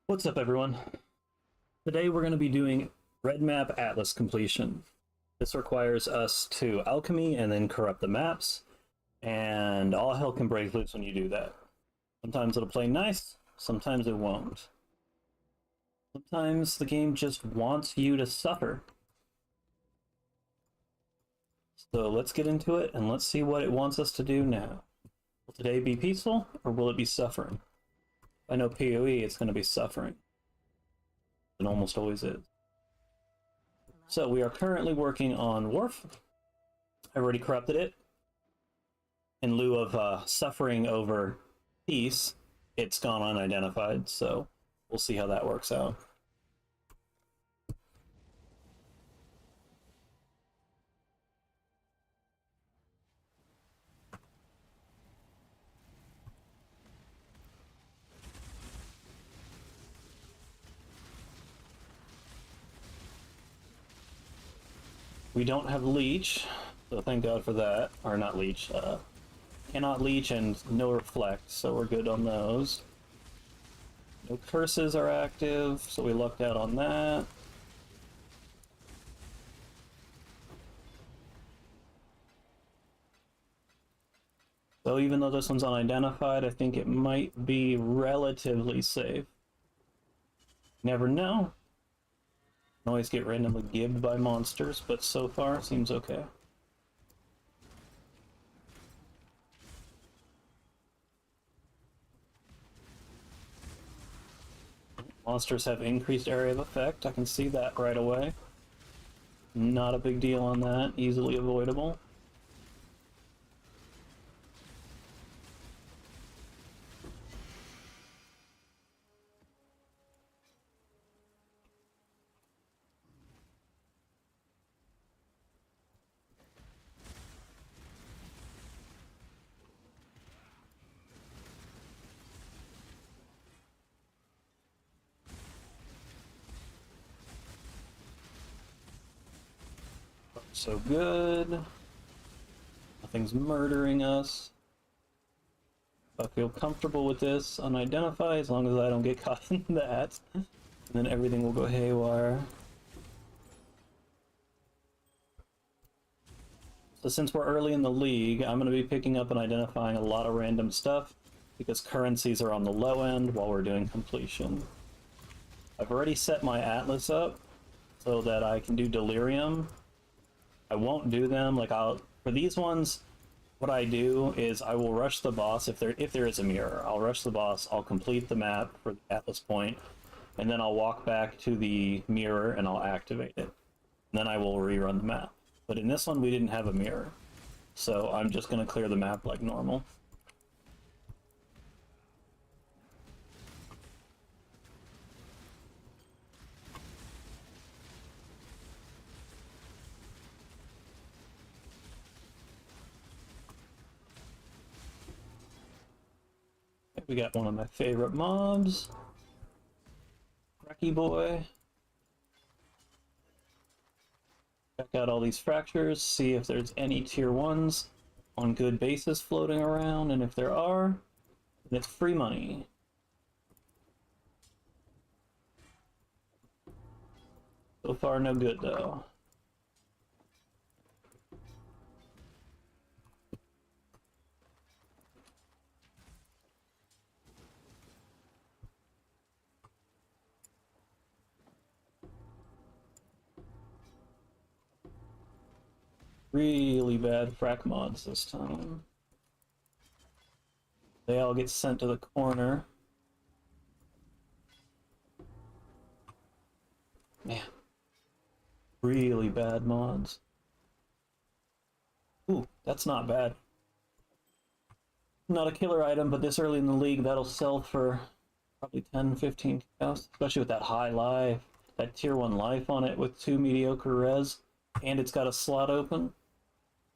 What's up, everyone? Today we're going to be doing Red Map Atlas completion. This requires us to alchemy and then corrupt the maps, and all hell can break loose when you do that. Sometimes it'll play nice, sometimes it won't. Sometimes the game just wants you to suffer. So let's get into it and let's see what it wants us to do now. Will today be peaceful, or will it be suffering? If I know PoE, it's going to be suffering. It almost always is. So we are currently working on Wharf. I already corrupted it. In lieu of suffering over peace, it's gone unidentified, so we'll see how that works out. We don't have Leech, so thank God for that. Or not Leech, cannot Leech and no Reflect, so we're good on those. No Curses are active, so we lucked out on that. So even though this one's unidentified, I think it might be relatively safe. Never know. Can always get randomly gibbed by monsters, but so far seems okay. Monsters have increased area of effect, I can see that right away. Not a big deal on that, easily avoidable. So good. Nothing's murdering us. I feel comfortable with this unidentified as long as I don't get caught in that. And then everything will go haywire. So since we're early in the league, I'm going to be picking up and identifying a lot of random stuff because currencies are on the low end while we're doing completion. I've already set my Atlas up so that I can do Delirium. I won't do them, like for these ones, what I do is I will rush the boss if there is a mirror. I'll rush the boss, I'll complete the map for the Atlas point, and then I'll walk back to the mirror and I'll activate it. And then I will rerun the map. But in this one we didn't have a mirror, so I'm just gonna clear the map like normal. We got one of my favorite mobs, Wrecky Boy. Check out all these fractures, see if there's any tier 1s on good basis floating around, and if there are, then it's free money. So far, no good though. Really bad frack mods this time. They all get sent to the corner. Man. Really bad mods. Ooh, that's not bad. Not a killer item, but this early in the league, that'll sell for probably 10, 15 cows, especially with that high life, that tier 1 life on it with 2 mediocre res, and it's got a slot open.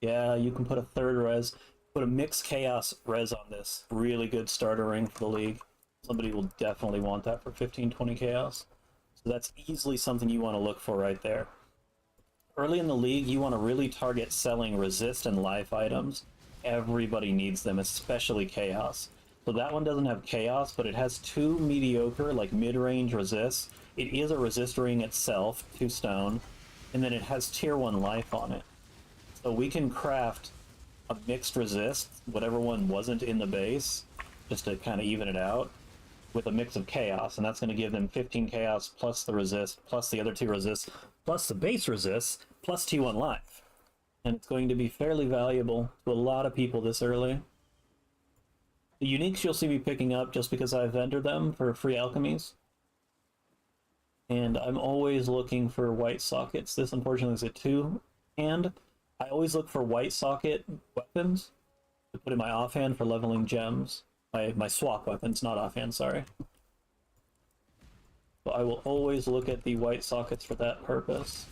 Yeah, you can put a 3rd res, put a mixed chaos res on this. Really good starter ring for the league. Somebody will definitely want that for 15, 20 chaos. So that's easily something you want to look for right there. Early in the league, you want to really target selling resist and life items. Everybody needs them, especially chaos. So that one doesn't have chaos, but it has 2 mediocre, like mid-range resists. It is a resist ring itself, 2 stone, and then it has tier 1 life on it. So we can craft a mixed resist, whatever one wasn't in the base, just to kind of even it out, with a mix of chaos, and that's going to give them 15 chaos plus the resist, plus the other 2 resists, plus the base resist, plus T1 life. And it's going to be fairly valuable to a lot of people this early. The uniques you'll see me picking up just because I've entered them for free alchemies. And I'm always looking for white sockets. This unfortunately is a 2. And I always look for white socket weapons to put in my offhand for leveling gems. My swap weapons, not offhand, sorry. So I will always look at the white sockets for that purpose.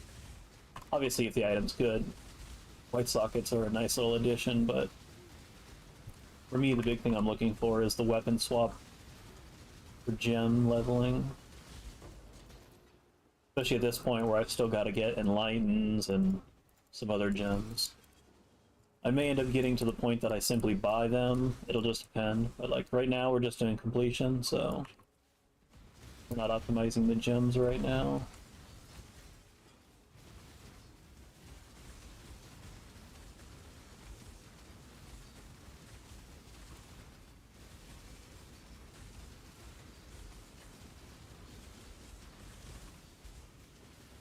Obviously, if the item's good. White sockets are a nice little addition, but for me, the big thing I'm looking for is the weapon swap for gem leveling. Especially at this point where I've still got to get Enlightens and some other gems. I may end up getting to the point that I simply buy them. It'll just depend. But like right now we're just doing completion, so we're not optimizing the gems right now.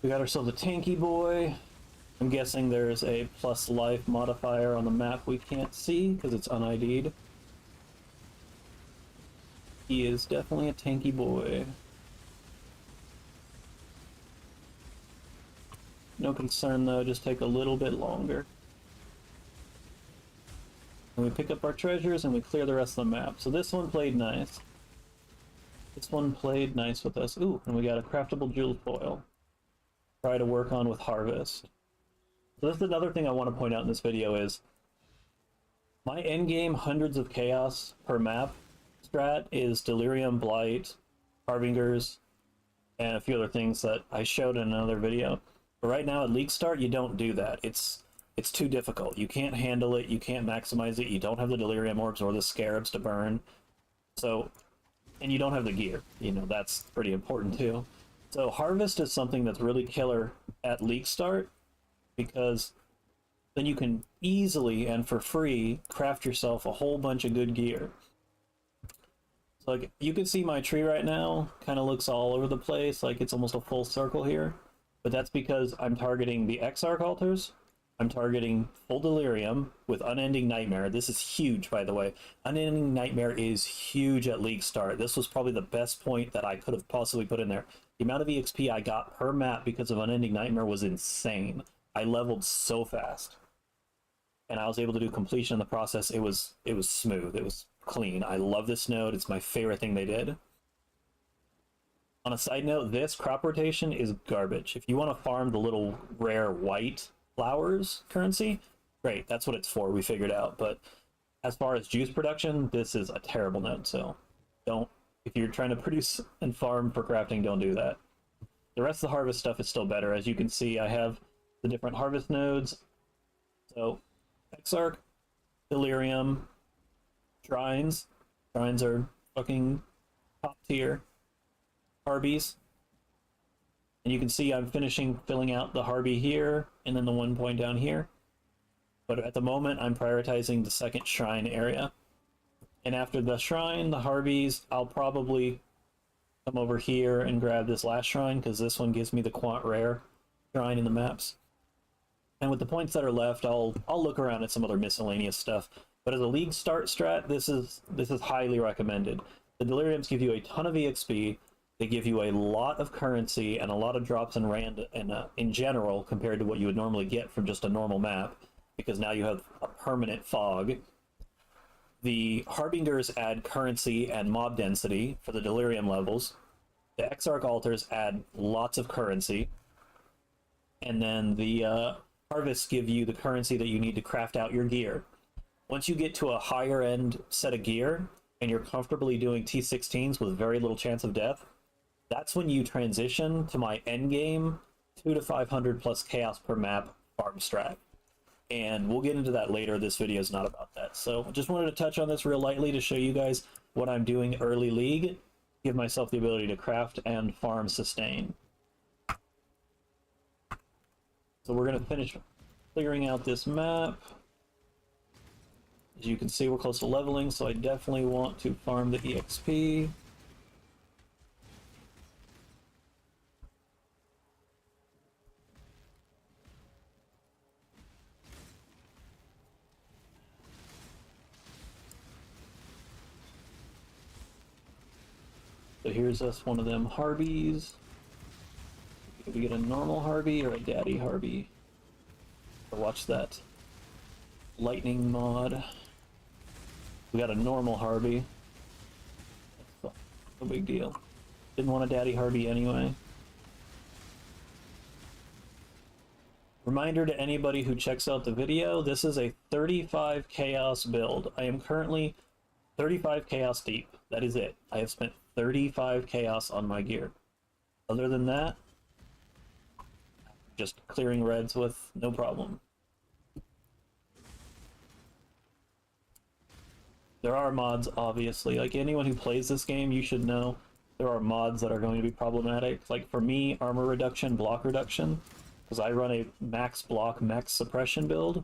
We got ourselves a tanky boy. I'm guessing there's a plus life modifier on the map we can't see because it's un-ID'd. He is definitely a tanky boy. No concern though, just take a little bit longer. And we pick up our treasures and we clear the rest of the map. So this one played nice. This one played nice with us. Ooh, and we got a craftable jewel foil. Try to work on with harvest. So that's another thing I want to point out in this video is my endgame hundreds of chaos per map strat is Delirium, Blight, Harbingers, and a few other things that I showed in another video. But right now at League Start, you don't do that. It's too difficult. You can't handle it, you can't maximize it, you don't have the Delirium Orbs or the Scarabs to burn. So, and you don't have the gear. You know, that's pretty important too. So Harvest is something that's really killer at League Start, because then you can easily and for free craft yourself a whole bunch of good gear. So like you can see my tree right now kind of looks all over the place, like it's almost a full circle here, but that's because I'm targeting the Exarch altars, I'm targeting full Delirium with Unending Nightmare. This is huge, by the way. Unending Nightmare is huge at League Start. This was probably the best point that I could have possibly put in there. The amount of EXP I got per map because of Unending Nightmare was insane. I leveled so fast. And I was able to do completion in the process. It was smooth. It was clean. I love this node. It's my favorite thing they did. On a side note, this crop rotation is garbage. If you want to farm the little rare white flowers currency, great. That's what it's for. We figured out. But as far as juice production, this is a terrible node. So don't. If you're trying to produce and farm for crafting, don't do that. The rest of the harvest stuff is still better. As you can see, I have the different harvest nodes. So, Exarch, Delirium, Shrines. Shrines are fucking top tier. Harbies. And you can see I'm filling out the Harby here, and then the one point down here. But at the moment, I'm prioritizing the second shrine area. And after the shrine, the Harbies, I'll probably come over here and grab this last shrine, because this one gives me the quant rare shrine in the maps. And with the points that are left, I'll look around at some other miscellaneous stuff. But as a League Start strat, this is highly recommended. The Deliriums give you a ton of EXP. They give you a lot of currency and a lot of drops in rand in general compared to what you would normally get from just a normal map, because now you have a permanent fog. The Harbingers add currency and mob density for the Delirium levels. The Exarch altars add lots of currency. And then the Harvests give you the currency that you need to craft out your gear. Once you get to a higher end set of gear, and you're comfortably doing T16s with very little chance of death, that's when you transition to my endgame 2 to 500 plus chaos per map farm strat. And we'll get into that later. This video is not about that. So I just wanted to touch on this real lightly to show you guys what I'm doing early league, give myself the ability to craft and farm sustain. So we're going to finish clearing out this map. As you can see, we're close to leveling, so I definitely want to farm the EXP. So here's us one of them Harbies. Did we get a normal Harby or a daddy Harby? Watch that lightning mod. We got a normal Harby. No big deal. Didn't want a daddy Harby anyway. Reminder to anybody who checks out the video, this is a 35 chaos build. I am currently 35 chaos deep. That is it. I have spent 35 chaos on my gear. Other than that, just clearing reds with no problem. There are mods, obviously. Like anyone who plays this game, you should know there are mods that are going to be problematic. Like for me, armor reduction, block reduction, because I run a max block, max suppression build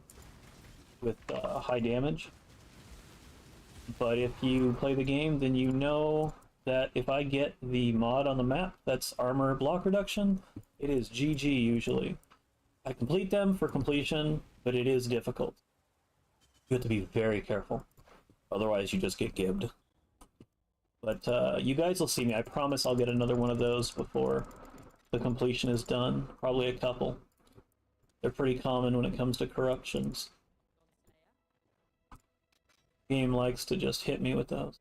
with high damage. But if you play the game, then you know that if I get the mod on the map that's armor block reduction, it is GG usually. I complete them for completion, but it is difficult. You have to be very careful. Otherwise, you just get gibbed. But you guys will see me. I promise I'll get another one of those before the completion is done. Probably a couple. They're pretty common when it comes to corruptions. Game likes to just hit me with those.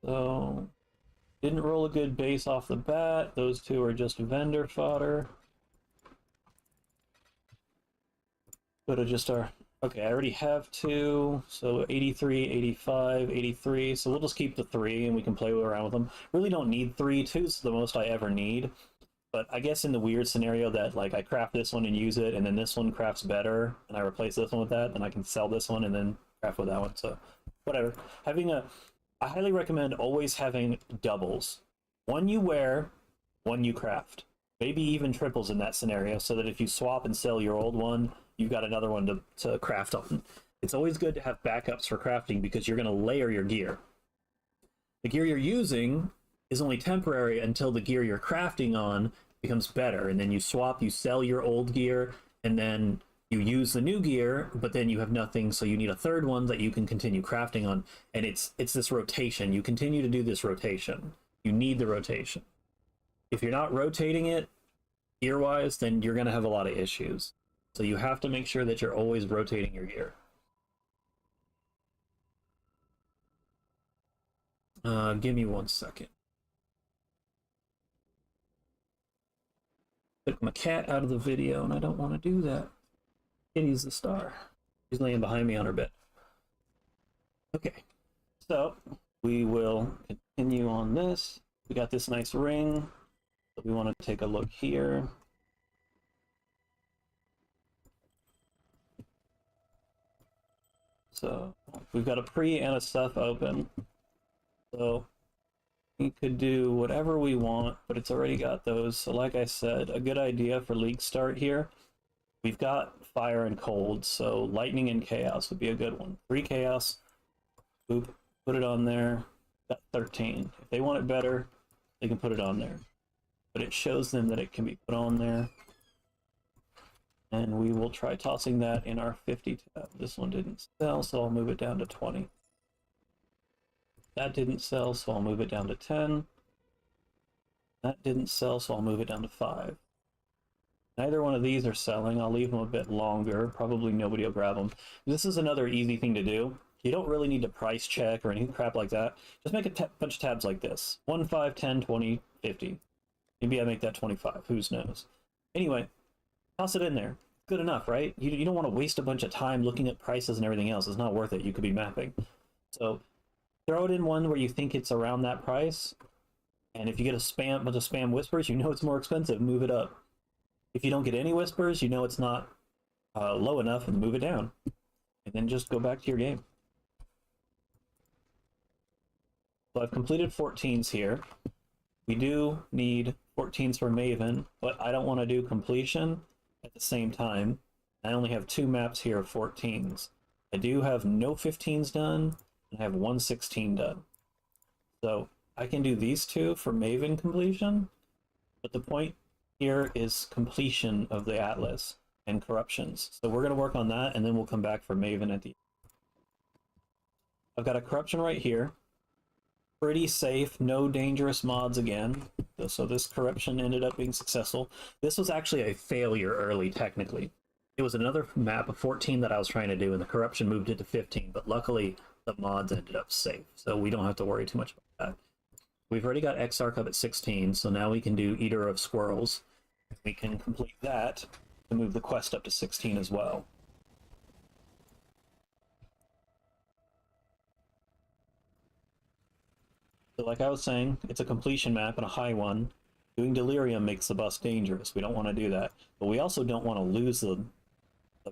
So, didn't roll a good base off the bat. Those two are just vendor fodder. Go to just our... Okay, I already have two, so 83, 85, 83, so we'll just keep the 3 and we can play around with them. Really don't need 3, 2's the most I ever need, but I guess in the weird scenario that like I craft this one and use it, and then this one crafts better, and I replace this one with that, then I can sell this one and then craft with that one, so whatever. I highly recommend always having doubles. One you wear, one you craft. Maybe even triples in that scenario, so that if you swap and sell your old one, you've got another one to craft on. It's always good to have backups for crafting because you're going to layer your gear. The gear you're using is only temporary until the gear you're crafting on becomes better, and then you swap, you sell your old gear, and then you use the new gear, but then you have nothing, so you need a third one that you can continue crafting on, and it's this rotation. You continue to do this rotation. You need the rotation. If you're not rotating it gear-wise, then you're going to have a lot of issues. So you have to make sure that you're always rotating your gear. Give me 1 second. Took my cat out of the video, and I don't want to do that. Kitty's the star. She's laying behind me on her bed. Okay, so we will continue on this. We got this nice ring. So we want to take a look here. So we've got a pre and a stuff open. So we could do whatever we want, but it's already got those. So like I said, a good idea for league start here. We've got fire and cold, so lightning and chaos would be a good one. 3 chaos, boop, put it on there. Got 13. If they want it better, they can put it on there. But it shows them that it can be put on there. And we will try tossing that in our 50 tab. This one didn't sell, so I'll move it down to 20. That didn't sell, so I'll move it down to 10. That didn't sell, so I'll move it down to 5. Neither one of these are selling. I'll leave them a bit longer. Probably nobody will grab them. This is another easy thing to do. You don't really need to price check or any crap like that. Just make a bunch of tabs like this. 1, 5, 10, 20, 50. Maybe I make that 25. Who knows? Anyway, toss it in there. Good enough, right? You don't want to waste a bunch of time looking at prices and everything else. It's not worth it. You could be mapping. So throw it in one where you think it's around that price. And if you get a bunch of spam whispers, you know it's more expensive. Move it up. If you don't get any whispers, you know it's not low enough, and move it down. And then just go back to your game. So I've completed 14s here. We do need 14s for Maven, but I don't want to do completion at the same time. I only have 2 maps here of 14s. I do have no 15s done, and I have 1 16 done. So I can do these 2 for Maven completion, but the point here is completion of the Atlas and corruptions. So we're going to work on that, and then we'll come back for Maven at the end. I've got a corruption right here. Pretty safe, no dangerous mods again. So this corruption ended up being successful. This was actually a failure early, technically. It was another map of 14 that I was trying to do, and the corruption moved it to 15, but luckily the mods ended up safe, so we don't have to worry too much about that. We've already got Exarch up at 16, so now we can do Eater of Squirrels. We can complete that to move the quest up to 16 as well. So like I was saying, it's a completion map and a high one. Doing Delirium makes the bus dangerous. We don't want to do that. But we also don't want to lose the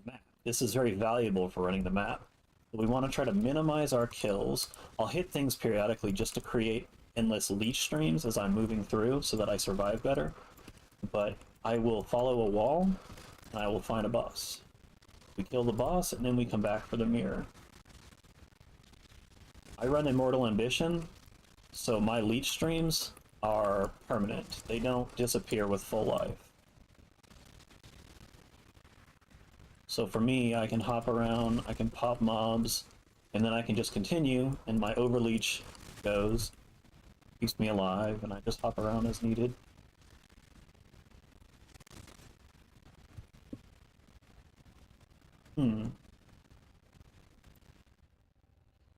map. This is very valuable for running the map. So we want to try to minimize our kills. I'll hit things periodically just to create endless leech streams as I'm moving through so that I survive better. But I will follow a wall, and I will find a boss. We kill the boss, and then we come back for the mirror. I run Immortal Ambition, so my leech streams are permanent. They don't disappear with full life. So for me, I can hop around, I can pop mobs, and then I can just continue, and my overleech goes, keeps me alive, and I just hop around as needed.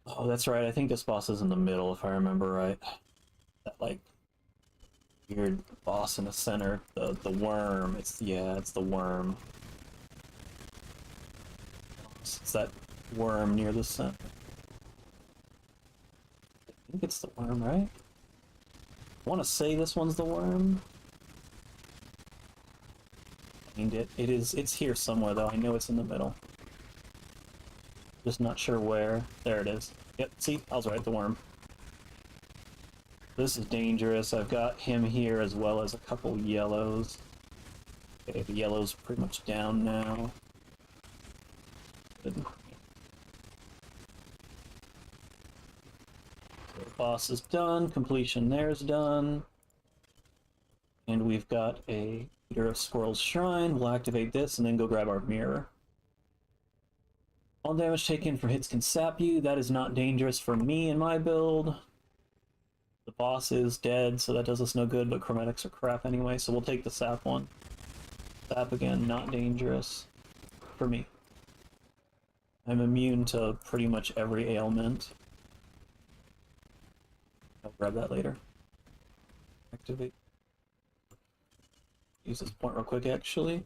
Oh, that's right, I think this boss is in the middle, if I remember right. That, like, weird boss in the center, the worm. It's the worm. It's that worm near the center. I think it's the worm, right? I want to say this one's the worm. Find it. It's here somewhere though. I know it's in the middle. Just not sure where. There it is. Yep, see? I was right, the worm. This is dangerous. I've got him here as well as a couple yellows. Okay, the yellow's pretty much down now. Good. So the boss is done. Completion there's done. And we've got a Eater of Squirrels Shrine. We'll activate this and then go grab our mirror. All damage taken from hits can sap you. That is not dangerous for me in my build. The boss is dead, so that does us no good, but chromatics are crap anyway, so we'll take the sap one. Sap again, not dangerous for me. I'm immune to pretty much every ailment. I'll grab that later. Activate. Use this point real quick, actually.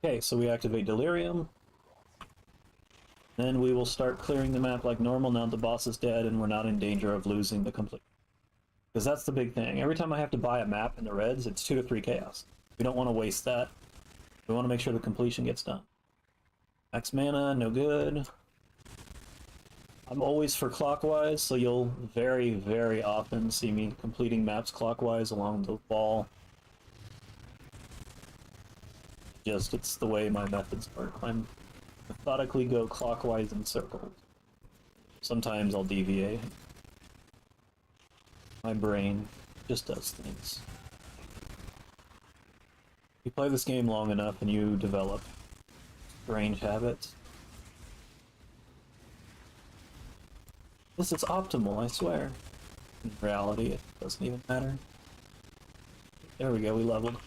Okay, so we activate Delirium. Then we will start clearing the map like normal now that the boss is dead and we're not in danger of losing the complete. Because that's the big thing. Every time I have to buy a map in the reds, it's 2 to 3 chaos. We don't want to waste that. We want to make sure the completion gets done. Max mana, no good. I'm always for clockwise, so you'll very, very often see me completing maps clockwise along the wall. Just, it's the way my methods work. I'm methodically go clockwise in circles. Sometimes I'll deviate. My brain just does things. You play this game long enough and you develop strange habits. This is optimal, I swear. In reality, it doesn't even matter. There we go, we leveled.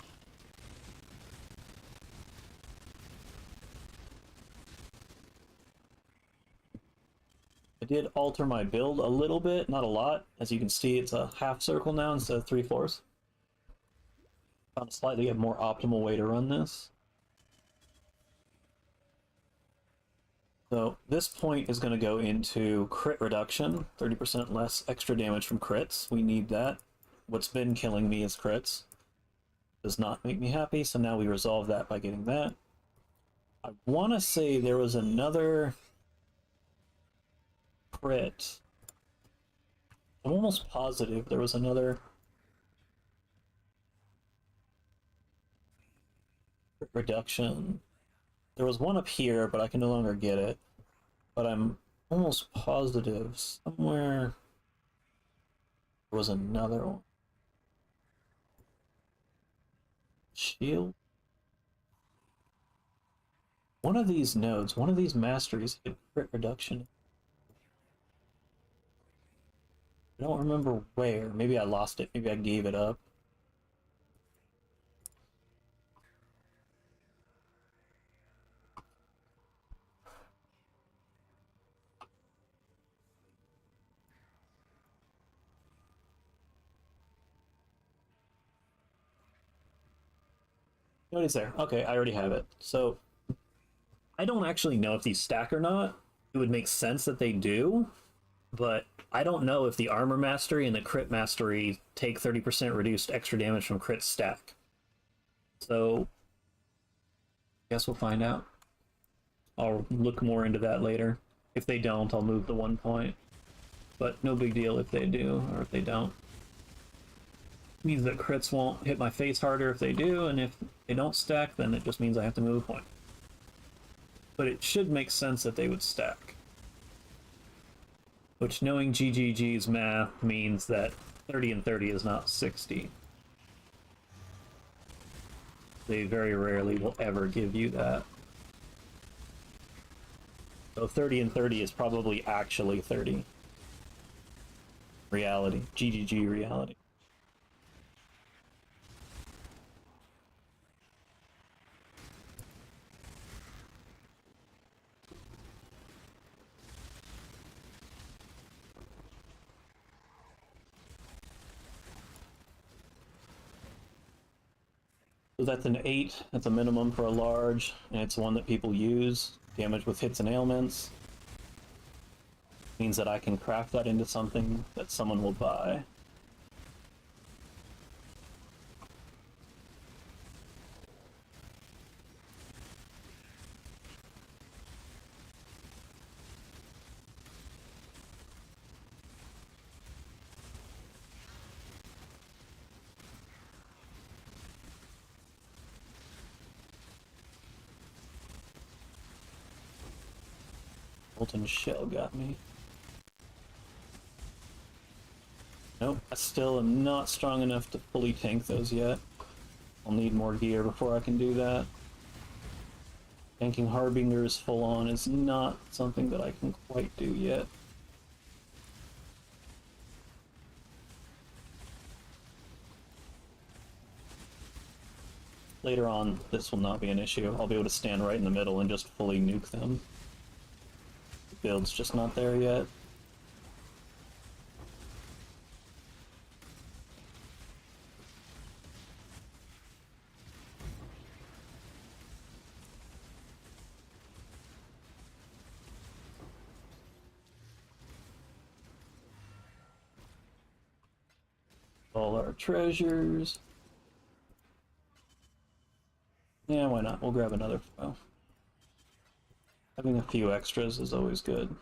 I did alter my build a little bit, not a lot. As you can see, it's a half circle now instead of 3/4. Found a slightly more optimal way to run this. So this point is going to go into crit reduction, 30% less extra damage from crits. We need that. What's been killing me is crits. Does not make me happy, so now we resolve that by getting that. I want to say there was another crit. I'm almost positive there was another crit reduction. There was one up here, but I can no longer get it. But I'm almost positive somewhere there was another one. Shield? One of these nodes, one of these masteries had crit reduction. I don't remember where. Maybe I lost it. Maybe I gave it up. Nobody's there. Okay, I already have it. So I don't actually know if these stack or not. It would make sense that they do, but I don't know if the armor mastery and the crit mastery take 30% reduced extra damage from crit stack. So I guess we'll find out. I'll look more into that later. If they don't, I'll move the 1 point. But no big deal if they do, or if they don't. It means that crits won't hit my face harder if they do, and if they don't stack, then it just means I have to move a point. But it should make sense that they would stack. Which, knowing GGG's math, means that 30 and 30 is not 60. They very rarely will ever give you that. So 30 and 30 is probably actually 30. Reality. GGG reality. So that's an 8, that's a minimum for a large, and it's one that people use. Damage with hits and ailments. Means that I can craft that into something that someone will buy. Molten Shell got me. Nope, I still am not strong enough to fully tank those yet. I'll need more gear before I can do that. Tanking Harbingers full on is not something that I can quite do yet. Later on, this will not be an issue. I'll be able to stand right in the middle and just fully nuke them. The build's just not there yet. All our treasures. Yeah, why not? We'll grab another foe. Having a few extras is always good.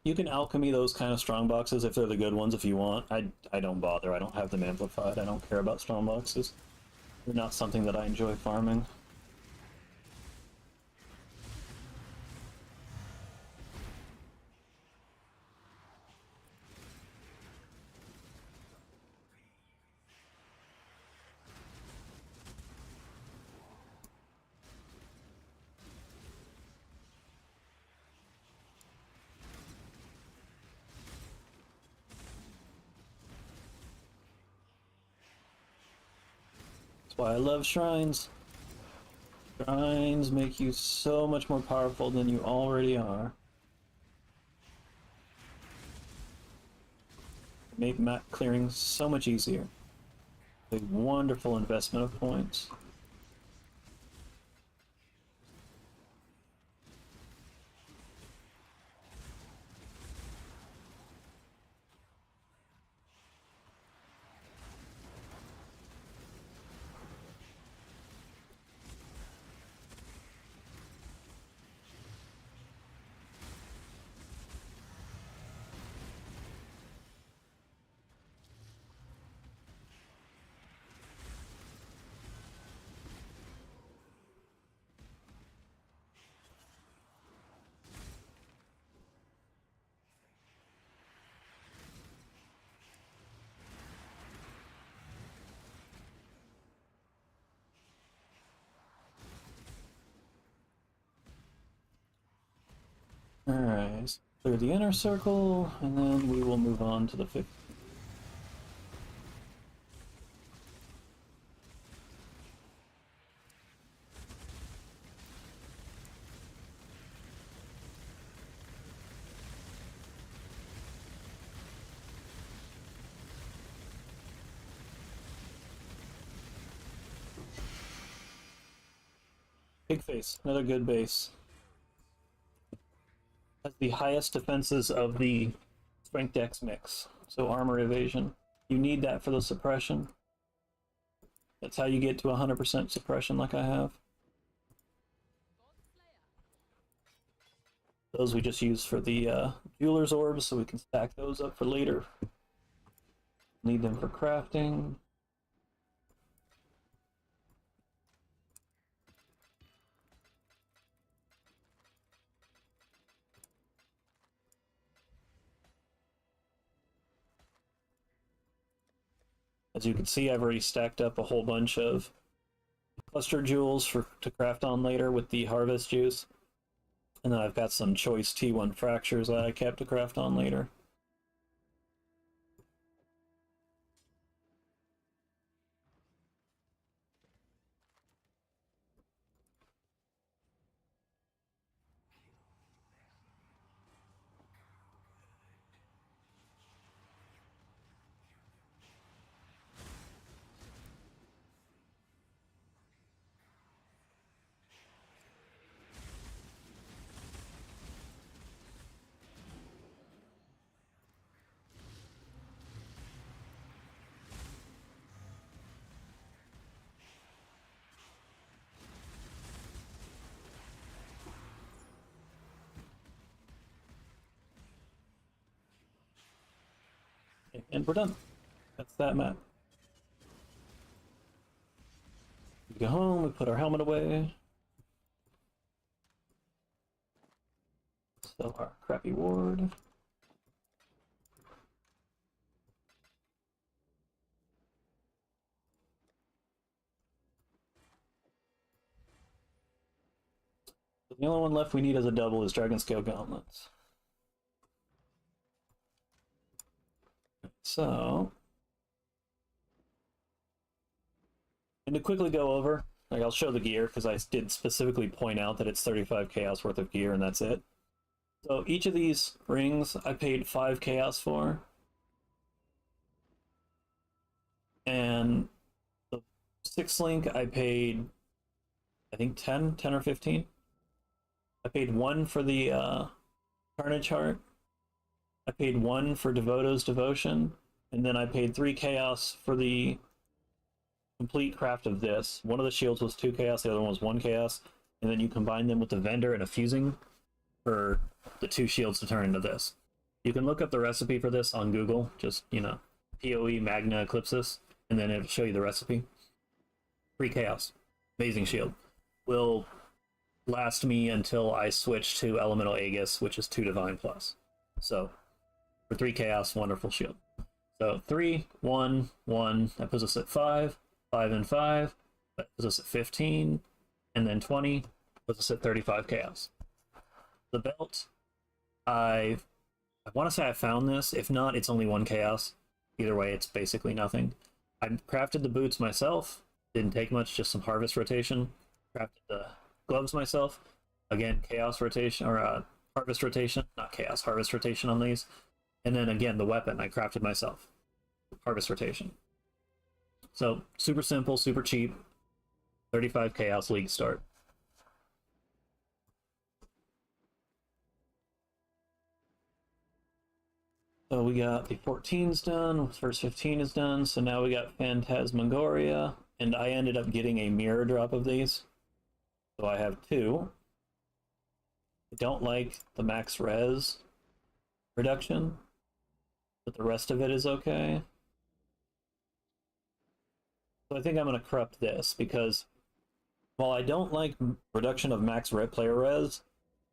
You can alchemy those kind of strong boxes if they're the good ones if you want. I don't bother. I don't have them amplified. I don't care about strong boxes. They're not something that I enjoy farming. That's why I love shrines. Shrines make you so much more powerful than you already are. Make map clearing so much easier. A wonderful investment of points. Clear the inner circle, and then we will move on to the 5th. Big face, another good base. Has the highest defenses of the strength dex mix, so armor evasion. You need that for the suppression. That's how you get to 100% suppression like I have. Those we just use for the jeweler's orbs, so we can stack those up for later. Need them for crafting. As you can see, I've already stacked up a whole bunch of cluster jewels to craft on later with the harvest juice. And then I've got some choice T1 fractures that I kept to craft on later. And we're done. That's that map. We go home, we put our helmet away. Sell our crappy ward. The only one left we need as a double is Dragon Scale Gauntlets. So, and to quickly go over, like I'll show the gear because I did specifically point out that it's 35 chaos worth of gear and that's it. So each of these rings I paid 5 chaos for. And the 6 link I paid, I think 10 or 15. I paid 1 for the Carnage Heart. I paid 1 for Devoto's Devotion, and then I paid 3 chaos for the complete craft of this. One of the shields was 2 chaos, the other one was 1 chaos, and then you combine them with the vendor and a fusing for the 2 shields to turn into this. You can look up the recipe for this on Google, just, you know, PoE Magna Eclipsis, and then it'll show you the recipe. 3 chaos. Amazing shield. Will last me until I switch to Elemental Aegis, which is 2 Divine plus. So, for 3 chaos, wonderful shield. So 3, 1, 1, that puts us at 5, 5 and 5, that puts us at 15, and then 20 puts us at 35 chaos. The belt, I want to say I found this. If not, it's only 1 chaos. Either way, it's basically nothing. I crafted the boots myself. Didn't take much, just some harvest rotation. Crafted the gloves myself. Again, chaos rotation, or harvest rotation. Not chaos, harvest rotation on these. And then again, the weapon I crafted myself. Harvest rotation. So, super simple, super cheap. 35 chaos league start. So we got the 14s done, first 15 is done, so now we got Phantasmagoria, and I ended up getting a mirror drop of these. So I have 2. I don't like the max res reduction, but the rest of it is okay. So I think I'm going to corrupt this, because while I don't like reduction of max player res,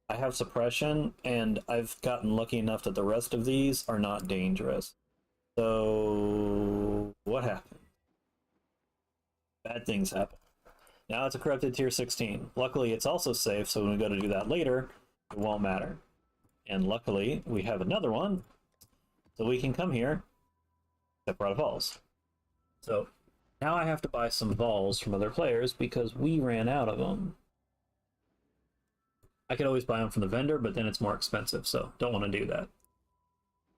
I have suppression, and I've gotten lucky enough that the rest of these are not dangerous. So, what happened? Bad things happen. Now it's a corrupted tier 16. Luckily, it's also safe, so when we go to do that later, it won't matter. And luckily, we have another one, so we can come here, except we're out of Vols. So now I have to buy some Vols from other players because we ran out of them. I could always buy them from the vendor, but then it's more expensive, so don't want to do that.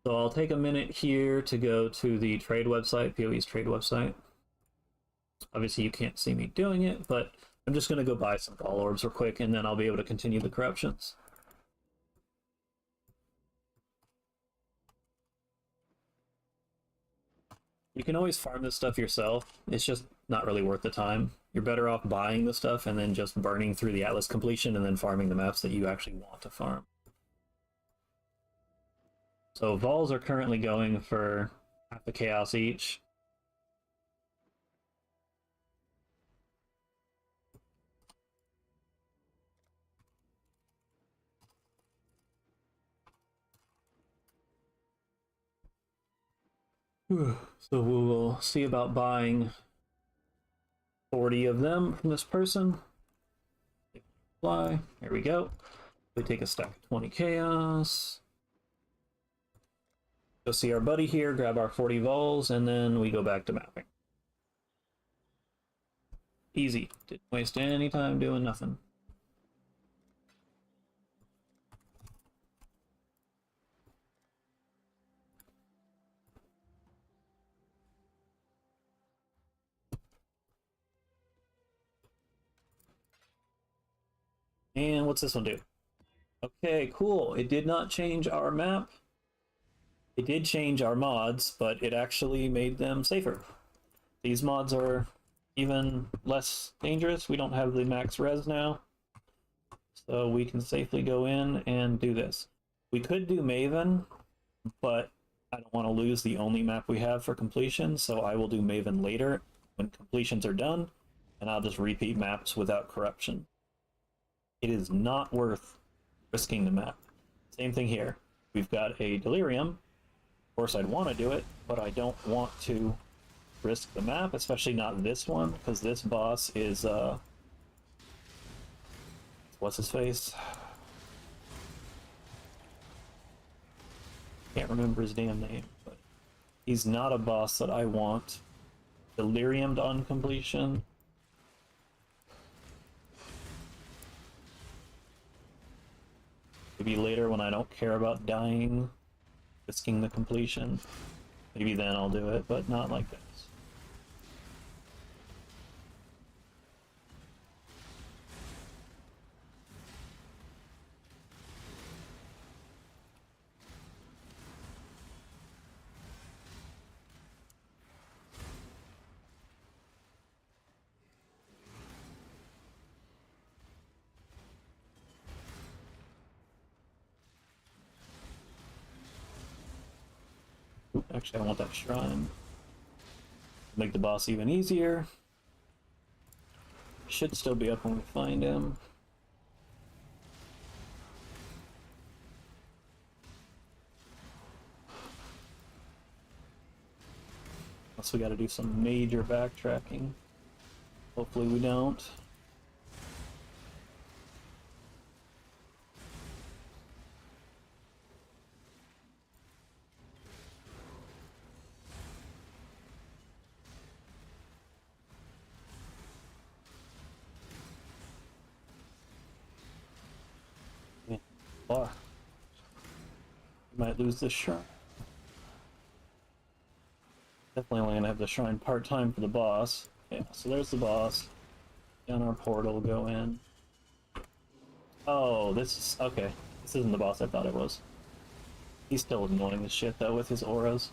So I'll take a minute here to go to the trade website, PoE's trade website. Obviously you can't see me doing it, but I'm just going to go buy some Vol Orbs real quick, and then I'll be able to continue the corruptions. You can always farm this stuff yourself. It's just not really worth the time. You're better off buying the stuff and then just burning through the Atlas completion and then farming the maps that you actually want to farm. So Vols are currently going for half the chaos each. So we will see about buying 40 of them from this person. Fly. Here we go. We take a stack of 20 chaos. Go see our buddy here, grab our 40 vols, and then we go back to mapping. Easy. Didn't waste any time doing nothing. And what's this one do? Okay, cool. It did not change our map. It did change our mods, but it actually made them safer. These mods are even less dangerous. We don't have the max res now, so we can safely go in and do this. We could do Maven, but I don't want to lose the only map we have for completion, so I will do Maven later when completions are done, and I'll just repeat maps without corruption. It is not worth risking the map. Same thing here. We've got a Delirium. Of course, I'd want to do it, but I don't want to risk the map, especially not this one, because this boss is, what's his face? Can't remember his damn name, but he's not a boss that I want Deliriumed on completion. Maybe later when I don't care about dying, risking the completion. Maybe then I'll do it, but not like this. Actually, I want that shrine. Make the boss even easier. Should still be up when we find him. Unless we gotta do some major backtracking. Hopefully we don't. Oh, we might lose this shrine. Definitely only gonna have the shrine part-time for the boss. Yeah, so there's the boss. Down our portal, go in. Oh, this is... okay. This isn't the boss I thought it was. He's still annoying as shit, though, with his auras.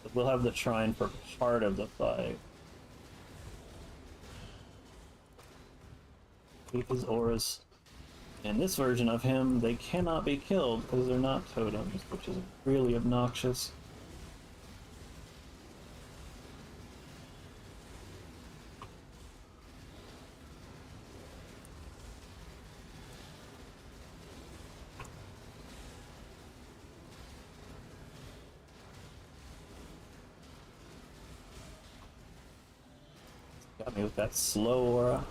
But we'll have the shrine for part of the fight. Keep his auras. In this version of him, they cannot be killed because they're not totems, which is really obnoxious. Got me with that slow aura.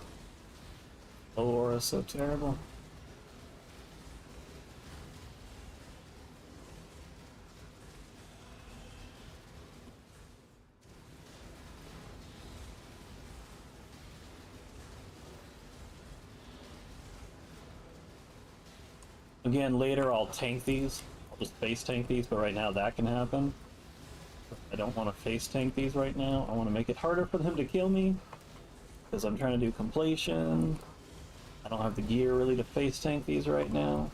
Slow aura is so terrible. Again, later I'll tank these. I'll just face tank these, but right now that can happen. I don't want to face tank these right now. I want to make it harder for them to kill me, because I'm trying to do completion. I don't have the gear really to face tank these right now.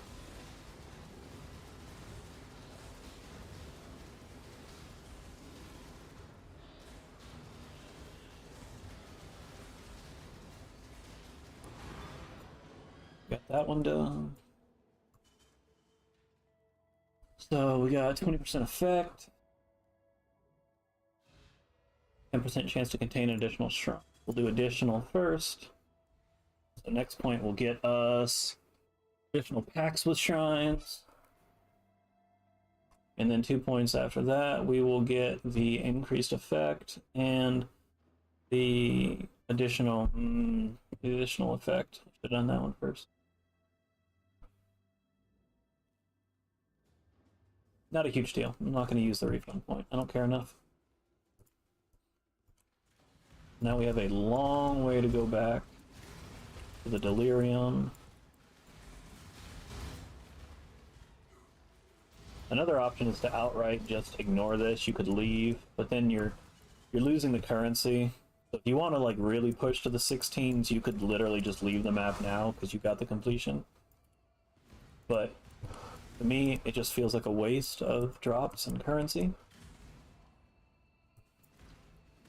Got that one done. So we got 20% effect, 10% chance to contain an additional shrine. We'll do additional first. So next point will get us additional packs with shrines. And then 2 points after that, we will get the increased effect and the additional effect. I should have done that one first. Not a huge deal. I'm not going to use the refund point. I don't care enough. Now we have a long way to go back to the Delirium. Another option is to outright just ignore this. You could leave, but then you're losing the currency. So if you want to like really push to the 16s, you could literally just leave the map now because you got the completion. But to me, it just feels like a waste of drops and currency.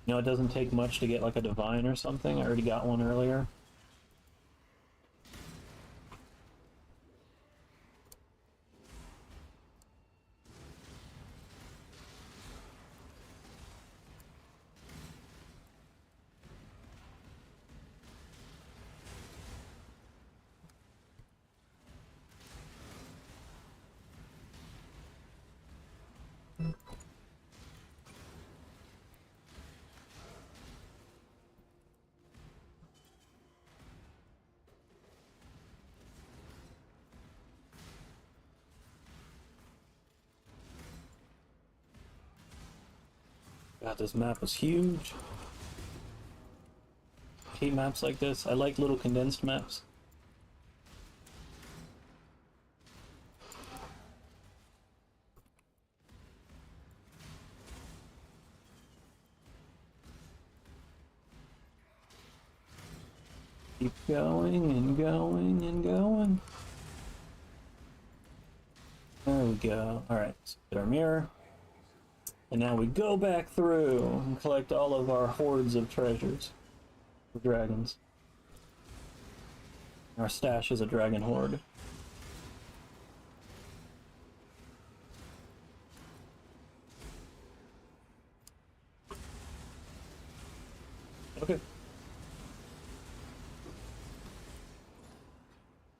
You know, it doesn't take much to get like a divine or something. I already got one earlier. God, this map was huge. I hate maps like this. I like little condensed maps. Keep going and going and going. There we go. Alright, so get our mirror. And now we go back through and collect all of our hordes of treasures. For dragons. Our stash is a dragon horde. Okay.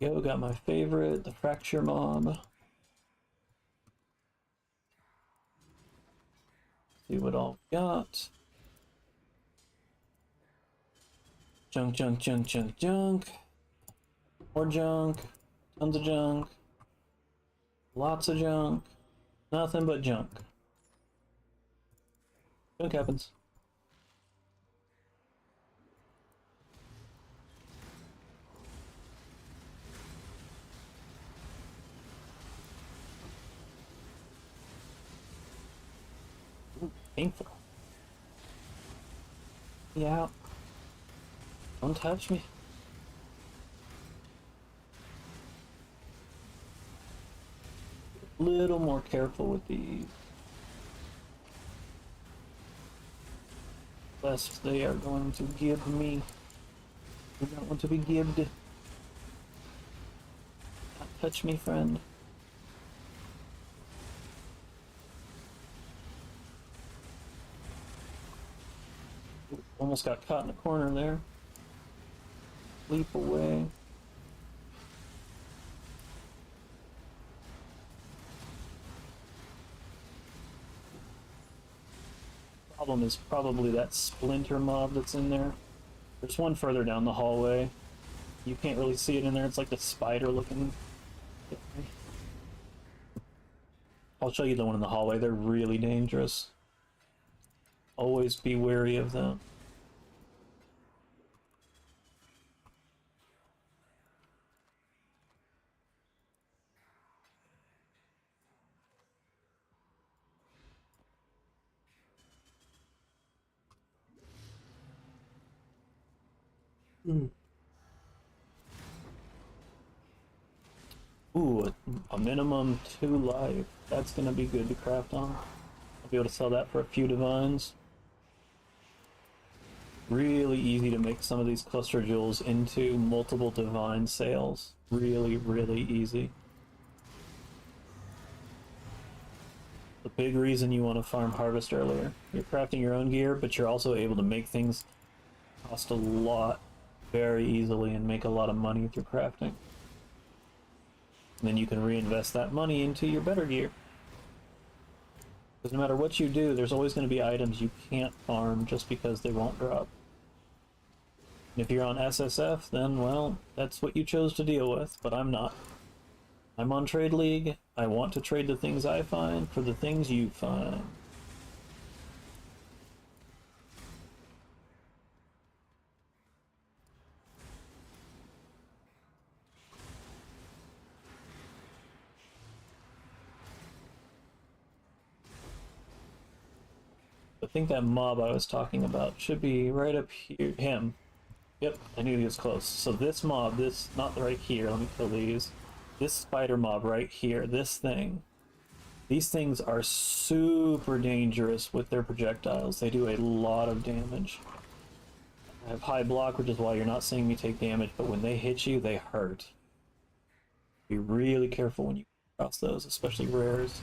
Go, got my favorite, the fracture mob. See what all we got. Junk, junk, junk, junk, junk. More junk. Tons of junk. Lots of junk. Nothing but junk. Junk happens. Ooh, painful. Yeah. Don't touch me. A little more careful with these. Lest they are going to give me. I don't want to be gibbed. Not touch me, friend. Ooh, almost got caught in the corner there. Leap away. Problem is probably that splinter mob that's in there. There's one further down the hallway. You can't really see it in there. It's like the spider looking. I'll show you the one in the hallway. They're really dangerous. Always be wary of them. Ooh, a minimum 2 life. That's gonna be good to craft on. I'll be able to sell that for a few divines. Really easy to make some of these cluster jewels into multiple divine sales. Really, really easy. The big reason you want to farm harvest earlier. You're crafting your own gear, but you're also able to make things cost a lot very easily and make a lot of money through crafting. And then you can reinvest that money into your better gear. Because no matter what you do, there's always going to be items you can't farm just because they won't drop. And if you're on SSF, then, well, that's what you chose to deal with, but I'm not. I'm on Trade League. I want to trade the things I find for the things you find. I think that mob I was talking about should be right up here. Him. Yep, I knew he was close. So this mob, this, not right here, let me kill these. This spider mob right here, this thing. These things are super dangerous with their projectiles. They do a lot of damage. I have high block, which is why you're not seeing me take damage, but when they hit you, they hurt. Be really careful when you cross those, especially rares.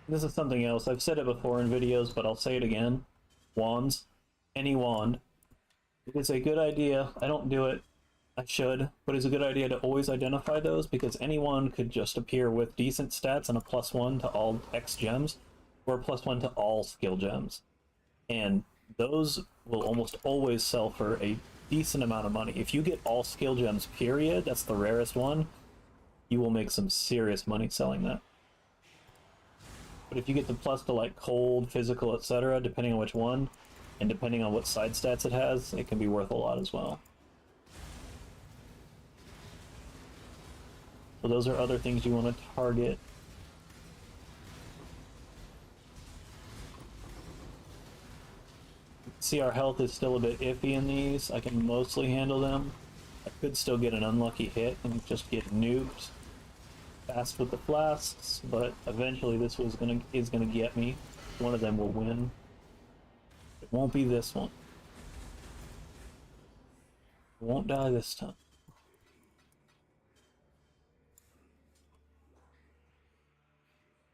This is something else. I've said it before in videos, but I'll say it again. Wands. Any wand. It's a good idea. I don't do it. I should. But it's a good idea to always identify those because any wand could just appear with decent stats and a +1 to all X gems or a +1 to all skill gems. And those will almost always sell for a decent amount of money. If you get all skill gems, period, that's the rarest one, you will make some serious money selling that. But if you get the plus to like cold, physical, etc., depending on which one, and depending on what side stats it has, it can be worth a lot as well. So those are other things you want to target. See, our health is still a bit iffy in these. I can mostly handle them. I could still get an unlucky hit and just get nuked fast with the flasks, but eventually this is gonna get me. One of them will win. It won't be this one. It won't die this time.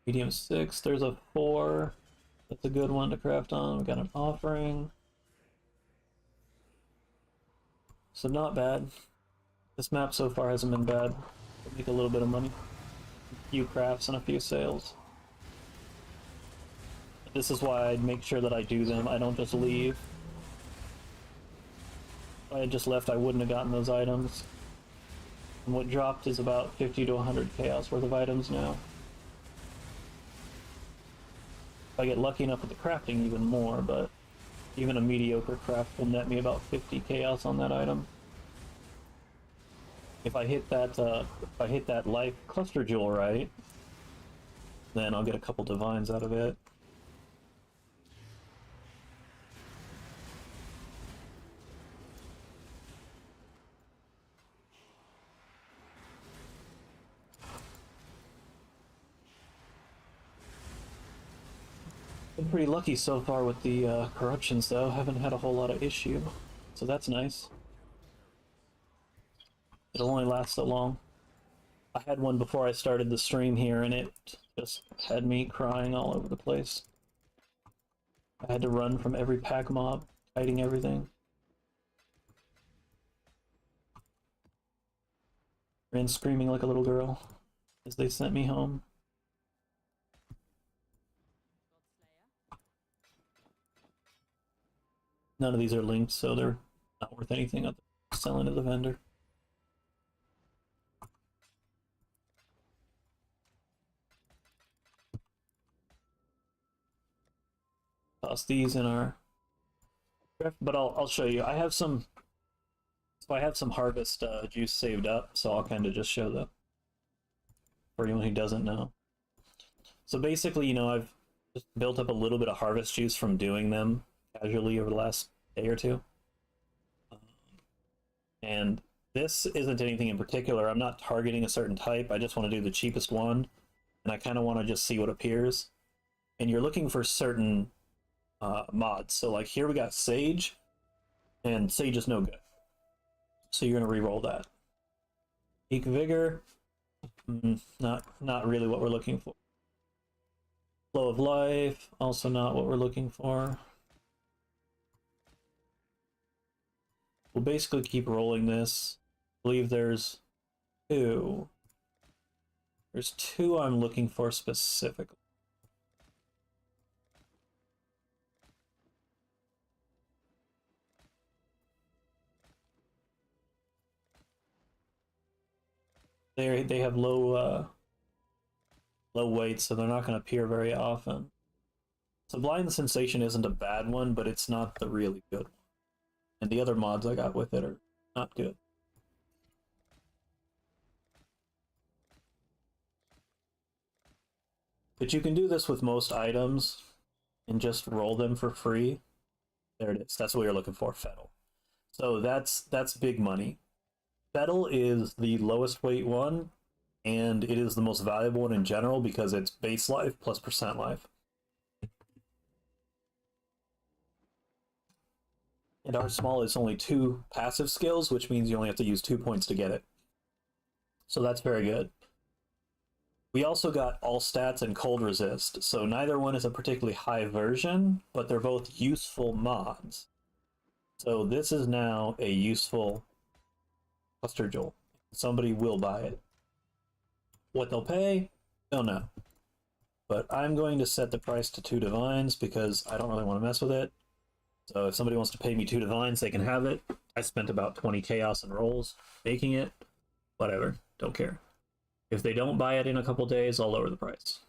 Medium 6, there's a 4. That's a good one to craft on. We got an offering. So not bad. This map so far hasn't been bad. We'll make a little bit of money. A few crafts and a few sales. This is why I make sure that I do them. I don't just leave. If I had just left, I wouldn't have gotten those items. And what dropped is about 50 to 100 chaos worth of items now. If I get lucky enough with the crafting, even more, but even a mediocre craft will net me about 50 chaos on that item. If I hit that life cluster jewel right, then I'll get a couple divines out of it. Been pretty lucky so far with the corruptions, though. Haven't had a whole lot of issue, so that's nice. It'll only last so long. I had one before I started the stream here, and it just had me crying all over the place. I had to run from every pack mob, hiding everything. Ran screaming like a little girl. as they sent me home. None of these are linked, so they're not worth anything other than selling to the vendor. Toss these in our but I'll show you. I have some harvest juice saved up, so I'll kind of just show them for anyone who doesn't know. So basically, you know, I've just built up a little bit of harvest juice from doing them casually over the last day or two. And this isn't anything in particular. I'm not targeting a certain type. I just want to do the cheapest one, and I kind of want to just see what appears. And you're looking for certain mods. So like here we got Sage, and Sage is no good. So you're gonna re-roll that. Peak Vigor, not really what we're looking for. Flow of Life, also not what we're looking for. We'll basically keep rolling this. I believe there's two. There's two I'm looking for specifically. They have low weight, so they're not going to appear very often. Sublime Sensation isn't a bad one, but it's not the really good one. And the other mods I got with it are not good. But you can do this with most items and just roll them for free. There it is. That's what you're looking for, Fettle. So that's big money. Fettle is the lowest weight one, and it is the most valuable one in general because it's base life plus percent life. And our small is only 2 passive skills, which means you only have to use 2 points to get it. So that's very good. We also got all stats and cold resist, so neither one is a particularly high version, but they're both useful mods. So this is now a useful cluster jewel. Somebody will buy it. What they'll pay, don't know. But I'm going to set the price to 2 divines because I don't really want to mess with it. So if somebody wants to pay me 2 divines, they can have it. I spent about 20 chaos and rolls making it. Whatever, don't care. If they don't buy it in a couple days, I'll lower the price.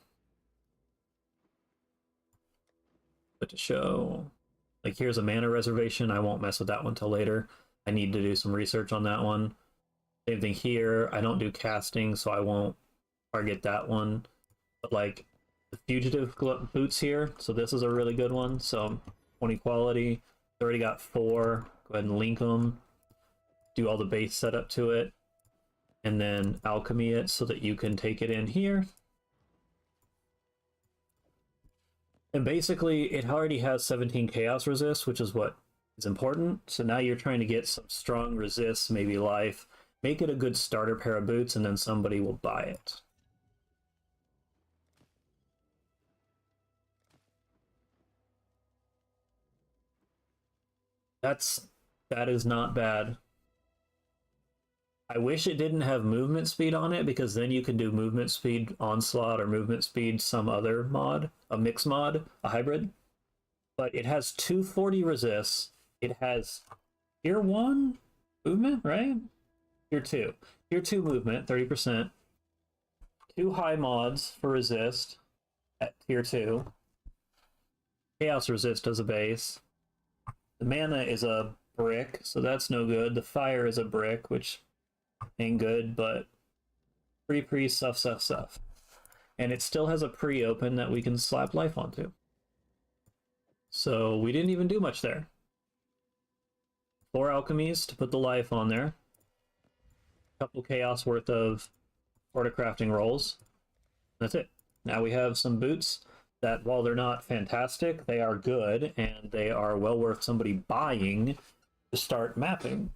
But to show, like here's a mana reservation. I won't mess with that one till later. I need to do some research on that one. Same thing here. I don't do casting, so I won't target that one. But like the fugitive boots here, so this is a really good one. So 20 quality. Already got 4. Go ahead and link them. Do all the base setup to it. And then alchemy it so that you can take it in here. And basically, it already has 17 chaos resist, which is what is important. So now you're trying to get some strong resist, maybe life. Make it a good starter pair of boots, and then somebody will buy it. That is not bad. I wish it didn't have movement speed on it, because then you can do movement speed onslaught or movement speed some other mod, a mix mod, a hybrid. But it has 240 resists. It has tier 1 movement, right? Tier 2. Tier 2 movement, 30%. 2 high mods for resist at tier 2. Chaos resist as a base. The mana is a brick, so that's no good. The fire is a brick, which ain't good, but pre stuff. And it still has a pre-open that we can slap life onto. So we didn't even do much there. 4 alchemies to put the life on there. A couple chaos worth of crafting rolls. That's it. Now we have some boots that, while they're not fantastic, they are good, and they are well worth somebody buying to start mapping.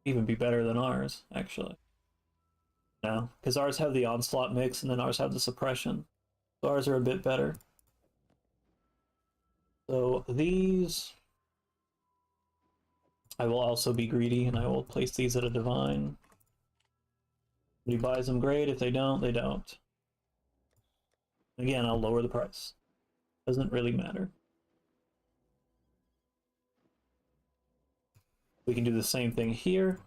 Even be better than ours, actually. No, because ours have the onslaught mix, and then ours have the suppression. So ours are a bit better. So these, I will also be greedy, and I will place these at a divine. If he buys them, great. If they don't, they don't. Again, I'll lower the price. Doesn't really matter. We can do the same thing here.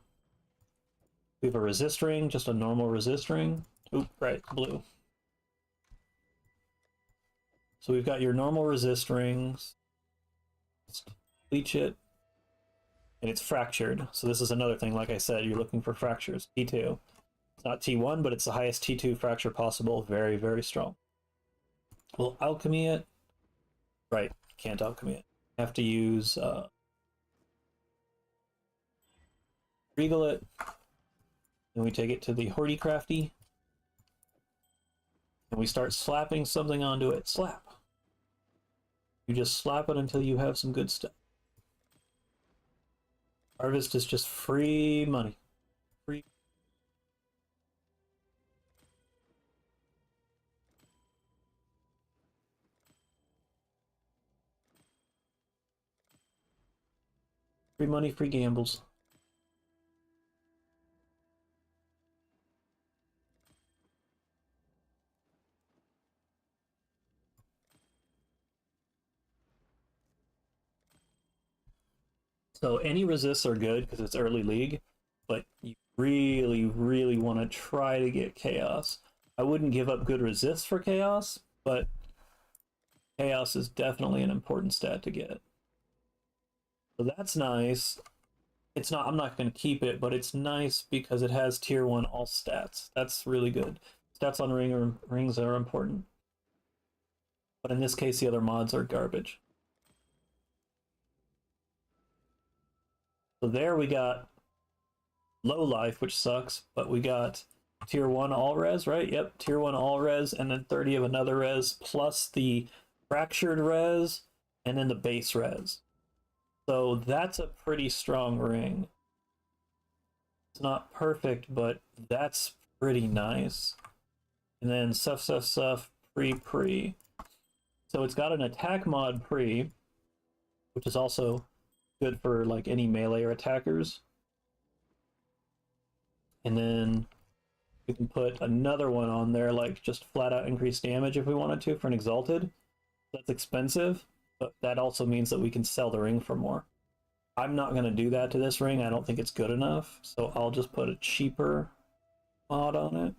We have a resist ring, just a normal resist ring. Oop, right, blue. So we've got your normal resist rings. Let's bleach it. And it's fractured. So this is another thing, like I said, you're looking for fractures. T2. It's not T1, but it's the highest T2 fracture possible. Very, very strong. We'll alchemy it. Right, can't alchemy it. Have to use regal it. Then we take it to the Horty Crafty. And we start slapping something onto it. Slap. You just slap it until you have some good stuff. Harvest is just free money. Free. Free money, free gambles. So any resists are good because it's early league, but you really, really want to try to get chaos. I wouldn't give up good resists for chaos, but chaos is definitely an important stat to get. So that's nice. It's not, I'm not going to keep it, but it's nice because it has tier 1 all stats. That's really good. Stats on rings are important. But in this case, the other mods are garbage. So there we got low life, which sucks, but we got tier 1 all res, right? Yep, tier 1 all res, and then 30 of another res, plus the fractured res, and then the base res. So that's a pretty strong ring. It's not perfect, but that's pretty nice. And then stuff, pre. So it's got an attack mod pre, which is also good for like any melee or attackers. And then we can put another one on there, like just flat out increase damage if we wanted to for an exalted. That's expensive, but that also means that we can sell the ring for more. I'm not going to do that to this ring. I don't think it's good enough, so I'll just put a cheaper mod on it.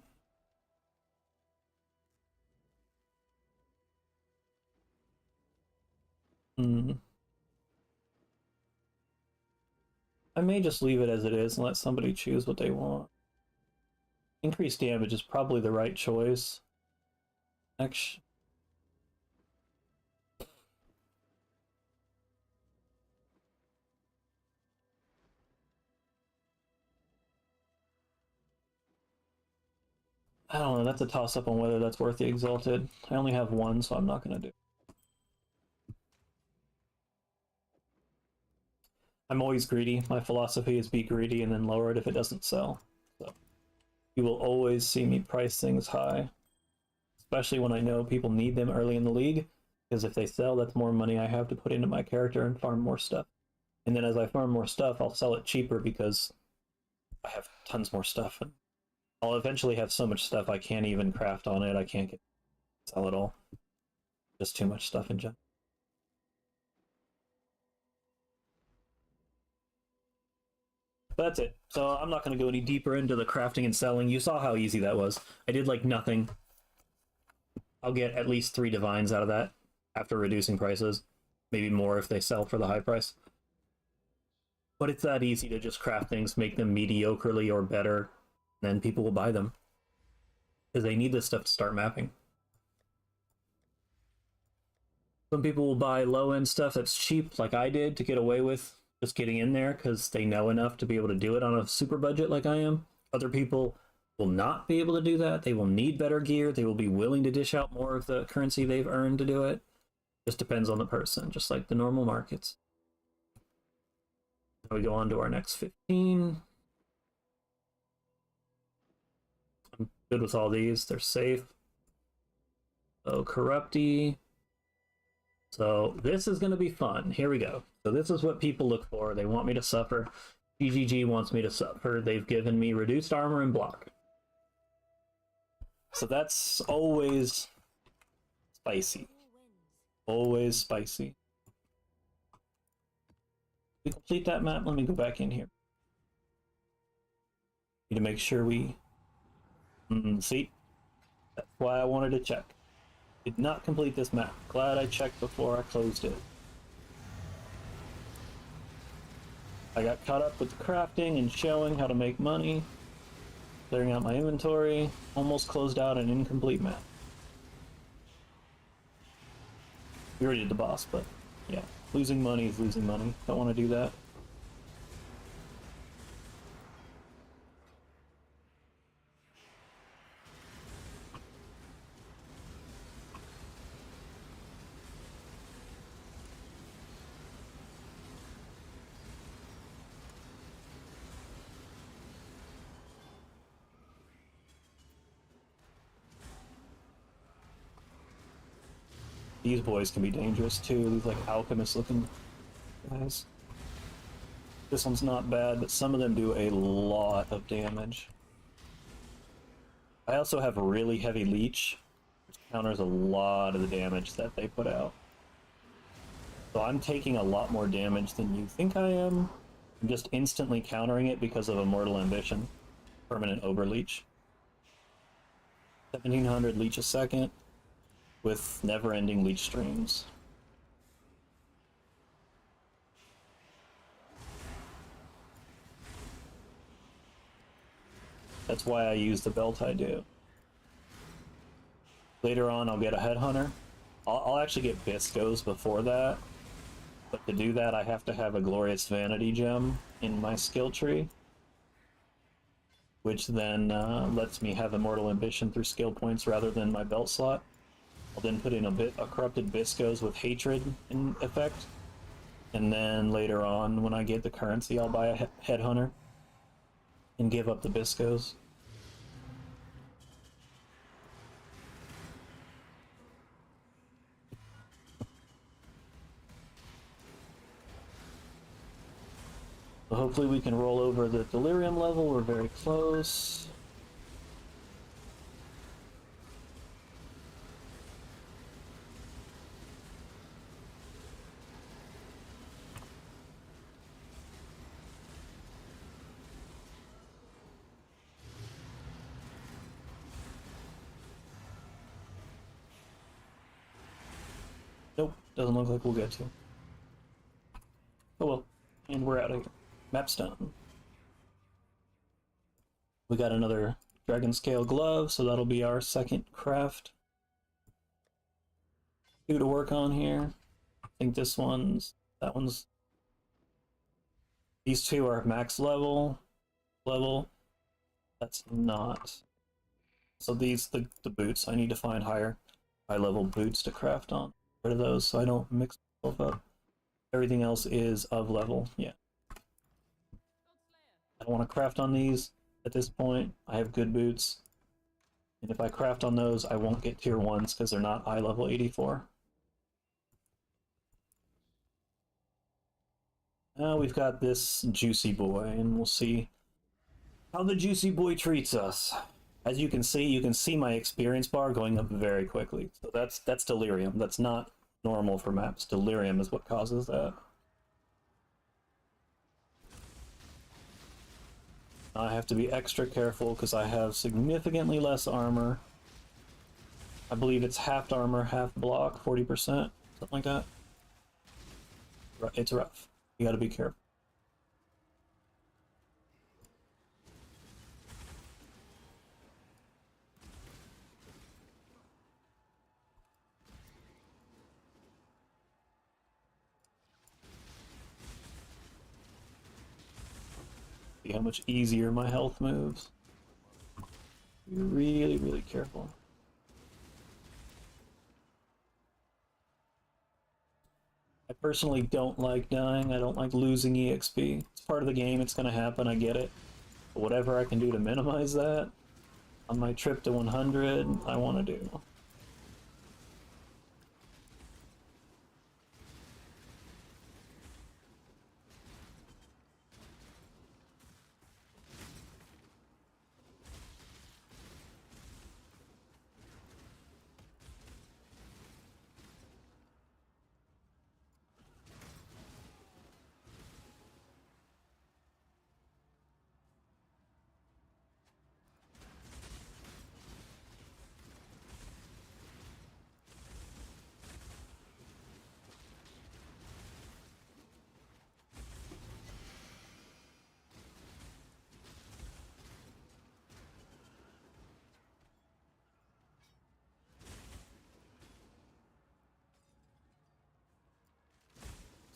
I may just leave it as it is and let somebody choose what they want. Increased damage is probably the right choice. Actually, I don't know, that's a toss-up on whether that's worth the exalted. I only have one, so I'm not going to do it. I'm always greedy. My philosophy is be greedy and then lower it if it doesn't sell. So you will always see me price things high, especially when I know people need them early in the league, because if they sell, that's more money I have to put into my character and farm more stuff. And then as I farm more stuff, I'll sell it cheaper because I have tons more stuff. And I'll eventually have so much stuff I can't even craft on it. I can't sell it all. Just too much stuff in general. But that's it. So I'm not going to go any deeper into the crafting and selling. You saw how easy that was. I did like nothing. I'll get at least 3 divines out of that after reducing prices. Maybe more if they sell for the high price. But it's that easy to just craft things, make them mediocrely or better, then people will buy them. Because they need this stuff to start mapping. Some people will buy low-end stuff that's cheap, like I did, to get away with just getting in there because they know enough to be able to do it on a super budget like I am. Other people will not be able to do that. They will need better gear. They will be willing to dish out more of the currency they've earned to do it. Just depends on the person, just like the normal markets. Now we go on to our next 15. I'm good with all these. They're safe. So corrupty. So this is going to be fun. Here we go. So this is what people look for. They want me to suffer. GGG wants me to suffer. They've given me reduced armor and block. So that's always spicy. Always spicy. We complete that map. Let me go back in here. Need to make sure we... see? That's why I wanted to check. Did not complete this map. Glad I checked before I closed it. I got caught up with the crafting and showing how to make money. Clearing out my inventory. Almost closed out an incomplete map. We already did the boss, but yeah. Losing money is losing money. Don't want to do that. These boys can be dangerous too, these like alchemist looking guys. This one's not bad, but some of them do a lot of damage. I also have a really heavy leech, which counters a lot of the damage that they put out. So I'm taking a lot more damage than you think I am. I'm just instantly countering it because of Immortal Ambition. Permanent Overleech. 1700 leech a second with never-ending leech streams. That's why I use the belt I do. Later on, I'll get a headhunter. I'll actually get Biscos before that. But to do that, I have to have a Glorious Vanity gem in my skill tree, which then lets me have Immortal Ambition through skill points rather than my belt slot. I'll then put in a Corrupted Biscos with Hatred in effect. And then later on, when I get the currency, I'll buy a Headhunter and give up the Biscos. So hopefully we can roll over the Delirium level. We're very close. Nope, doesn't look like we'll get to. Oh well, and we're out of here. Map's done. We got another Dragon Scale Glove, so that'll be our second craft. Two to work on here. I think that one's... These two are max level. That's not. So these, the boots, I need to find high level boots to craft on. Get rid of those so I don't mix myself up. Everything else is of level, yeah. I don't want to craft on these at this point. I have good boots. And if I craft on those, I won't get tier 1s because they're not eye level 84. Now we've got this Juicy Boy, and we'll see how the Juicy Boy treats us. As you can see my experience bar going up very quickly. So that's Delirium. That's not normal for maps. Delirium is what causes that. I have to be extra careful because I have significantly less armor. I believe it's half armor, half block, 40%, something like that. It's rough. You gotta be careful. See how much easier my health moves. Be really, really careful. I personally don't like dying. I don't like losing EXP. It's part of the game. It's going to happen. I get it. But whatever I can do to minimize that on my trip to 100, I want to do.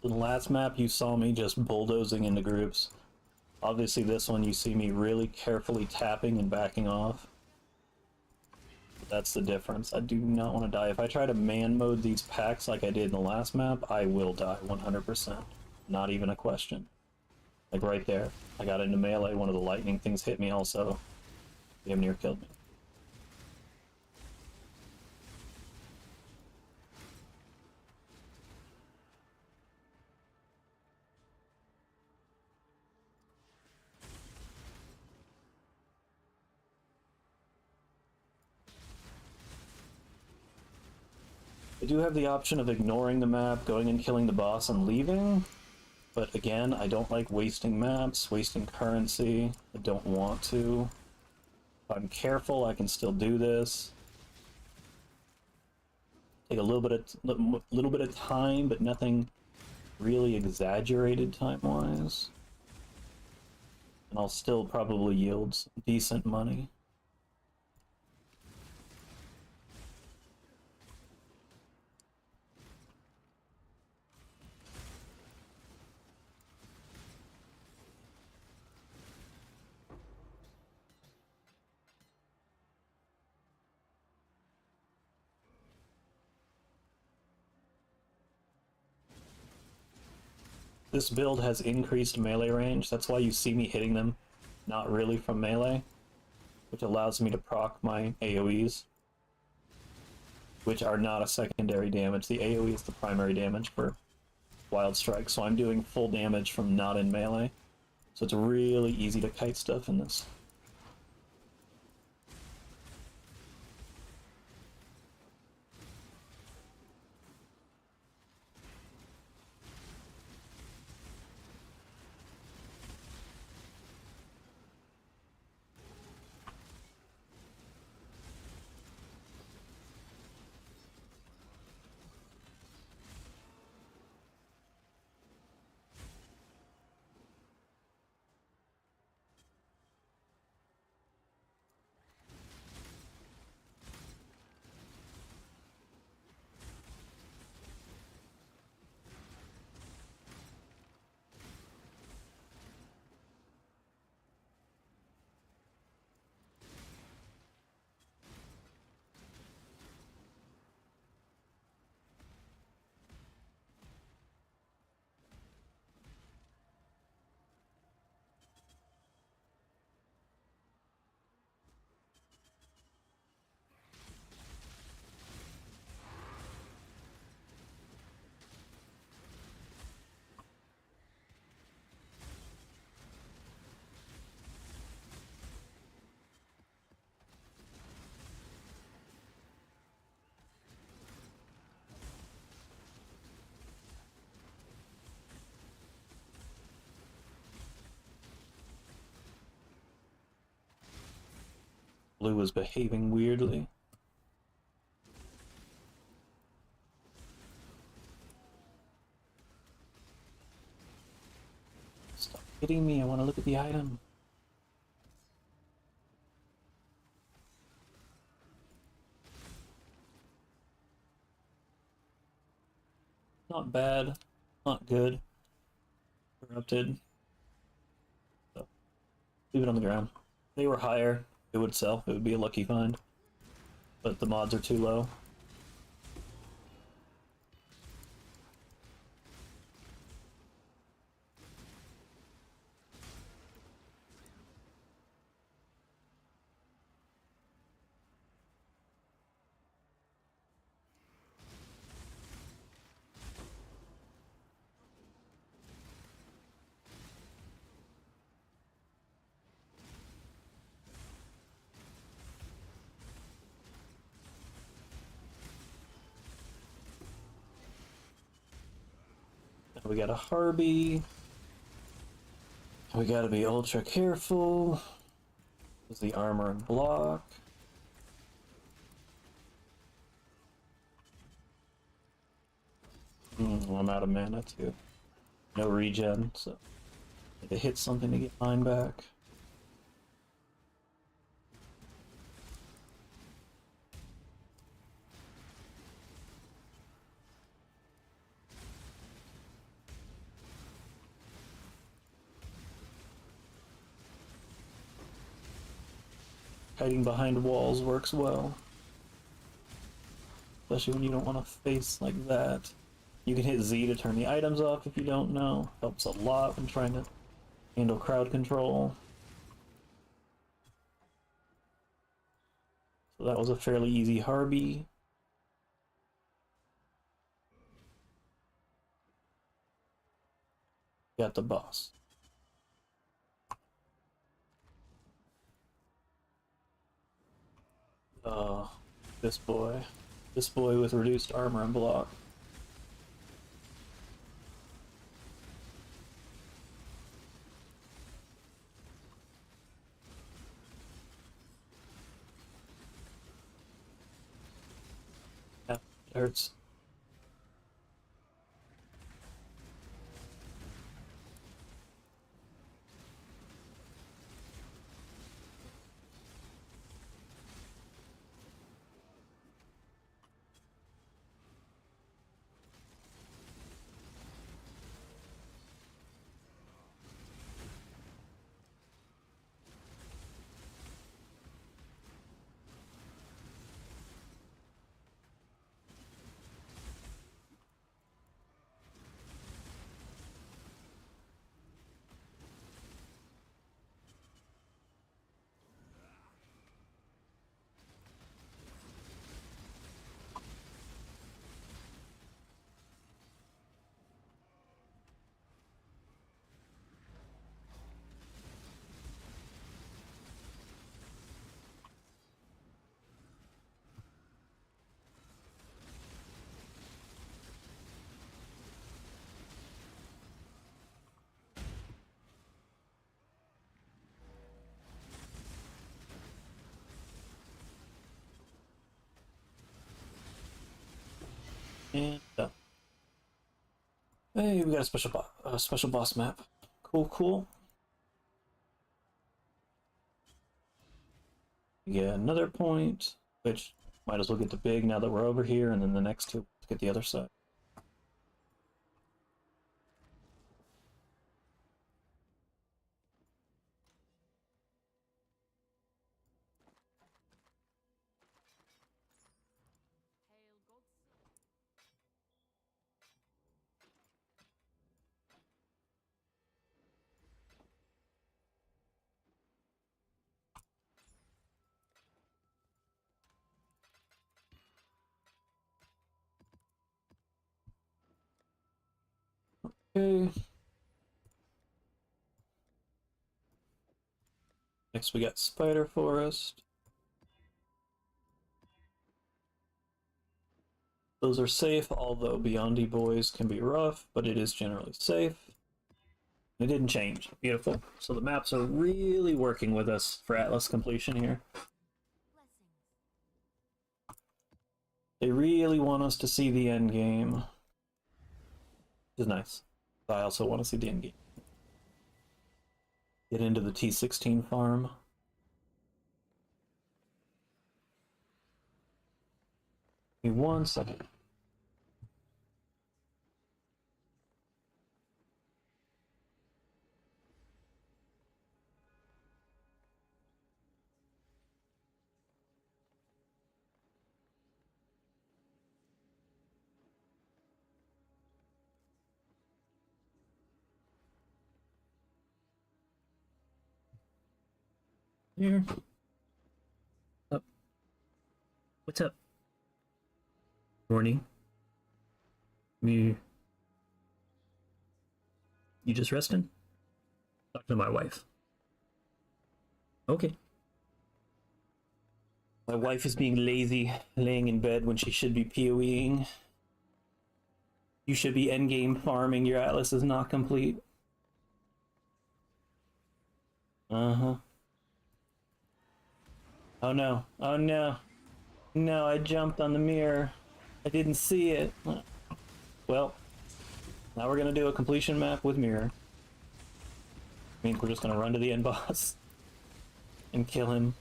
In the last map, you saw me just bulldozing into groups. Obviously, this one you see me really carefully tapping and backing off. But that's the difference. I do not want to die. If I try to man mode these packs like I did in the last map, I will die 100%. Not even a question. Like right there. I got into melee, one of the lightning things hit me also. Damn near killed me. I do have the option of ignoring the map, going and killing the boss and leaving, but again, I don't like wasting maps, wasting currency. I don't want to. If I'm careful, I can still do this. Take a little bit of time, but nothing really exaggerated time-wise. And I'll still probably yield some decent money. This build has increased melee range, that's why you see me hitting them not really from melee, which allows me to proc my AoEs, which are not a secondary damage. The AoE is the primary damage for Wild Strike, so I'm doing full damage from not in melee. So it's really easy to kite stuff in this. Blue is behaving weirdly. Stop hitting me, I want to look at the item. Not bad, not good. Corrupted. So, leave it on the ground. If they were higher, it would sell. It would be a lucky find. But the mods are too low. We got a Harby. We gotta be ultra careful. Is the armor and block? I'm out of mana too. No regen, so I need to hit something to get mine back. Hiding behind walls works well. Especially when you don't want to face like that. You can hit Z to turn the items off if you don't know. Helps a lot when trying to handle crowd control. So that was a fairly easy Harby. Got the boss. Oh, this boy. This boy with reduced armor and block. Yeah, it hurts. And done. Hey, we got a special boss map. Cool, cool. Yeah, another point, which might as well get the big now that we're over here, and then the next two to get the other side. Okay. Next we got Spider Forest. Those are safe, although Beyondy Boys can be rough, but it is generally safe. It didn't change. Beautiful. So the maps are really working with us for Atlas completion here. They really want us to see the end game. Which is nice. I also want to see the end game. Get into the T16 farm. Give me 1 second. Here. Up. What's up? Morning. You just resting? Talk to my wife. Okay. My wife is being lazy, laying in bed when she should be PoEing. You should be endgame farming. Your Atlas is not complete. Uh-huh. Oh no. Oh no. No, I jumped on the mirror. I didn't see it. Well, now we're gonna do a completion map with mirror. Means we're just gonna run to the end boss and kill him.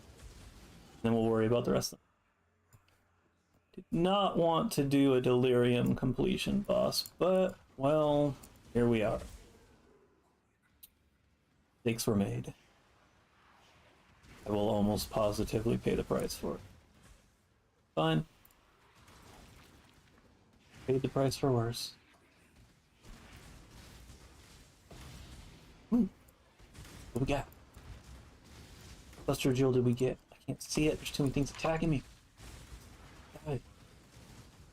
Then we'll worry about the rest of them. Did not want to do a delirium completion boss, but well, here we are. Mistakes were made. I will almost positively pay the price for it. Fine. Paid the price for worse. What do we got? Cluster jewel did we get? I can't see it. There's too many things attacking me. God.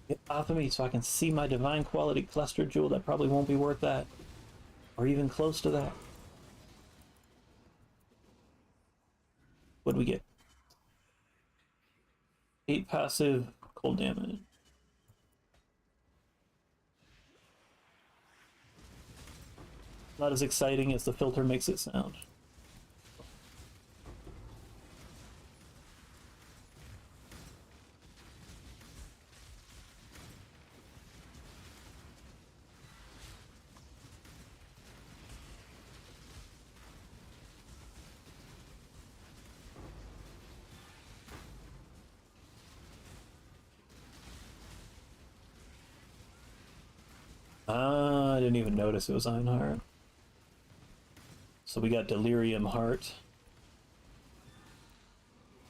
Get off of me so I can see my divine quality cluster jewel. That probably won't be worth that. Or even close to that. What do we get? 8 passive cold damage. Not as exciting as the filter makes it sound. I didn't even notice it was Einhard. So we got Delirium Heart.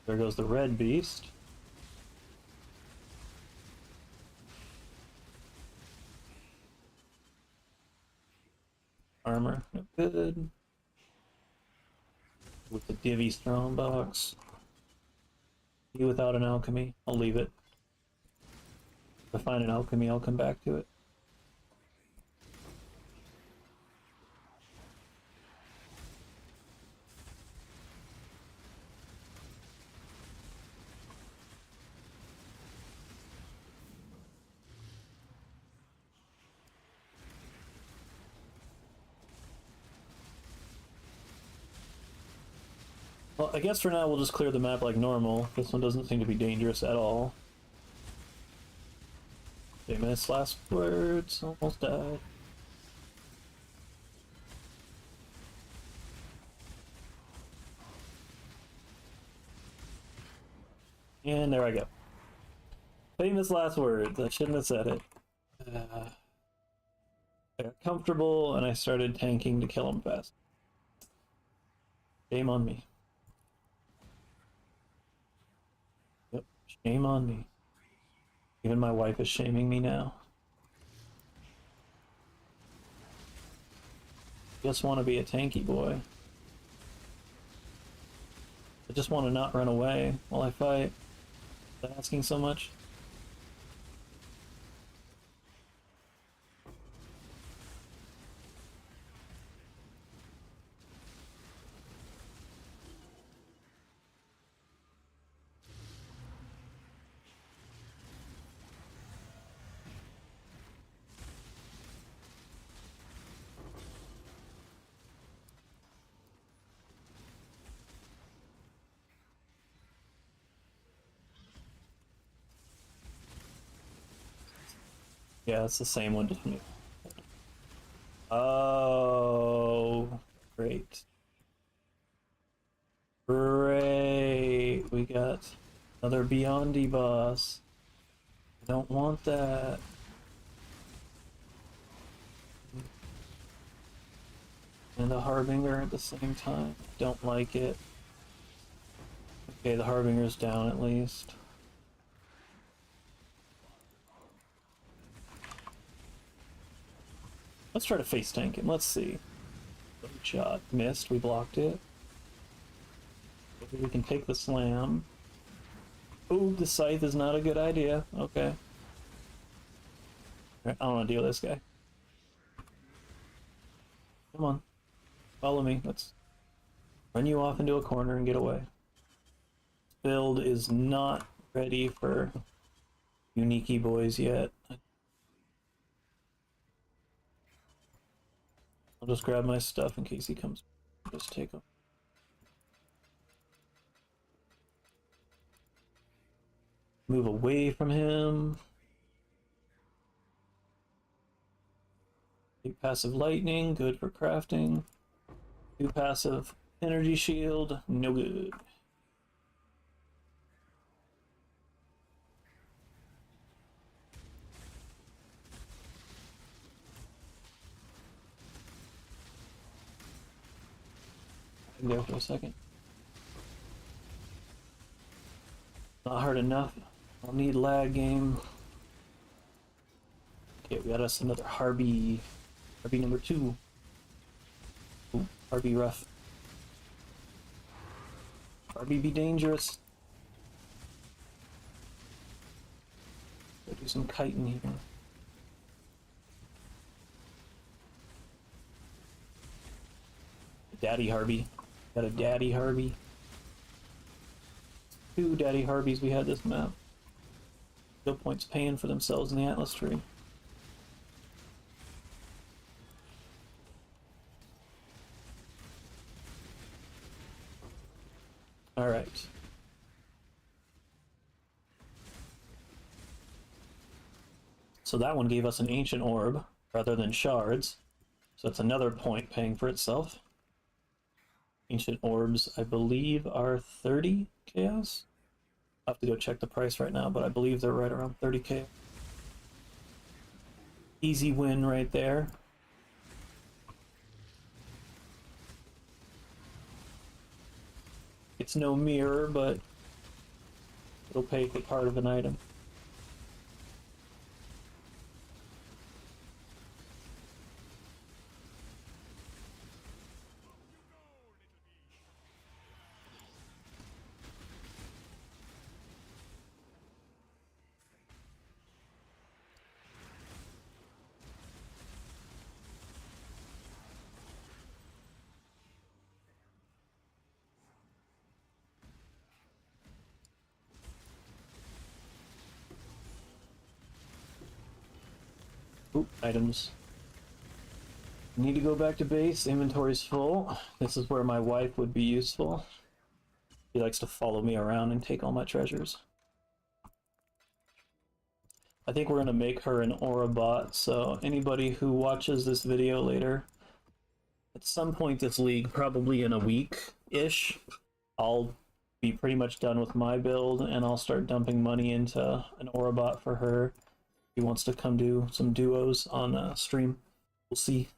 There goes the red beast. Armor, no good. With the Divvy Strongbox. Be without an alchemy. I'll leave it. If I find an alchemy, I'll come back to it. Well, I guess for now we'll just clear the map like normal. This one doesn't seem to be dangerous at all. Famous last words, almost died. And there I go. Famous last words, I shouldn't have said it. I got comfortable and I started tanking to kill him fast. Shame on me. Yep, shame on me. Even my wife is shaming me now. Just want to be a tanky boy. I just want to not run away while I fight. Is that asking so much? Yeah, it's the same one, just me. Oh, great. Great. We got another Beyondy boss. I don't want that. And the Harbinger at the same time. Don't like it. Okay, the Harbinger's down at least. Let's try to face tank him. Let's see. Shot. Missed. We blocked it. Maybe we can take the slam. Ooh, the scythe is not a good idea. Okay. Alright, I don't want to deal with this guy. Come on. Follow me. Let's run you off into a corner and get away. Build is not ready for unique boys yet. I'll just grab my stuff in case he comes. Just take him. Move away from him. Take passive lightning, good for crafting. 2 passive energy shield, no good. I can go for a second. Not hard enough. I'll need lag game. Okay, we got us another Harvey. Harvey number 2. Ooh, Harvey rough. Harvey be dangerous. Go do some kiting here. Daddy Harvey. Got a Daddy Harvey. 2 Daddy Harveys we had this map. Skill points paying for themselves in the Atlas tree. Alright. So that one gave us an ancient orb rather than shards. So that's another point paying for itself. Ancient orbs, I believe, are 30 chaos. I'll have to go check the price right now, but I believe they're right around 30k. Easy win right there. It's no mirror, but it'll pay for part of an item. Oop, items. Need to go back to base. Inventory's full. This is where my wife would be useful. She likes to follow me around and take all my treasures. I think we're going to make her an aura bot, so anybody who watches this video later, at some point this league, probably in a week-ish, I'll be pretty much done with my build, and I'll start dumping money into an aura bot for her. She wants to come do some duos on stream. We'll see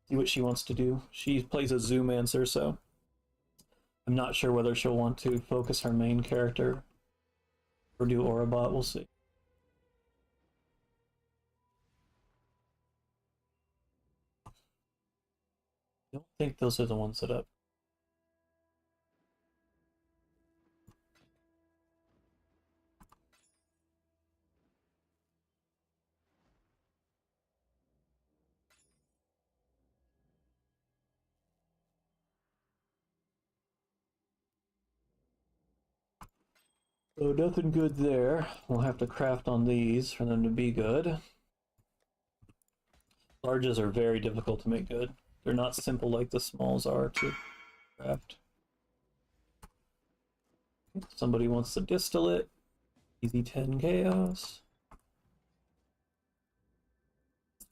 what she wants to do. She plays a Zoomancer, so I'm not sure whether she'll want to focus her main character or do aura bot. We'll see. I don't think those are the ones set up. So nothing good there. We'll have to craft on these for them to be good. Larges are very difficult to make good. They're not simple like the smalls are to craft. Somebody wants to distillate. Easy 10 chaos.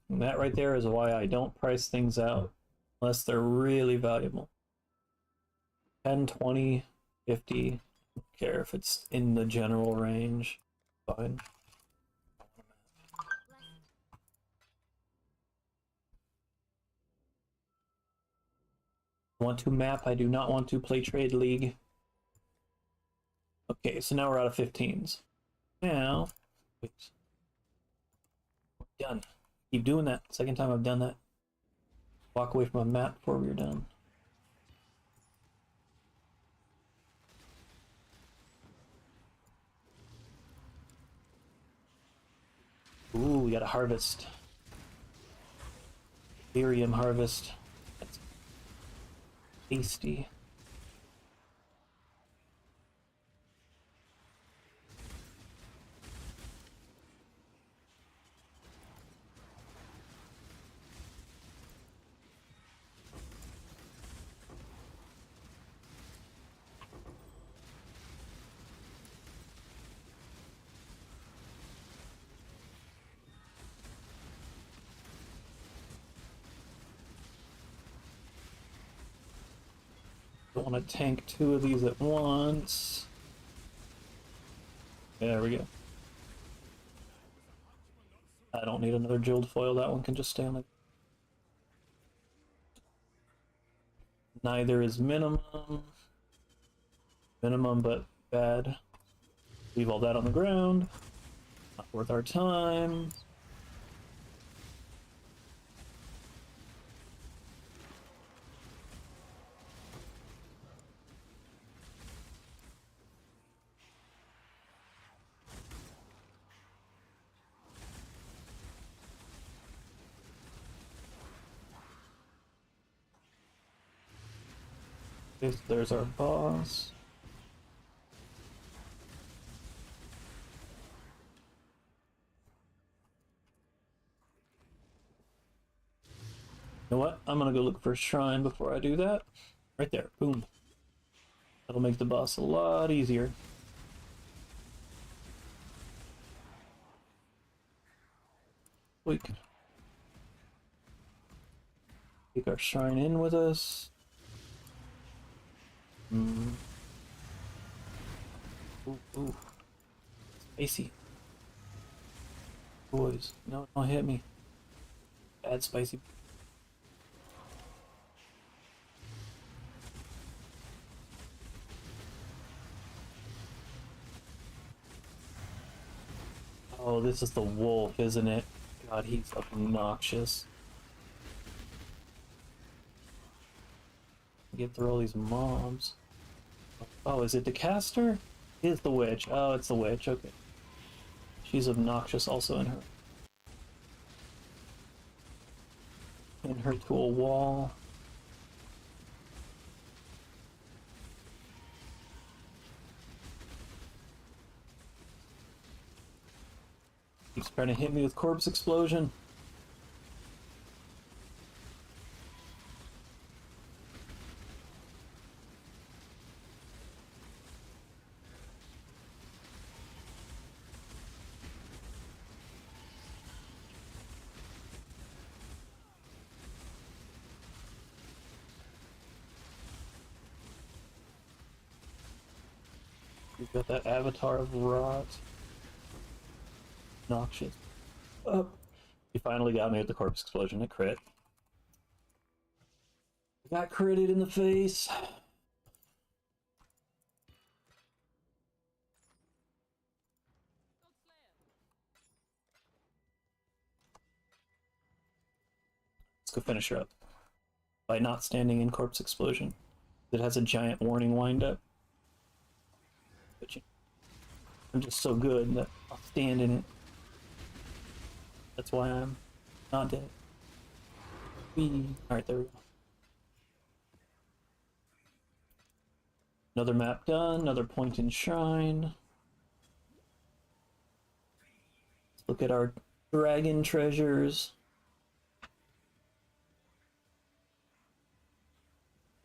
And that right there is why I don't price things out unless they're really valuable. 10, 20, 50. I don't care if it's in the general range. Fine. I want to map. I do not want to play Trade League. Okay, so now we're out of 15s. Now, wait. We're done. Keep doing that. Second time I've done that. Walk away from a map before we were done. Ooh, we got a harvest. Lyrium harvest. That's tasty. Don't want to tank 2 of these at once. There we go. I don't need another jeweled foil. That one can just stay on the... Neither is minimum. Minimum, but bad. Leave all that on the ground. Not worth our time. There's our boss. You know what? I'm gonna go look for a shrine before I do that. Right there. Boom. That'll make the boss a lot easier. We can take our shrine in with us. Ooh, ooh. Spicy. Boys, no, don't hit me. Bad spicy. Oh, this is the wolf, isn't it? God, he's obnoxious. Get through all these mobs. Oh, is it the caster? It's the witch. Oh, it's the witch. Okay. She's obnoxious also in her tool wall. He's trying to hit me with corpse explosion. We've got that avatar of rot. Noxious. Oh, he finally got me with the corpse explosion. It crit. Got critted in the face. Let's go finish her up by not standing in corpse explosion. It has a giant warning wind up. But I'm just so good that I'll stand in it. That's why I'm not dead. Alright, there we go. Another map done, another point in shrine. Let's look at our dragon treasures.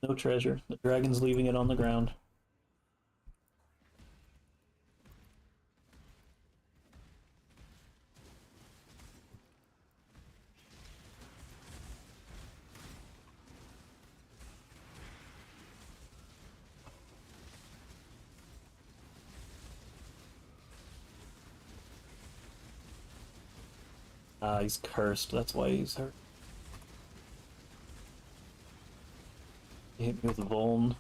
No treasure. The dragon's leaving it on the ground. Ah, he's cursed. That's why he's hurt. He hit me with a Vuln.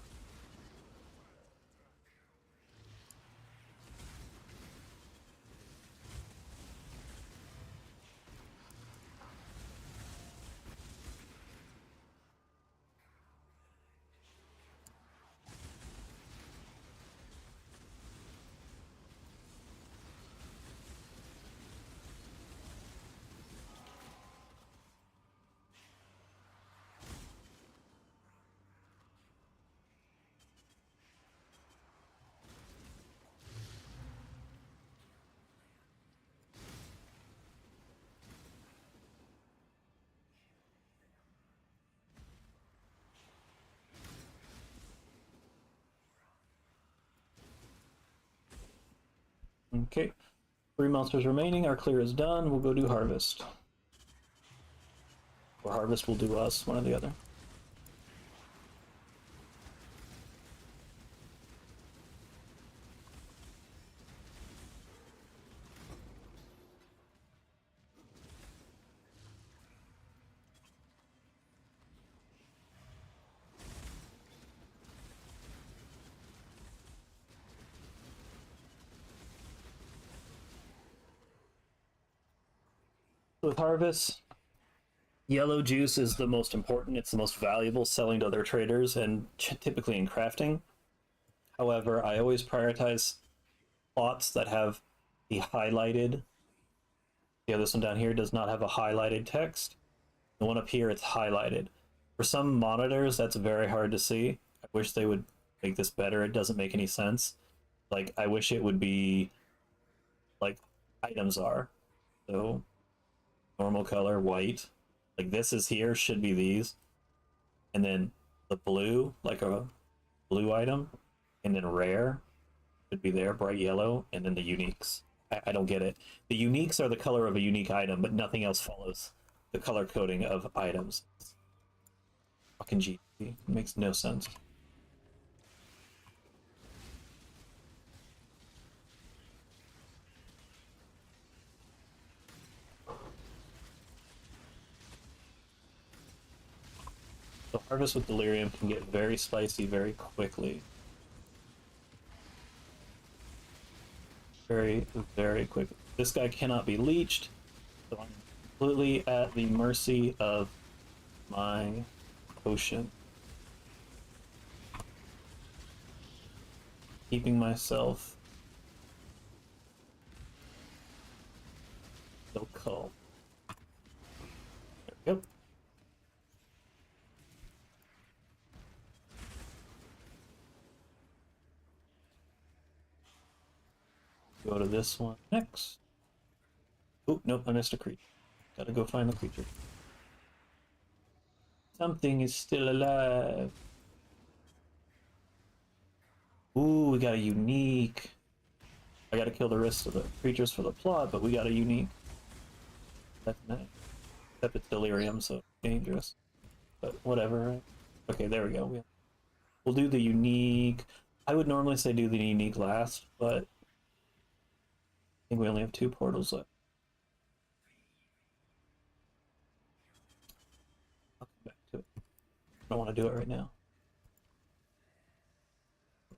Okay. 3 monsters remaining. Our clear is done. We'll go do harvest. Or harvest will do us, one or the other. With harvest, yellow juice is the most important. It's the most valuable selling to other traders and typically in crafting. However, I always prioritize plots that have the highlighted. Yeah, this one down here does not have a highlighted text. The one up here, it's highlighted. For some monitors, that's very hard to see. I wish they would make this better. It doesn't make any sense. Like, I wish it would be like items are. So, normal color, white. Like, this is here, should be these. And then the blue, like a blue item. And then rare should be there, bright yellow. And then the uniques. I don't get it. The uniques are the color of a unique item, but nothing else follows the color coding of items. Fucking G. It makes no sense. So harvest with delirium can get very spicy very quickly. Very, very quickly. This guy cannot be leeched, so I'm completely at the mercy of my potion. Keeping myself so calm. There we go. Go to this one next. Oh, nope, I missed a creature. Gotta go find the creature. Something is still alive. Ooh, we got a unique. I gotta kill the rest of the creatures for the plot, but we got a unique. That's nice. Except it's delirium, so dangerous. But whatever, right? Okay, there we go. We'll do the unique. I would normally say do the unique last, but I think we only have 2 portals left. I'll come back to it. I don't want to do it right now.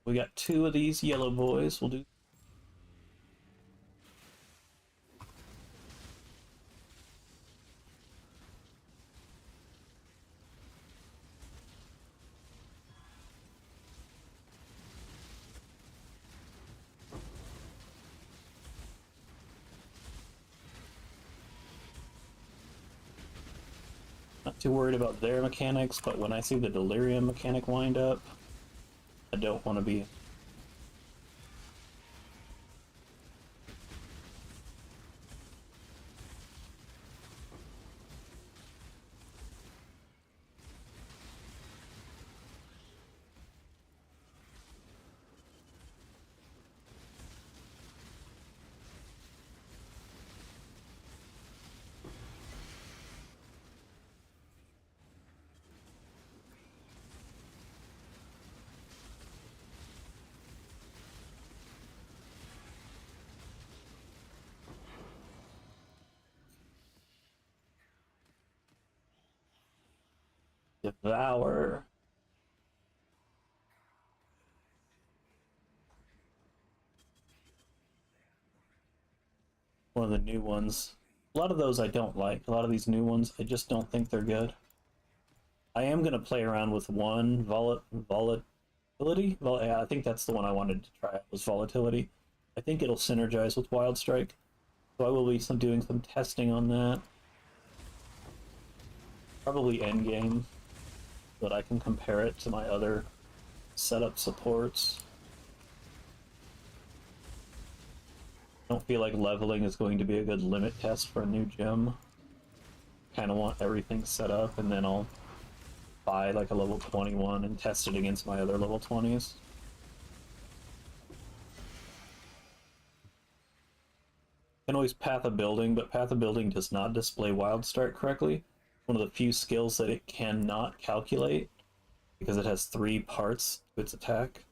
We got 2 of these yellow boys. We'll do. Not too worried about their mechanics, but when I see the delirium mechanic wind up, I don't want to be. Devour. One of the new ones. A lot of those I don't like. A lot of these new ones, I just don't think they're good. I am going to play around with one volatility. Yeah, I think that's the one I wanted to try. Was volatility. I think it'll synergize with Wild Strike. So I will be doing some testing on that. Probably endgame, but I can compare it to my other setup supports. I don't feel like leveling is going to be a good limit test for a new gem. Kind of want everything set up, and then I'll buy like a level 21 and test it against my other level 20s. You can always path a building, but path a building does not display Wild Strike correctly. One of the few skills that it cannot calculate, because it has 3 parts to its attack,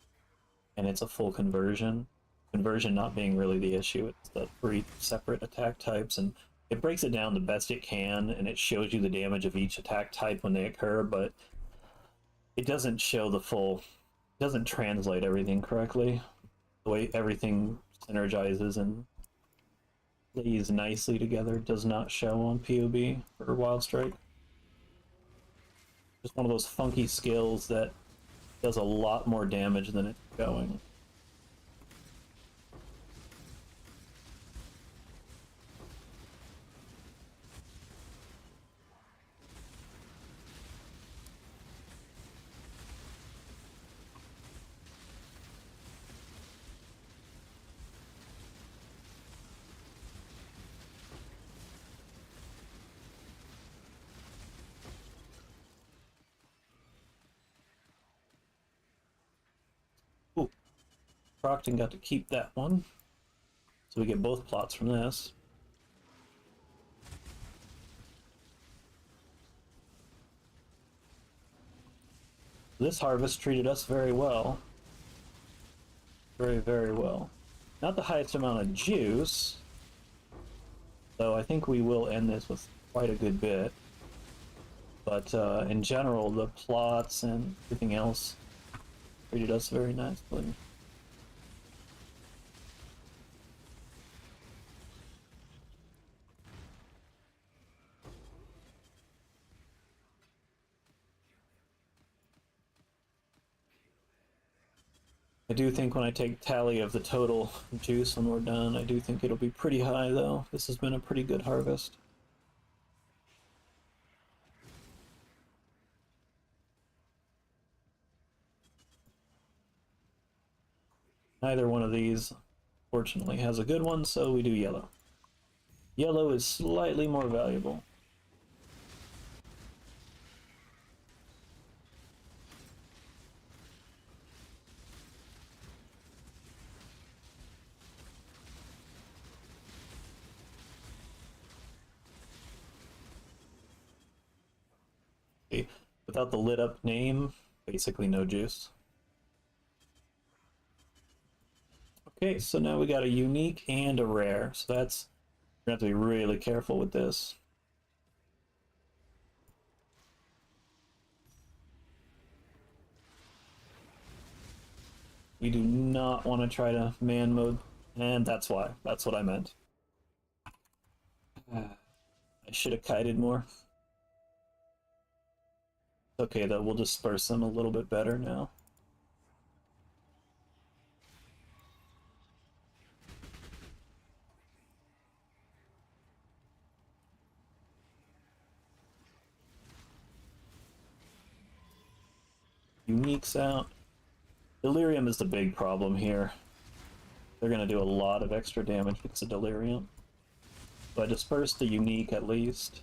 and it's a full conversion. Conversion not being really the issue, it's the 3 separate attack types, and it breaks it down the best it can, and it shows you the damage of each attack type when they occur, but it doesn't show the full, it doesn't translate everything correctly, the way everything synergizes and plays nicely together, does not show on POB for Wild Strike. Just one of those funky skills that does a lot more damage than it's showing. Ooh, Procton got to keep that one. So we get both plots from this. This harvest treated us very well. Very, very well. Not the highest amount of juice, though I think we will end this with quite a good bit. But in general, the plots and everything else treated us very nicely. I do think when I take tally of the total juice when we're done, I do think it'll be pretty high though. This has been a pretty good harvest. Neither one of these, fortunately, has a good one, so we do yellow. Yellow is slightly more valuable. Without the lit up name, basically no juice. Okay, so now we got a unique and a rare, so that's, we're gonna have to be really careful with this. We do not want to try to man mode, and that's why. That's what I meant. I should have kited more. Okay, though, we'll disperse them a little bit better now. Uniques out. Delirium is the big problem here. They're going to do a lot of extra damage because of Delirium. So I dispersed the unique at least.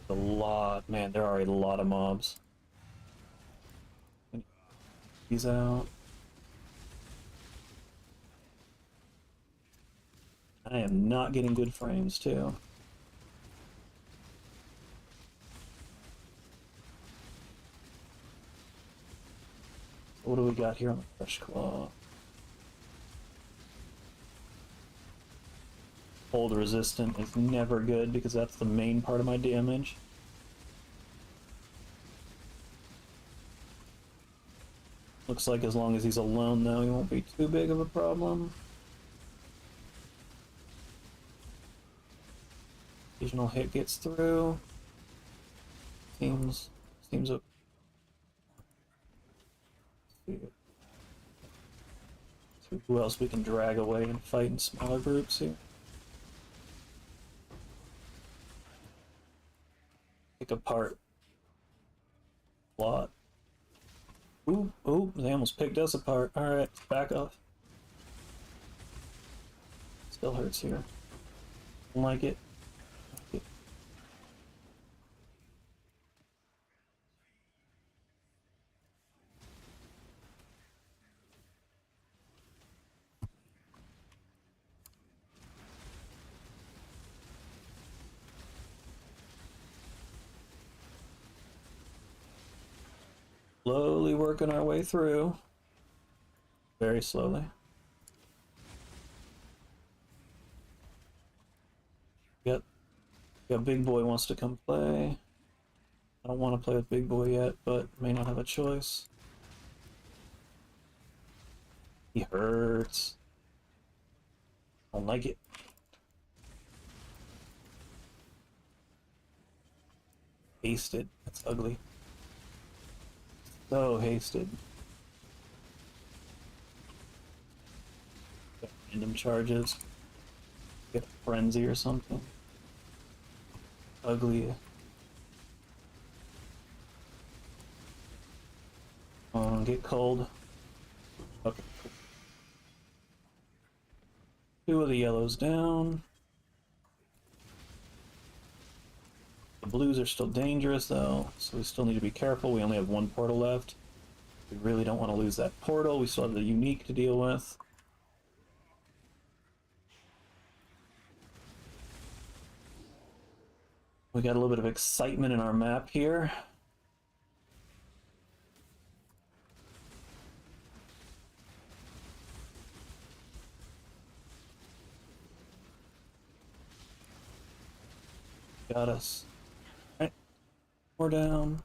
A lot, man, there are a lot of mobs. He's out. I am not getting good frames too. What do we got here on the Fresh Claw? Hold resistant is never good because that's the main part of my damage. Looks like as long as he's alone though, he won't be too big of a problem. Occasional hit gets through. Seems okay. See who else we can drag away and fight in smaller groups here. Pick apart a lot. Ooh, ooh, they almost picked us apart. Alright, back off. Still hurts here. Don't like it. Slowly working our way through. Very slowly. Yep. Big Boy wants to come play. I don't want to play with Big Boy yet, but may not have a choice. He hurts. Don't like it. Hasted. That's ugly. So hasted. Got random charges. Get a frenzy or something. Ugly. Get cold. Okay. Two of the yellows down. The blues are still dangerous though, so we still need to be careful. We only have one portal left. We really don't want to lose that portal. We still have the unique to deal with. We got a little bit of excitement in our map here. Got us. All right, more down.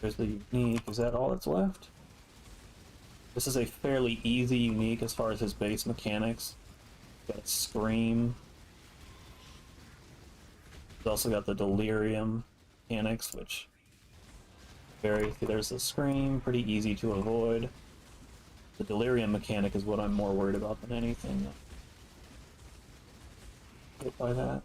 There's the unique. Is that all that's left? This is a fairly easy unique as far as his base mechanics. Got Scream. He's also got the Delirium mechanics, which there's the Scream, pretty easy to avoid. The Delirium mechanic is what I'm more worried about than anything. Hit by that.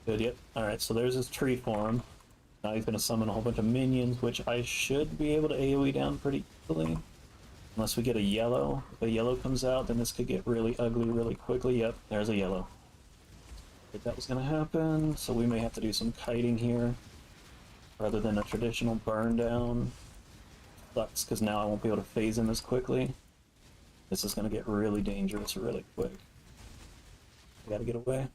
Good, yep. Alright, so there's his tree form. Now he's going to summon a whole bunch of minions, which I should be able to AoE down pretty easily. Unless we get a yellow. If a yellow comes out, then this could get really ugly really quickly. Yep, there's a yellow. But that was going to happen, so we may have to do some kiting here. Rather than a traditional burn down. Sucks, because now I won't be able to phase him as quickly. This is going to get really dangerous really quick. We gotta get away.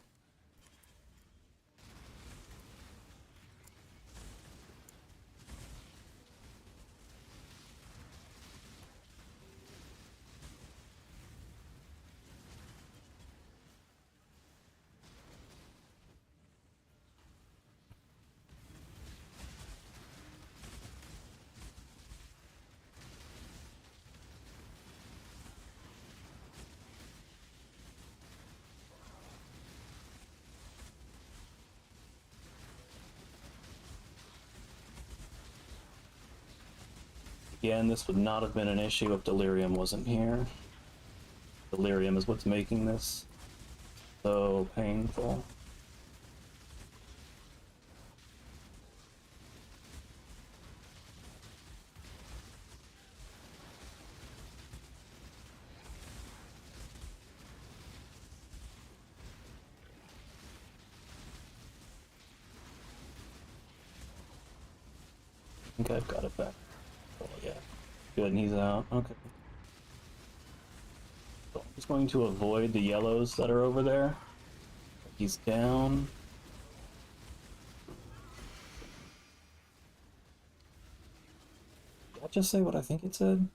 Again, this would not have been an issue if Delirium wasn't here. Delirium is what's making this so painful. I think I've got it back. Oh yeah. Good, and he's out. Okay. So I'm just going to avoid the yellows that are over there. He's down. Did I just say what I think it said?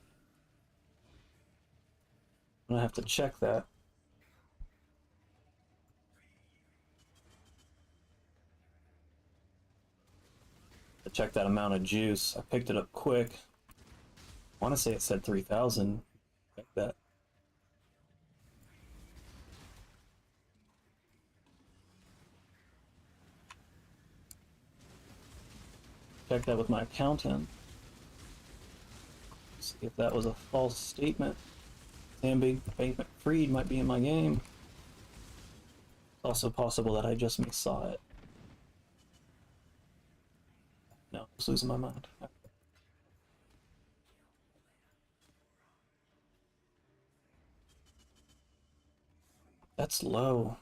I'm gonna have to check that. To check that amount of juice. I picked it up quick. I want to say it said 3,000. Check that. Check that with my accountant. See if that was a false statement. Sam Bankman-Fried might be in my game. It's also possible that I just missaw it. No, I'm just losing my mind. That's low.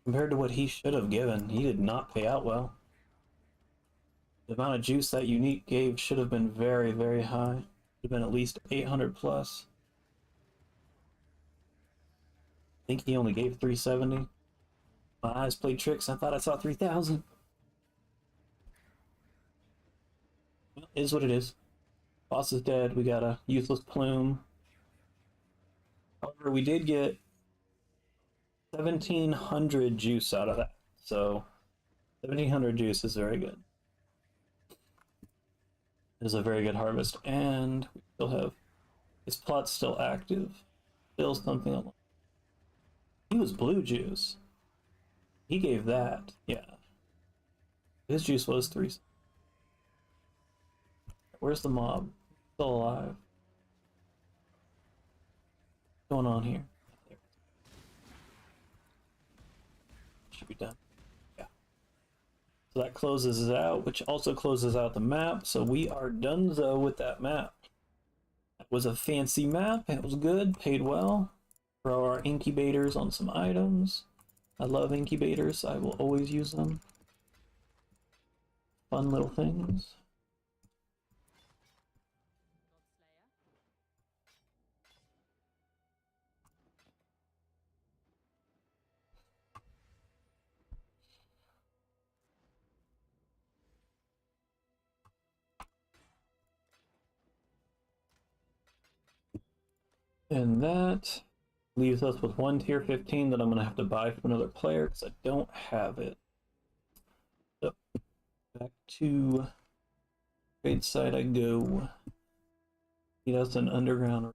Compared to what he should have given, he did not pay out well. The amount of juice that unique gave should have been very, very high. Should have been at least 800 plus. I think he only gave 370. My eyes played tricks. I thought I saw 3,000. Well, is what it is. Boss is dead. We got a useless plume. However, we did get 1,700 juice out of that. So 1,700 juice is very good. It is a very good harvest, and we still have his plot's still active. Still something along. He was blue juice. He gave that, yeah. His juice was 3. Where's the mob? Still alive. What's going on here? There. Should be done. Yeah. So that closes it out, which also closes out the map. So we are donezo with that map. That was a fancy map. It was good. Paid well. Throw our incubators on some items. I love incubators. I will always use them. Fun little things. And that leaves us with one tier 15 that I'm going to have to buy from another player because I don't have it. So, back to trade site I go. He has an underground.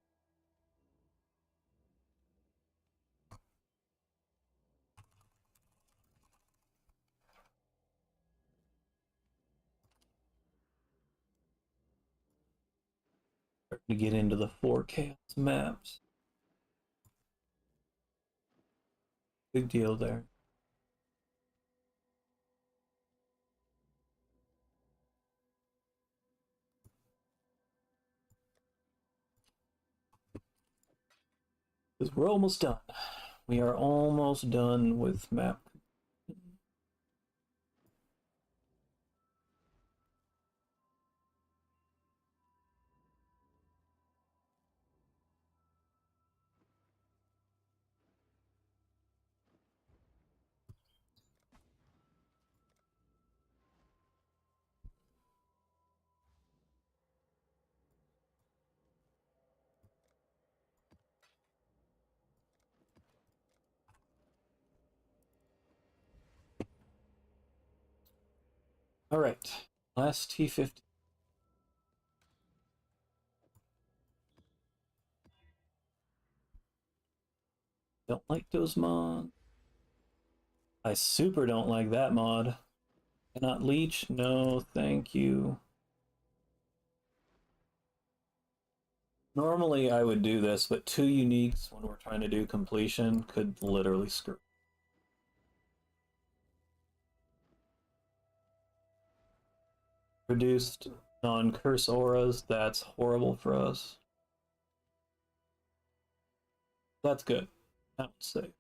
Starting to get into the 4 chaos maps. Big deal there. Because we're almost done. We are almost done with map. All right, last T50. Don't like those mods. I super don't like that mod. Cannot leech? No, thank you. Normally I would do this, but 2 uniques when we're trying to do completion could literally screw. Reduced non-curse auras, that's horrible for us. That's good. That one's safe.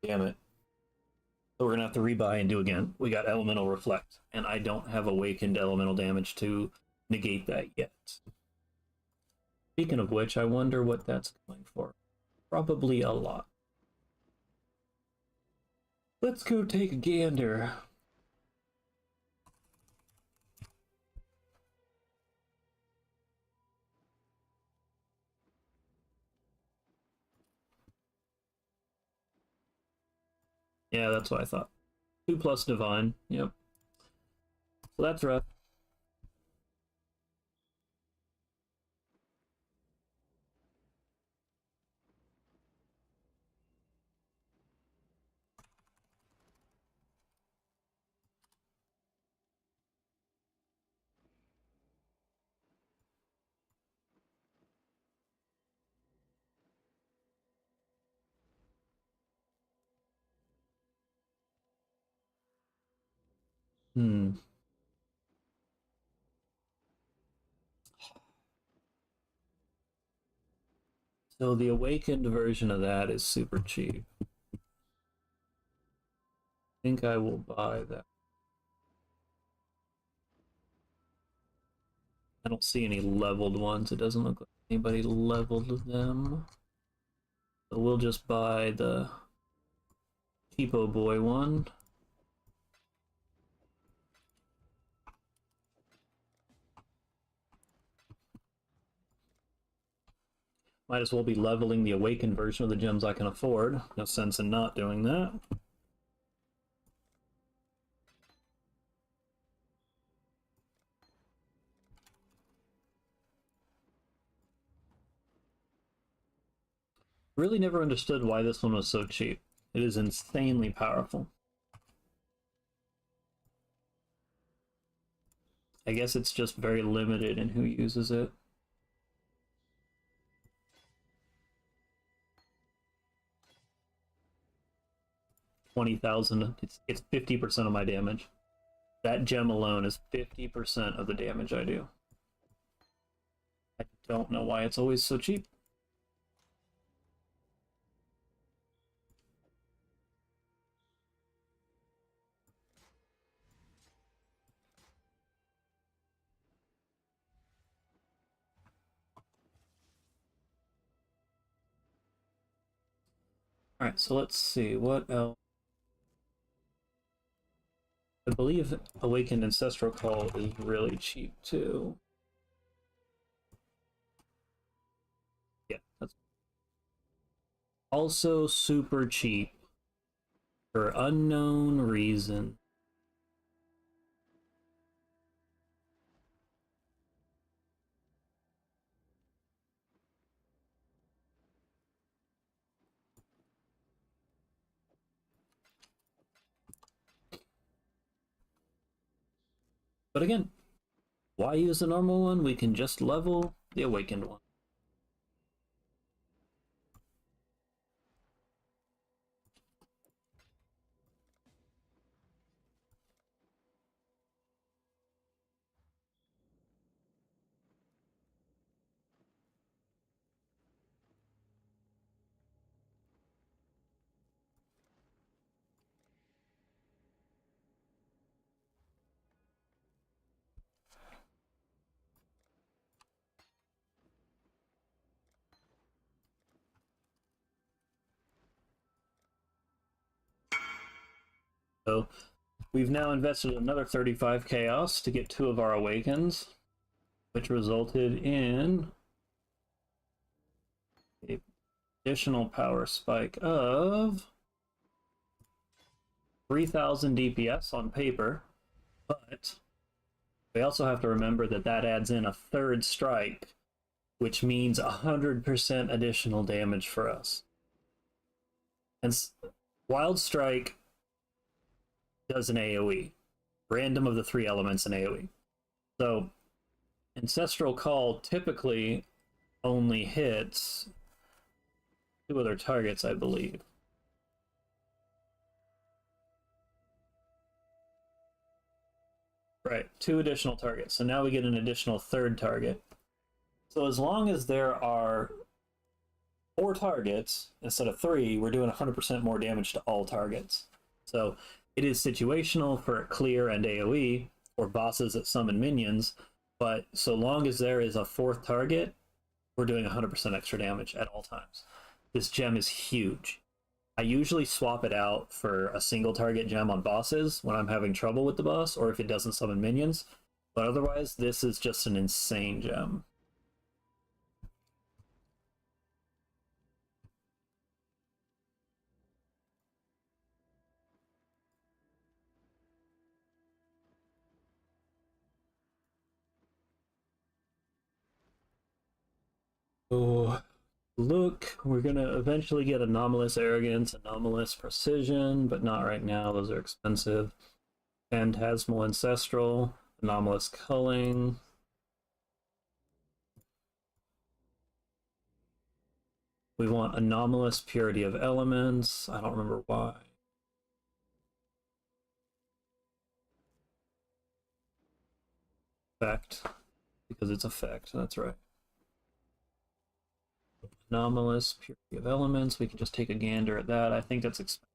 Damn it. So we're gonna have to rebuy and do again. We got elemental reflect, and I don't have awakened elemental damage to negate that yet. Speaking of which, I wonder what that's going for. Probably a lot. Let's go take a gander. Yeah, that's what I thought. 2 plus divine. Yep. So that's rough. Hmm. So the awakened version of that is super cheap. I think I will buy that. I don't see any leveled ones. It doesn't look like anybody leveled them. So we'll just buy the cheapo boy one. Might as well be leveling the awakened version of the gems I can afford. No sense in not doing that. Really never understood why this one was so cheap. It is insanely powerful. I guess it's just very limited in who uses it. $20,000. It's 50% of my damage. That gem alone is 50% of the damage I do. I don't know why it's always so cheap. Alright, so let's see. What else? I believe Awakened Ancestral Call is really cheap too. Yeah, that's also super cheap for unknown reason. But again, why use the normal one? We can just level the Awakened one. So we've now invested another 35 chaos to get 2 of our Awakens, which resulted in a additional power spike of 3,000 DPS on paper, but we also have to remember that that adds in a third strike, which means 100% additional damage for us. And Wild Strike does an AoE, random of the 3 elements in AoE. So Ancestral Call typically only hits 2 other targets, I believe. Right, 2 additional targets. So now we get an additional third target. So as long as there are 4 targets instead of 3, we're doing 100% more damage to all targets. So it is situational for clear and AoE, or bosses that summon minions, but so long as there is a 4th target, we're doing 100% extra damage at all times. This gem is huge. I usually swap it out for a single target gem on bosses when I'm having trouble with the boss, or if it doesn't summon minions, but otherwise this is just an insane gem. Oh, look, we're gonna eventually get Anomalous Arrogance, Anomalous Precision, but not right now, those are expensive. Phantasmal Ancestral, Anomalous Culling. We want Anomalous Purity of Elements, I don't remember why. Effect, because it's effect, that's right. Anomalous Purity of Elements, we can just take a gander at that, I think that's expensive.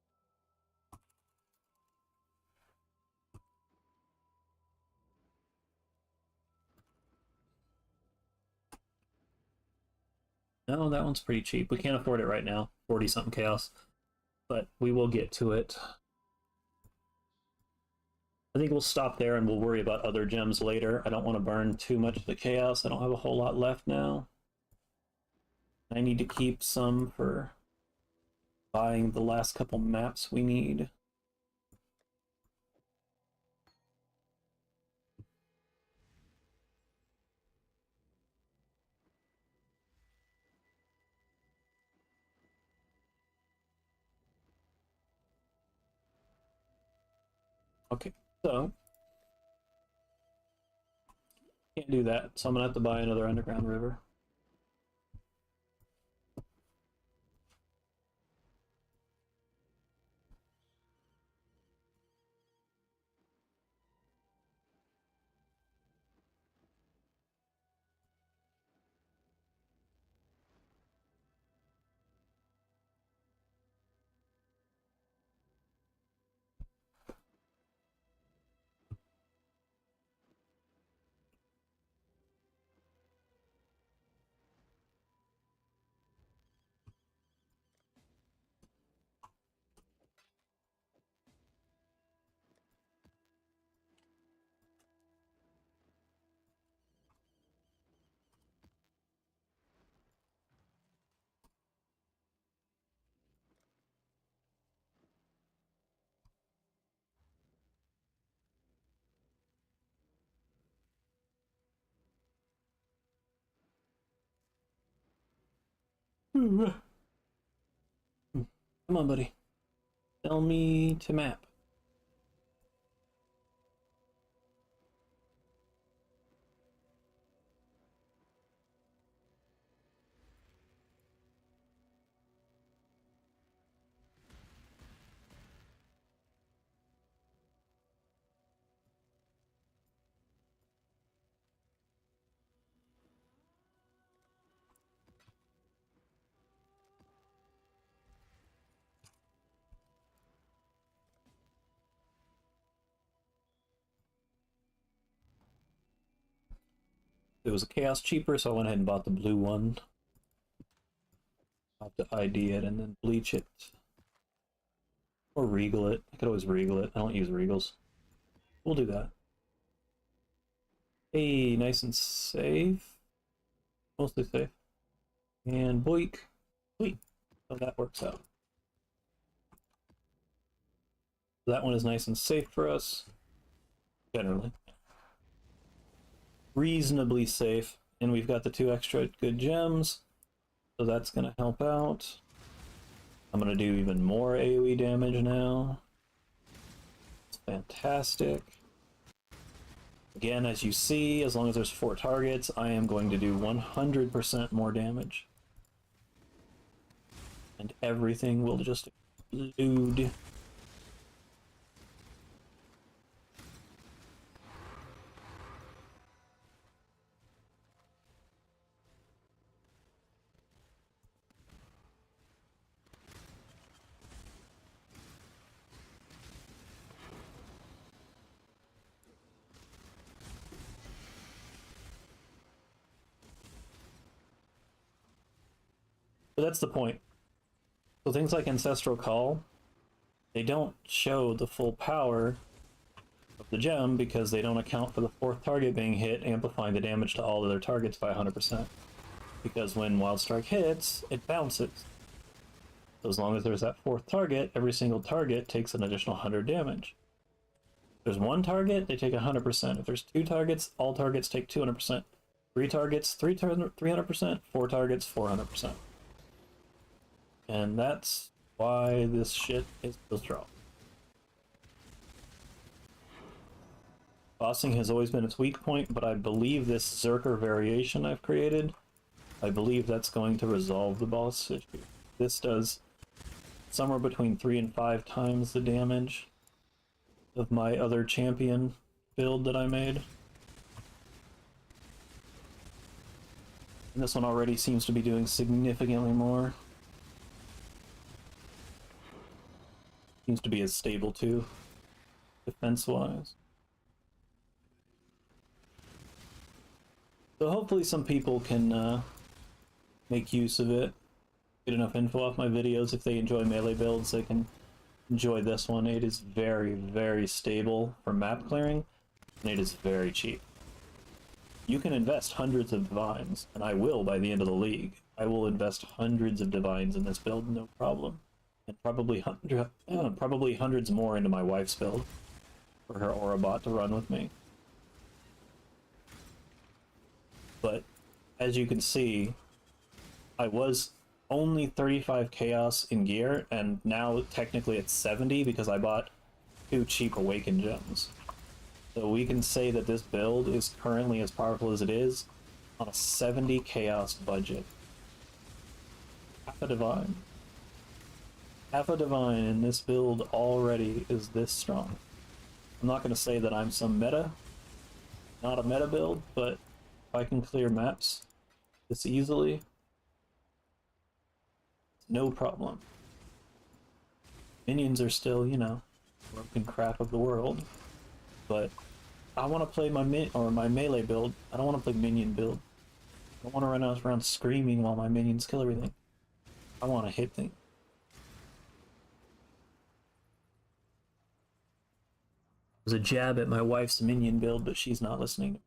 No, that one's pretty cheap. We can't afford it right now. 40 something chaos. But we will get to it. I think we'll stop there and we'll worry about other gems later. I don't want to burn too much of the chaos. I don't have a whole lot left now. I need to keep some for buying the last couple maps we need. Okay, so can't do that, so I'm gonna have to buy another underground river. Come on, buddy. Tell me to map. It was a chaos cheaper, so I went ahead and bought the blue one. I'll have to ID it and then bleach it. Or regal it. I could always regal it. I don't use regals. We'll do that. Hey, nice and safe. Mostly safe. And boink. Sweet. So that works out. That one is nice and safe for us. Generally. Reasonably safe. And we've got the 2 extra good gems. So that's going to help out. I'm going to do even more AoE damage now. It's fantastic. Again, as you see, as long as there's 4 targets, I am going to do 100% more damage. And everything will just explode. But that's the point. So things like Ancestral Call, they don't show the full power of the gem because they don't account for the 4th target being hit, amplifying the damage to all of their targets by 100%. Because when Wild Strike hits, it bounces. So as long as there's that 4th target, every single target takes an additional 100 damage. If there's 1 target, they take 100%. If there's 2 targets, all targets take 200%. 3 targets, 300%. 4 targets, 400%. And that's why this shit is so strong. Bossing has always been its weak point, but I believe this Zerker variation I've created, I believe that's going to resolve the boss issue. This does somewhere between 3 and 5 times the damage of my other champion build that I made. And this one already seems to be doing significantly more. Seems to be as stable too, defense-wise. So hopefully some people can make use of it, get enough info off my videos. If they enjoy melee builds, they can enjoy this one. It is very, very stable for map clearing, and it is very cheap. You can invest hundreds of divines, and I will by the end of the league. I will invest hundreds of divines in this build, no problem. And probably hundreds more into my wife's build for her Aura bot to run with me. But as you can see, I was only 35 chaos in gear, and now technically it's 70 because I bought 2 cheap Awakened Gems. So we can say that this build is currently as powerful as it is on a 70 Chaos budget. Half a Divine. Half a Divine in this build already is this strong. I'm not going to say that I'm some meta, not a meta build, but if I can clear maps this easily, no problem. Minions are still, you know, broken crap of the world, but I want to play my melee build. I don't want to play minion build. I don't want to run around screaming while my minions kill everything. I want to hit things. It was a jab at my wife's minion build, but she's not listening.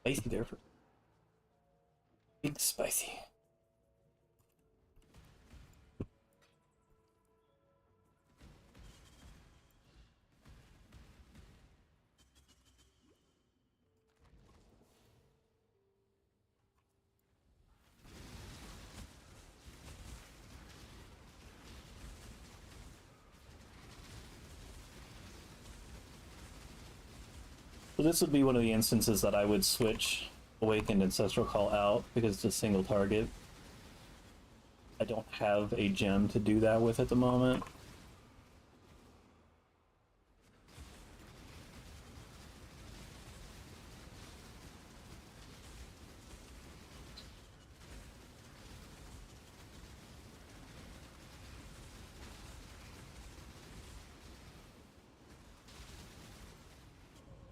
Spicy there for big spicy. So this would be one of the instances that I would switch Awakened Ancestral Call out because it's a single target. I don't have a gem to do that with at the moment.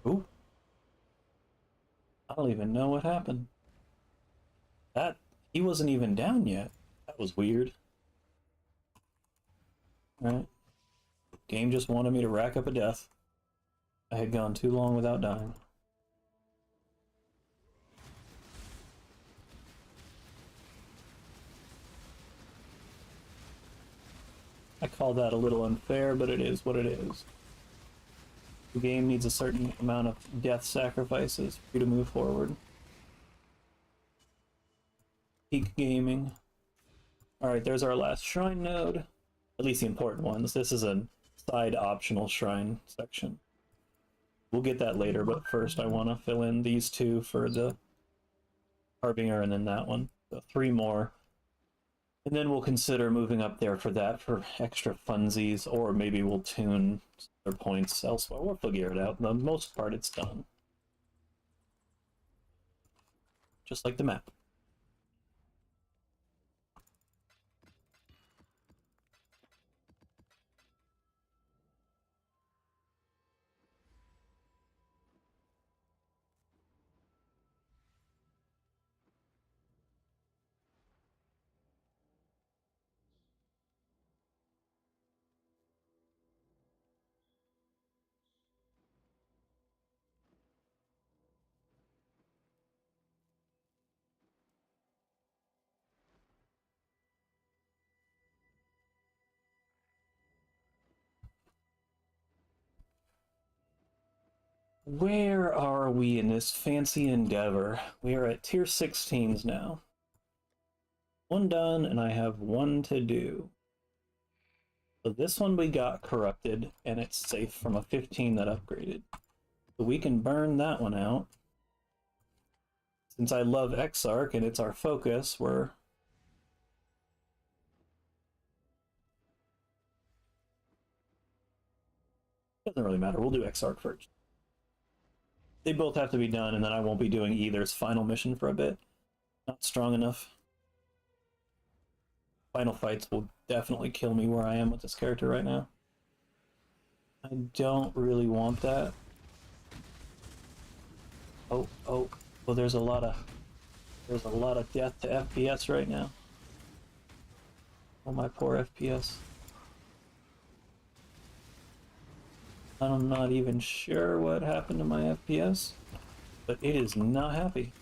Ooh. I don't even know what happened. That, he wasn't even down yet. That was weird. Alright. Game just wanted me to rack up a death. I had gone too long without dying. I call that a little unfair, but it is what it is. The game needs a certain amount of death sacrifices for you to move forward. Peak gaming. Alright, there's our last shrine node. At least the important ones. This is a side optional shrine section. We'll get that later, but first I want to fill in these 2 for the Harbinger and then that one. So 3 more. And then we'll consider moving up there for that for extra funsies, or maybe we'll tune their points elsewhere. We'll figure it out. For the most part, it's done. Just like the map. Where are we in this fancy endeavor? We are at tier 16s now. 1 done, and I have 1 to do. So this one we got corrupted, and it's safe from a 15 that upgraded. So we can burn that one out. Since I love Exarch and it's our focus, we're... Doesn't really matter. We'll do Exarch first. They both have to be done, and then I won't be doing either's final mission for a bit. Not strong enough. Final fights will definitely kill me where I am with this character right now. I don't really want that. Oh, well, there's a lot of death to FPS right now. Oh, my poor FPS. I'm not even sure what happened to my FPS, but it is not happy.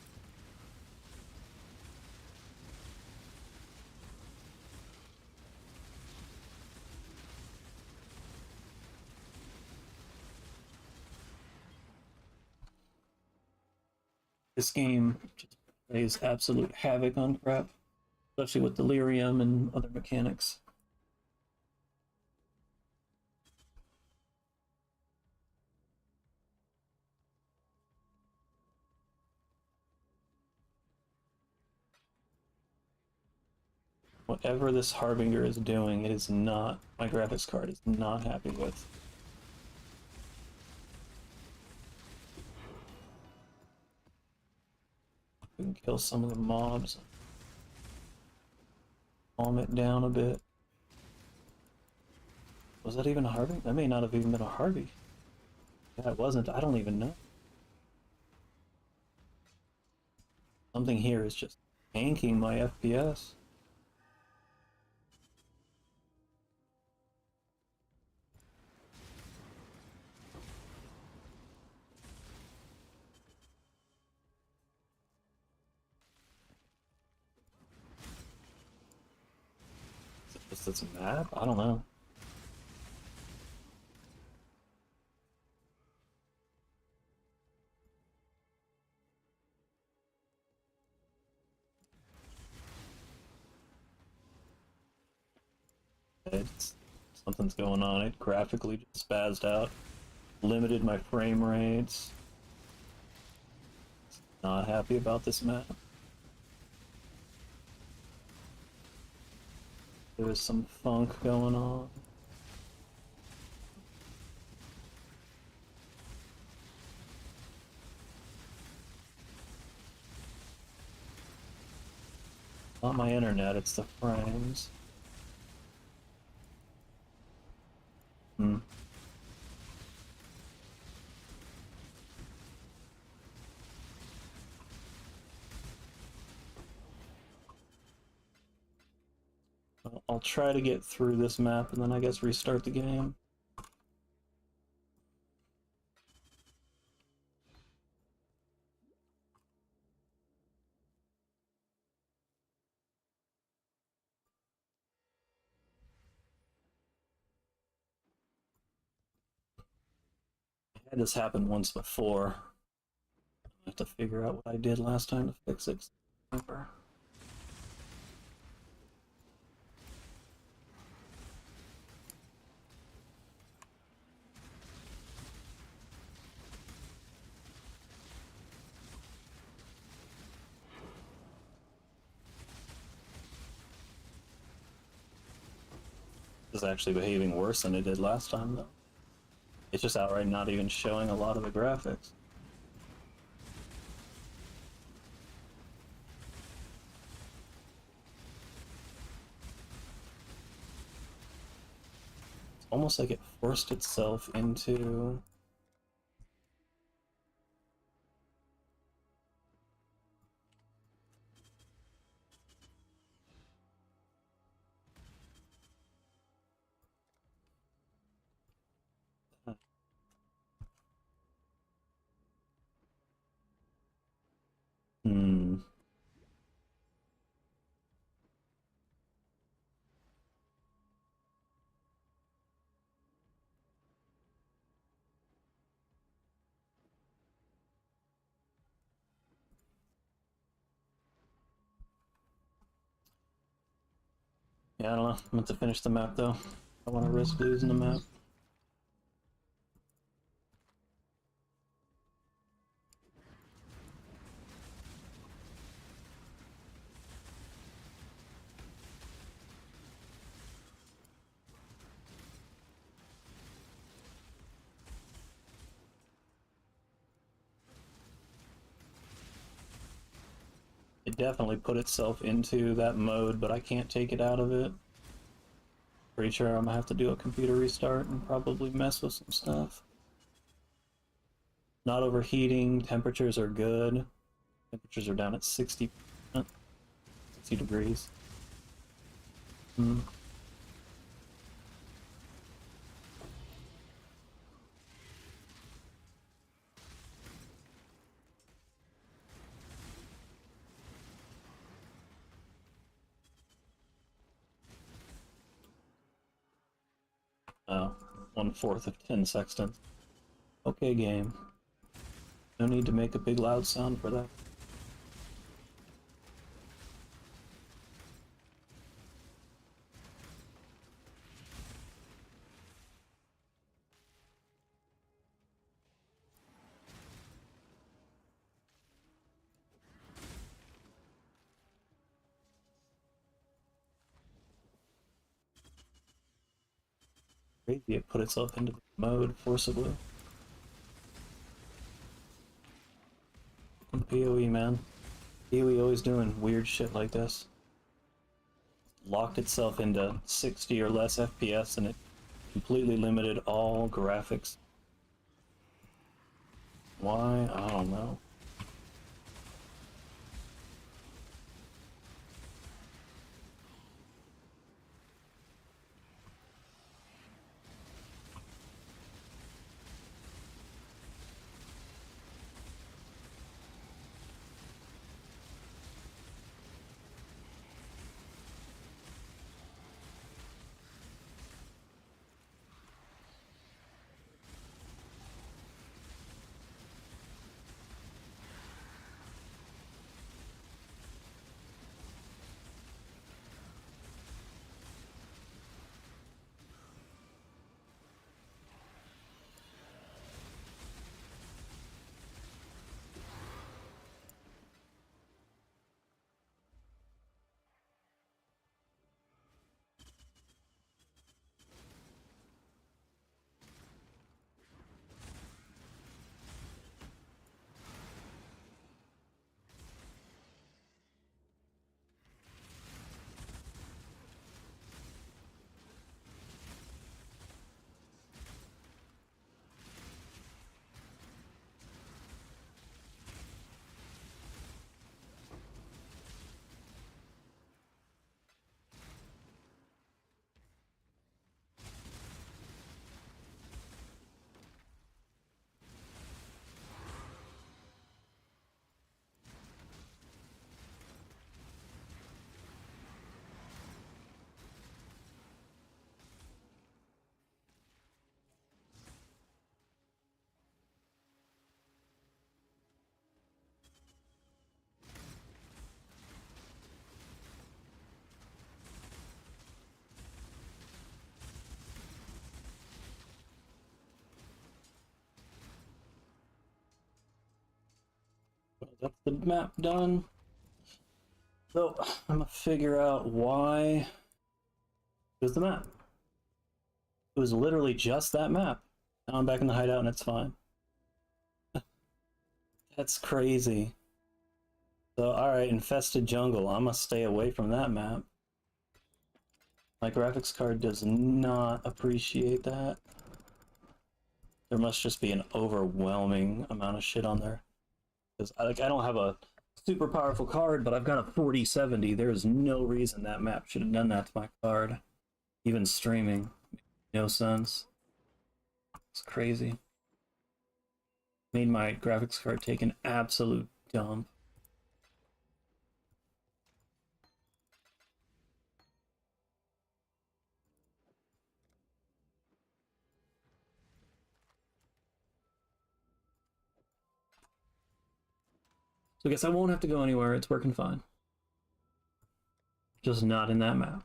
This game just plays absolute havoc on crap, especially with delirium and other mechanics. Whatever this Harbinger is doing, it is not, my graphics card is not happy with. We can kill some of the mobs. Calm it down a bit. Was that even a Harvey? That may not have even been a Harvey. Yeah, it wasn't. I don't even know. Something here is just tanking my FPS. Is it just this map? I don't know. Something's going on. It graphically just spazzed out. Limited my frame rates. Not happy about this map. There is some funk going on. Not my internet, it's the frames. I'll try to get through this map and then I guess restart the game. I had this happen once before. I have to figure out what I did last time to fix it. This is actually behaving worse than it did last time, though. It's just outright not even showing a lot of the graphics. It's almost like it forced itself into... Yeah, I don't know. I'm meant to finish the map, though. I want to risk losing the map. definitely put itself into that mode, but I can't take it out of it. Pretty sure I'm gonna have to do a computer restart and probably mess with some stuff. Not overheating, temperatures are good. Temperatures are down at 60 degrees. Oh, 1/4 of 10 sextants. Okay, game. No need to make a big loud sound for that. Crazy, it put itself into the mode forcibly. PoE, man. PoE always doing weird shit like this. Locked itself into 60 or less FPS and it completely limited all graphics. Why? I don't know. That's the map done. So I'm gonna figure out why it was the map. It was literally just that map. Now I'm back in the hideout and it's fine. That's crazy. So alright, infested jungle. I'm gonna stay away from that map. My graphics card does not appreciate that. There must just be an overwhelming amount of shit on there. Because I don't have a super powerful card, but I've got a 4070. There is no reason that map should have done that to my card. Even streaming. No sense. It's crazy. Made my graphics card take an absolute dump. So I guess I won't have to go anywhere. It's working fine. Just not in that map.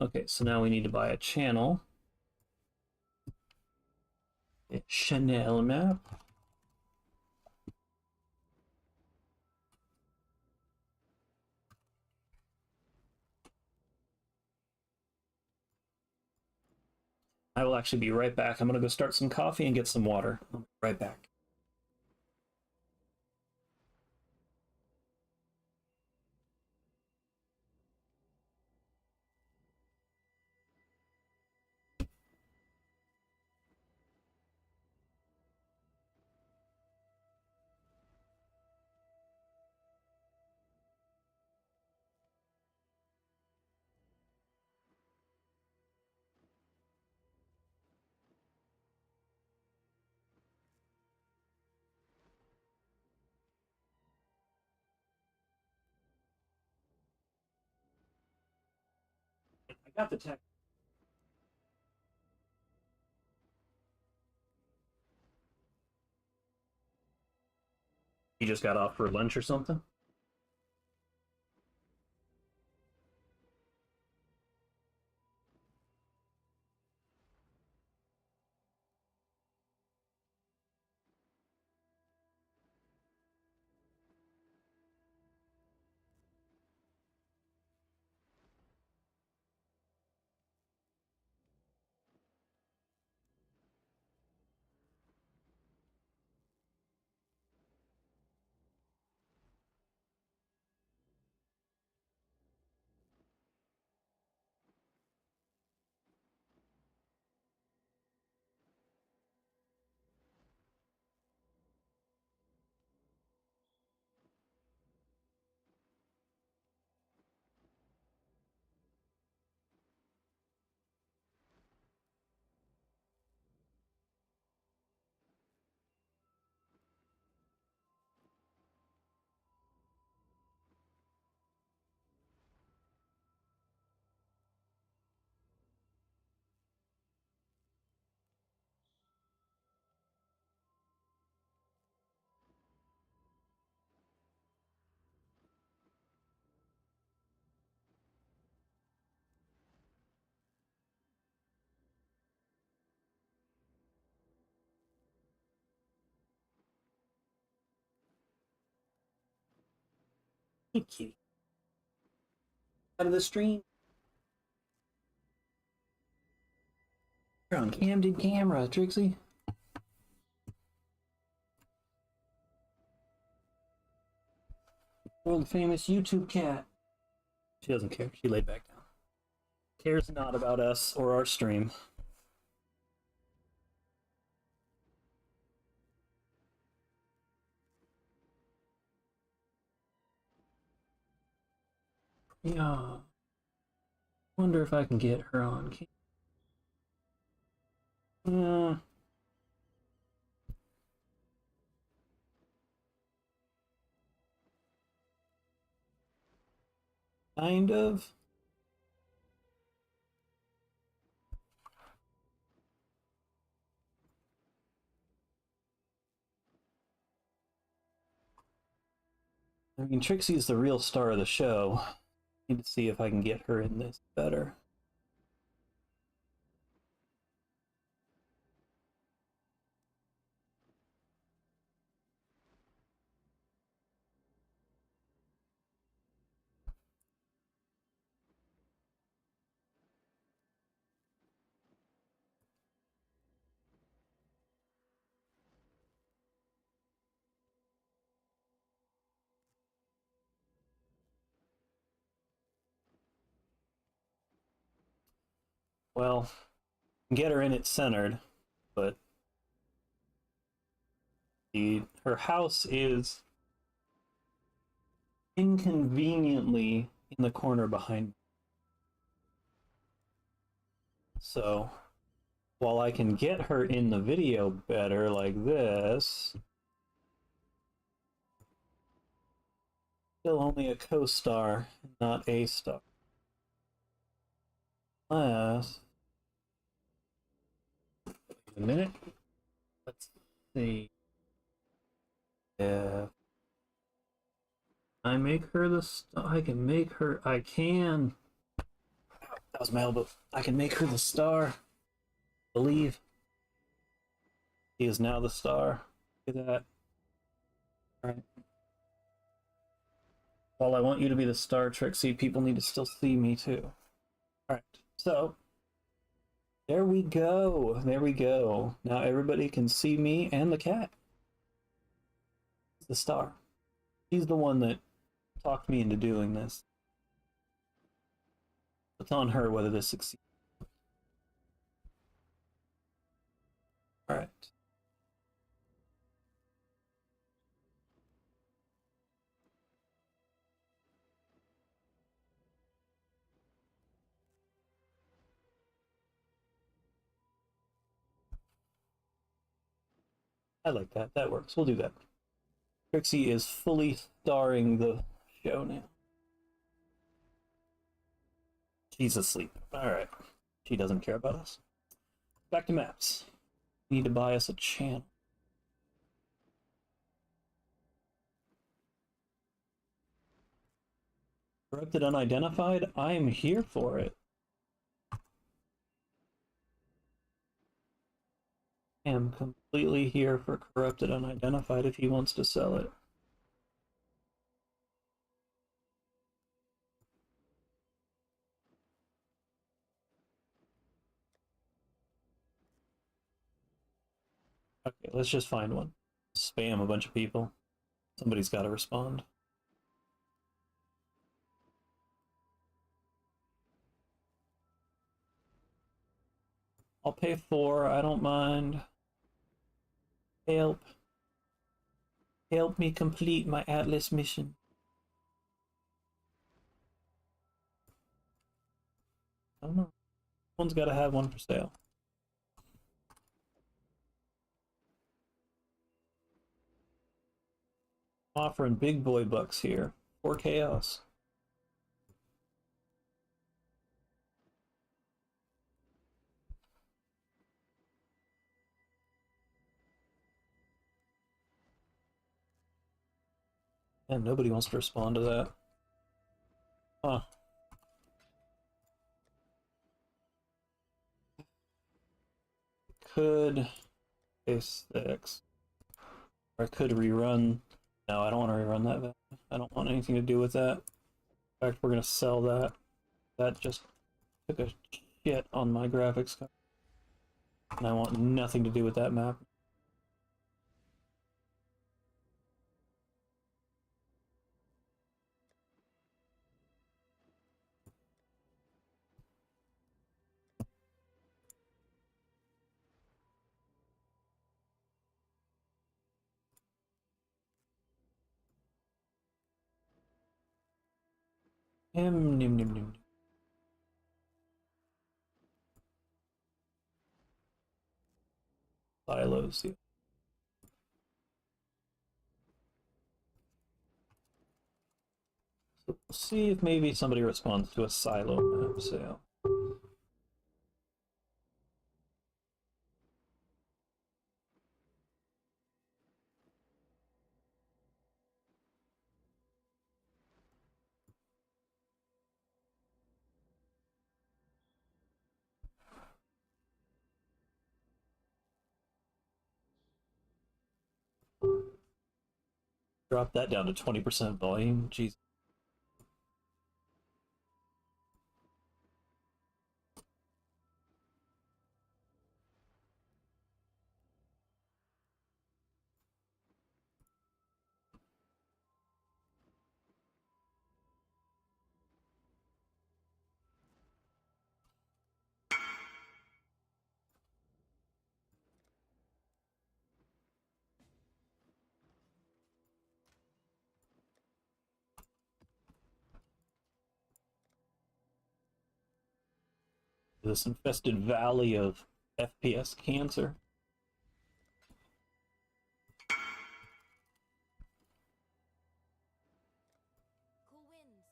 Okay, so now we need to buy a channel. A Chanel map. I will actually be right back. I'm gonna go start some coffee and get some water. I'll be right back. I got the tech. You just got off for lunch or something? Hey, kitty. Out of the stream. You're on candid camera, Trixie. World famous YouTube cat. She doesn't care. She laid back down. Cares not about us or our stream. Yeah. Wonder if I can get her on. Kind of. I mean, Trixie's the real star of the show. Need to see if I can get her in this better. Well, get her in it centered, but her house is inconveniently in the corner behind me. So while I can get her in the video better like this, still only a co-star, not a star. Unless, wait a minute. Let's see if I make her the star. I can make her. I can. That was my elbow. I can make her the star. Believe. He is now the star. Look at that. Alright. While I want you to be the star, Trixie, people need to still see me too. Alright, so there we go. There we go. Now everybody can see me and the cat. The star. She's the one that talked me into doing this. It's on her whether this succeeds. Alright. I like that. That works. We'll do that. Trixie is fully starring the show now. She's asleep. Alright. She doesn't care about us. Back to maps. We need to buy us a channel. Corrupted unidentified? I'm here for it. I am completely here for corrupted unidentified if he wants to sell it. Okay, let's just find one. Spam a bunch of people. Somebody's got to respond. I'll pay 4, I don't mind. Help. Help me complete my Atlas mission. I don't know. One's got to have one for sale. Offering big boy bucks here. 4 chaos. And nobody wants to respond to that. Huh. Could pay 6. Or I could rerun. No, I don't want to rerun that value. I don't want anything to do with that. In fact, we're going to sell that. That just took a shit on my graphics card. And I want nothing to do with that map. Nim, nim, nim, nim. Silos, yeah. So we'll see if maybe somebody responds to a silo map sale. Drop that down to 20% volume. Jeez. This infested valley of FPS cancer. Cool winds.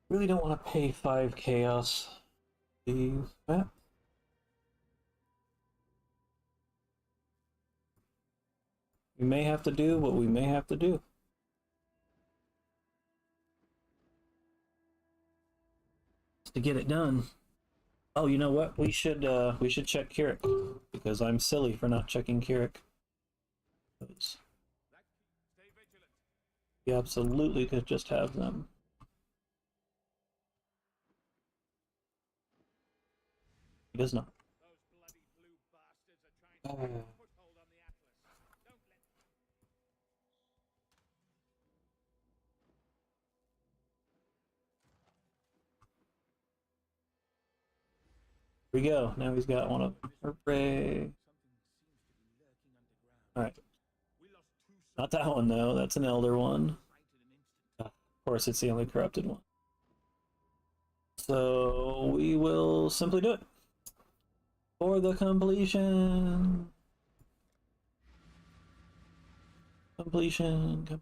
Really don't want to pay 5 chaos. These map. We may have to do what we may have to do. To get it done. Oh, you know what? We should check Kirik, because I'm silly for not checking Kirik. We absolutely could just have them. He does not. we go. Now he's got one of them. Hooray. Alright. Not that one, though. That's an elder one. Of course, it's the only corrupted one. So we will simply do it. For the completion. Completion.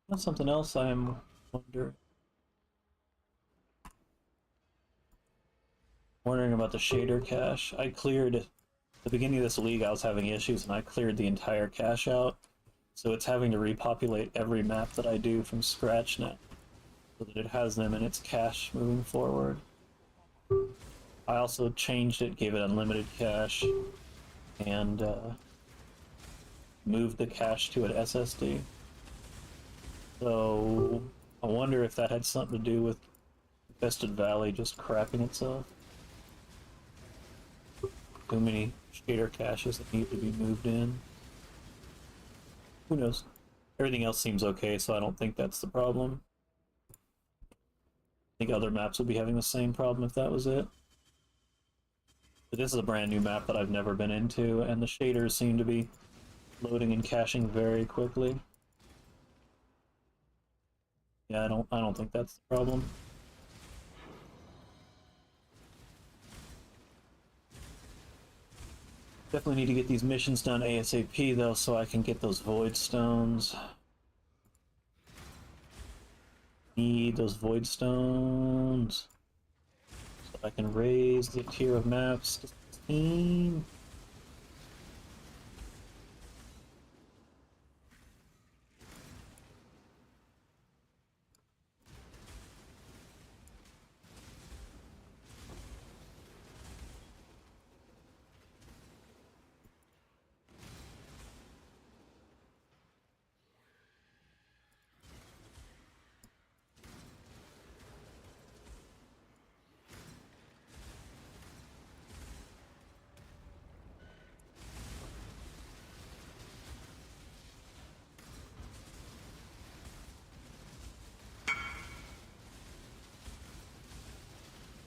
That's something else I'm wondering about the shader cache. I cleared at the beginning of this league. I was having issues, and I cleared the entire cache out. So it's having to repopulate every map that I do from scratch now, so that it has them in its cache moving forward. I also changed it, gave it unlimited cache, and moved the cache to an SSD. So I wonder if that had something to do with Infested Valley just crapping itself. Too many shader caches that need to be moved in. Who knows? Everything else seems okay, so I don't think that's the problem. I think other maps would be having the same problem if that was it. But this is a brand new map that I've never been into, and the shaders seem to be loading and caching very quickly. Yeah, I don't think that's the problem. Definitely need to get these missions done ASAP though, so I can get those void stones. Need those void stones so I can raise the tier of maps to 16.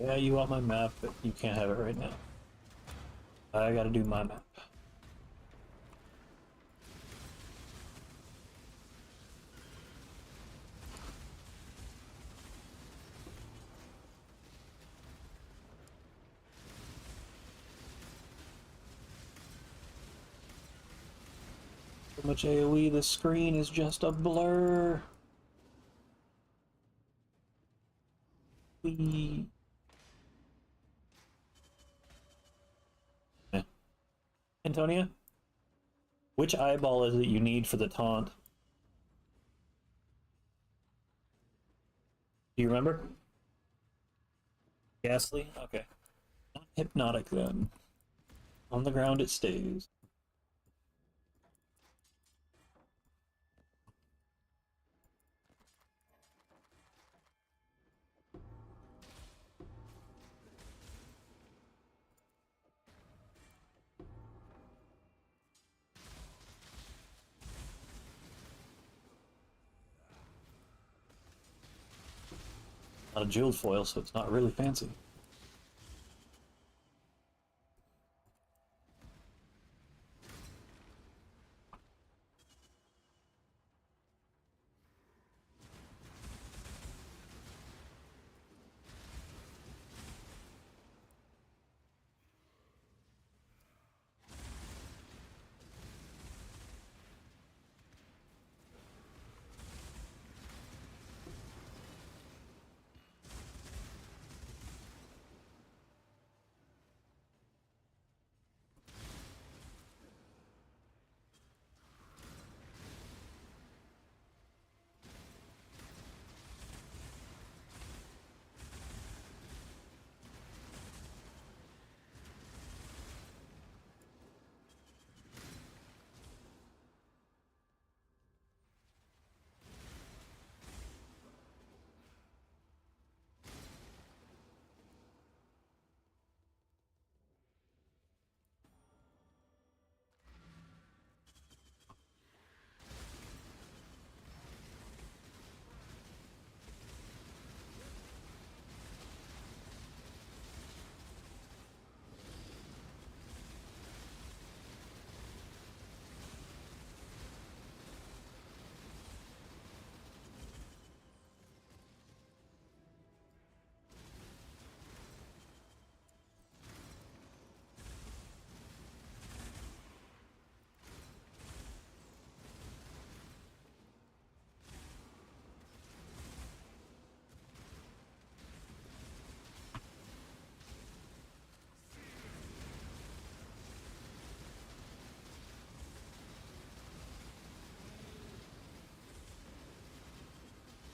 Yeah, you want my map, but you can't have it right now. I gotta do my map. So much AoE, the screen is just a blur. Whee. Yeah. Antonia? Which eyeball is it you need for the taunt? Do you remember? Ghastly? Okay. Not hypnotic then. On the ground it stays. Not a jeweled foil, so it's not really fancy.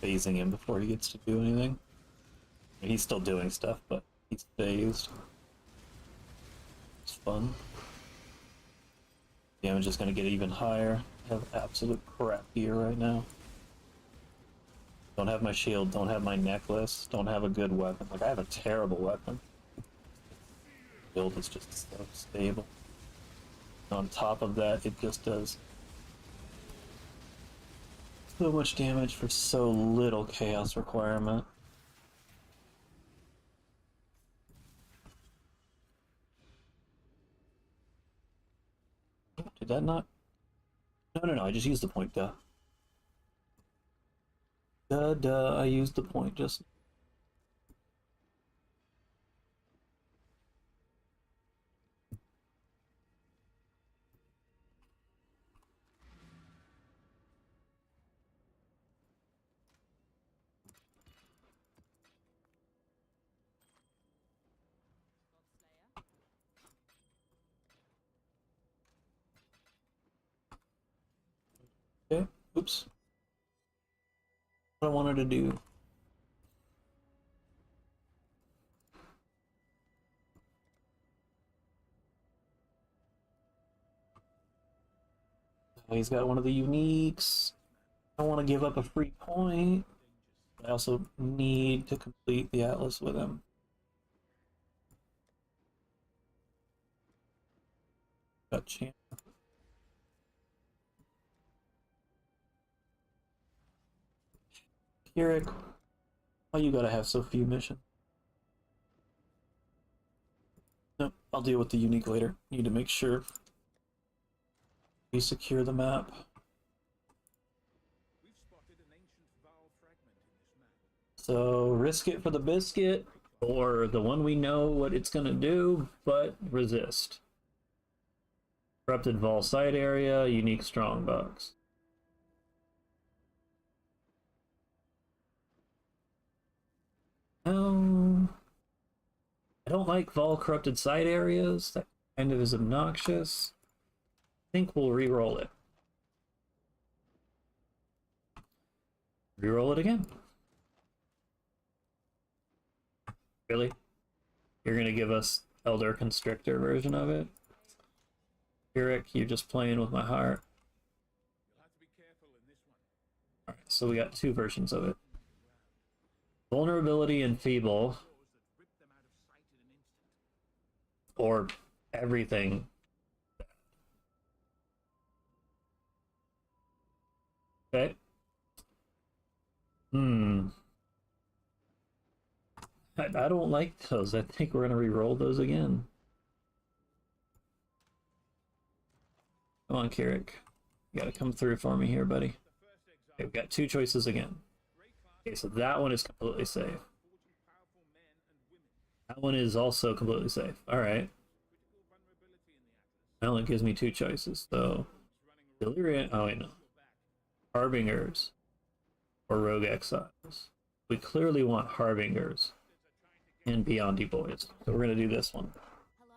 phasing him before he gets to do anything. He's still doing stuff, but he's phased. It's fun. Damage is gonna get even higher. I have absolute crap gear right now. Don't have my shield, don't have my necklace, don't have a good weapon. Like, I have a terrible weapon. Build is just so stable. On top of that, it just does so much damage for so little chaos requirement. Did that not? No, I just used the point, duh. Duh, I used the point just... Okay, oops. What I wanted to do. Oh, he's got one of the uniques. I don't want to give up a free point. I also need to complete the Atlas with him. Got champ. Kirik, why you gotta have so few missions? Nope, I'll deal with the unique later. Need to make sure we secure the map. We've spotted an ancient vowel fragment in this map. So risk it for the biscuit, or the one we know what it's gonna do, but resist. Corrupted Vol site area, unique strongbox. I don't like Vol corrupted site areas. That kind of is obnoxious. I think we'll re-roll it. Re-roll it again. Really? You're gonna give us Elder Constrictor version of it? Kirik, you're just playing with my heart. You'll have to be careful in this one. Alright, so we got two versions of it. Vulnerability and Feeble, Doors that rip them out of sight in an instant. or everything. Okay. I don't like those. I think we're gonna re-roll those again. Come on, Kirik. You gotta come through for me here, buddy. Okay, we've got two choices again. Okay, so that one is completely safe. That one is also completely safe. Alright. Well, it gives me two choices, so... Delirium... Oh, wait, no. Harbingers. Or Rogue Exiles. We clearly want Harbingers. And Beyondy Boys. So we're gonna do this one. Hello.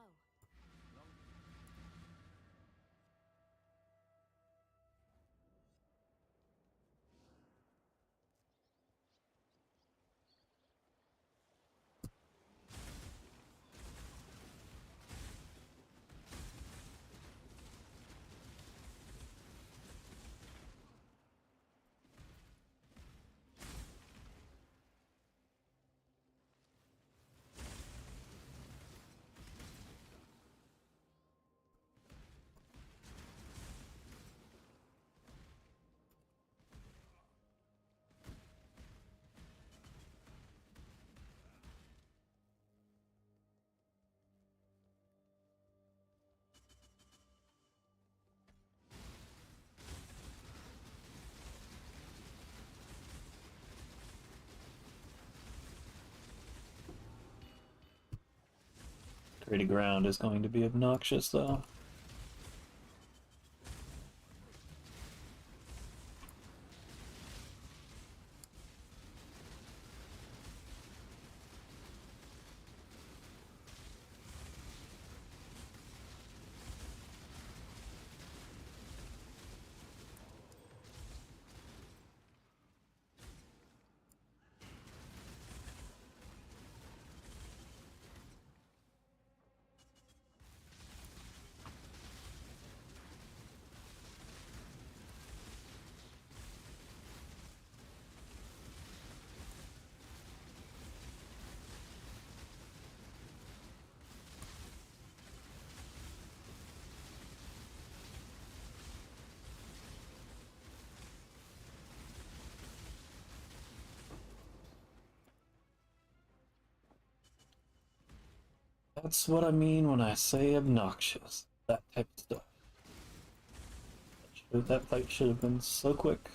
Dirty Ground is going to be obnoxious, though. That's what I mean when I say obnoxious. That type of stuff. That fight should have been so quick.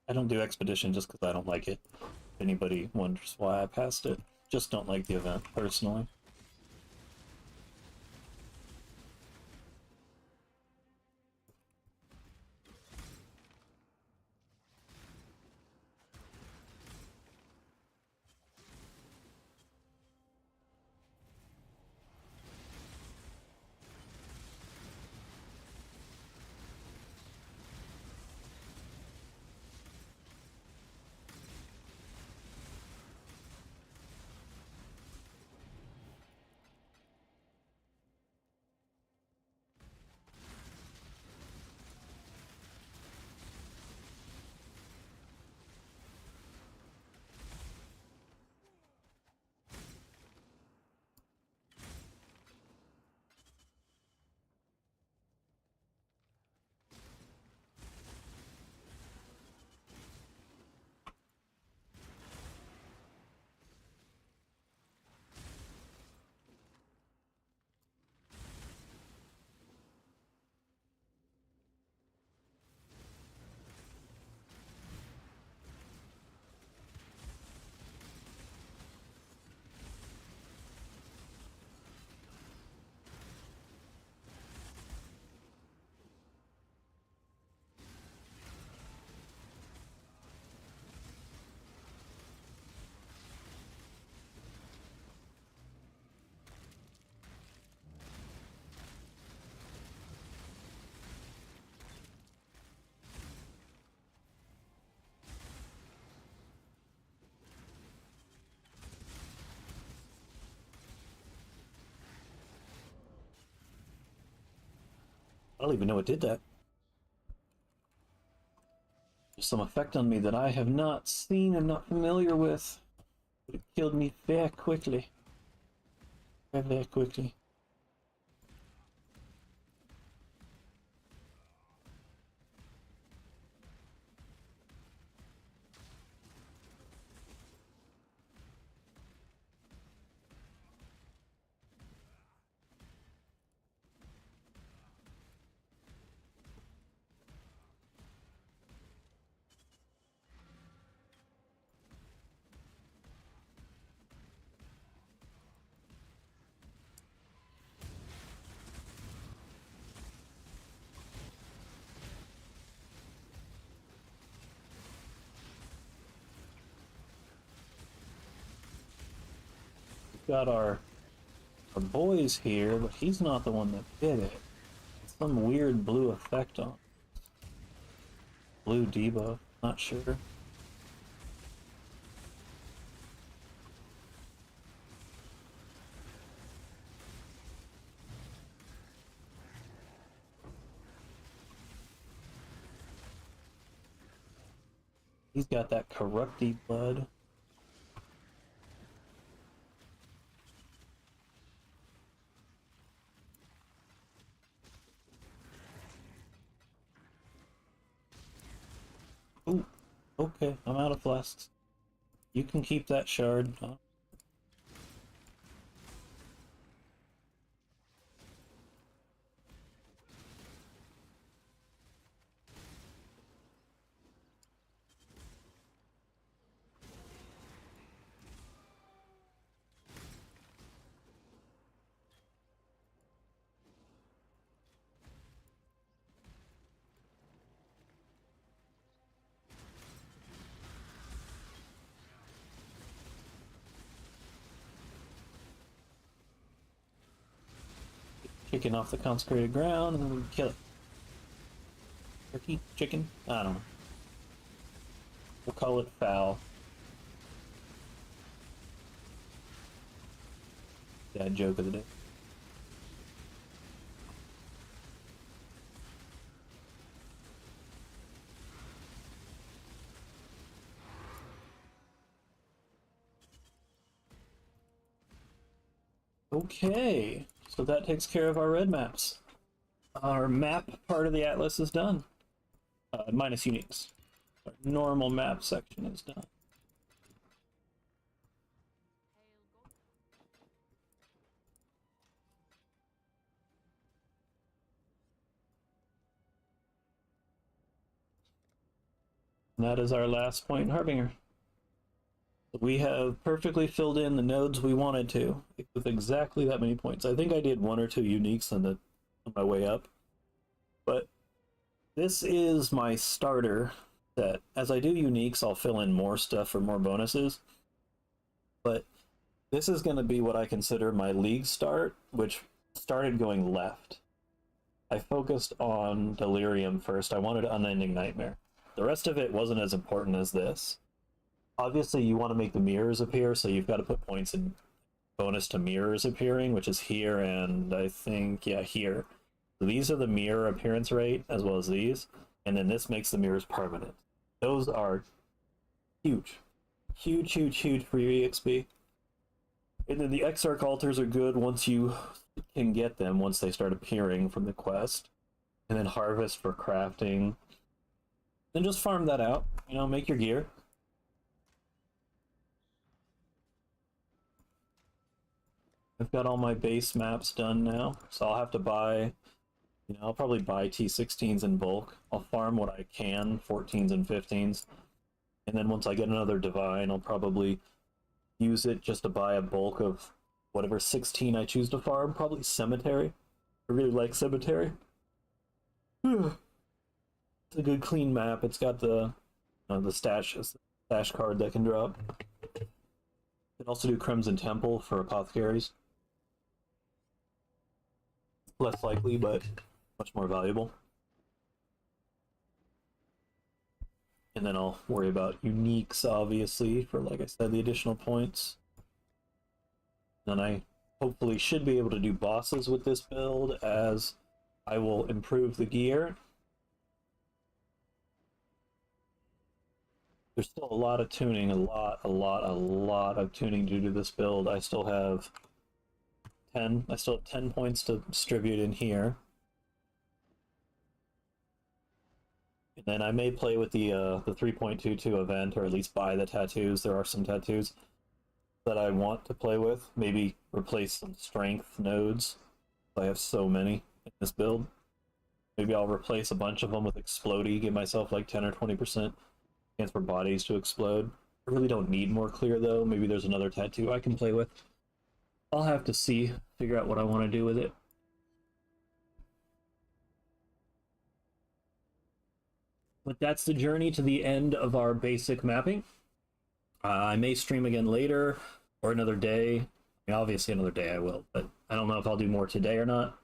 I don't do Expedition just because I don't like it. If anybody wonders why I passed it, just don't like the event, personally. I don't even know what did that. There's some effect on me that I have not seen and not familiar with. But it killed me very quickly. Very, very quickly. We've got our boys here, but he's not the one that did it. It's some weird blue effect on blue debuff, not sure. He's got that corrupty blood. Ooh, okay, I'm out of flasks. You can keep that shard. chicken off the consecrated ground, and then we kill it. Turkey? Chicken? I don't know. We'll call it fowl. Dad joke of the day. Okay, so that takes care of our red maps. Our map part of the atlas is done. Minus uniques. Our normal map section is done. And that is our last point in Harbinger. We have perfectly filled in the nodes we wanted to, with exactly that many points. I think I did one or two uniques on my way up. But this is my starter set. As I do uniques, I'll fill in more stuff for more bonuses. But this is going to be what I consider my league start, which started going left. I focused on Delirium first. I wanted Unending Nightmare. The rest of it wasn't as important as this. Obviously, you want to make the mirrors appear, so you've got to put points in bonus to mirrors appearing, which is here, and I think, yeah, here. So these are the mirror appearance rate, as well as these, and then this makes the mirrors permanent. Those are huge. Huge, huge, huge for your EXP. And then the Exarch altars are good once you can get them, once they start appearing from the quest. And then harvest for crafting. Then just farm that out, you know, make your gear. I've got all my base maps done now, so I'll have to buy, you know, I'll probably buy T16s in bulk. I'll farm what I can, 14s and 15s, and then once I get another Divine, I'll probably use it just to buy a bulk of whatever 16 I choose to farm, probably Cemetery. I really like Cemetery. It's a good clean map. It's got the stash card that can drop. You can also do Crimson Temple for apothecaries. Less likely, but much more valuable. And then I'll worry about uniques, obviously, for, like I said, the additional points. Then I hopefully should be able to do bosses with this build, as I will improve the gear. There's still a lot of tuning, a lot of tuning to do this build. I still have 10 points to distribute in here. And then I may play with the 3.22 event, or at least buy the tattoos. There are some tattoos that I want to play with. Maybe replace some strength nodes. I have so many in this build. Maybe I'll replace a bunch of them with Explodey, give myself like 10 or 20% chance for bodies to explode. I really don't need more clear though. Maybe there's another tattoo I can play with. I'll have to see, figure out what I want to do with it. But that's the journey to the end of our basic mapping. I may stream again later, or another day. I mean, obviously another day I will, but I don't know if I'll do more today or not.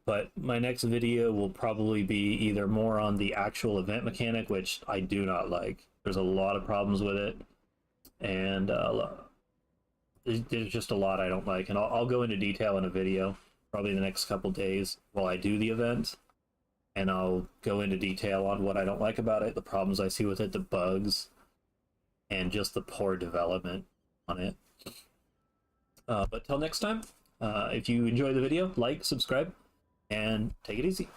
But my next video will probably be either more on the actual event mechanic, which I do not like. There's a lot of problems with it, and there's just a lot I don't like. And I'll go into detail in a video, probably the next couple days while I do the event. And I'll go into detail on what I don't like about it, the problems I see with it, the bugs, and just the poor development on it. But till next time, if you enjoy the video, like, subscribe, and take it easy.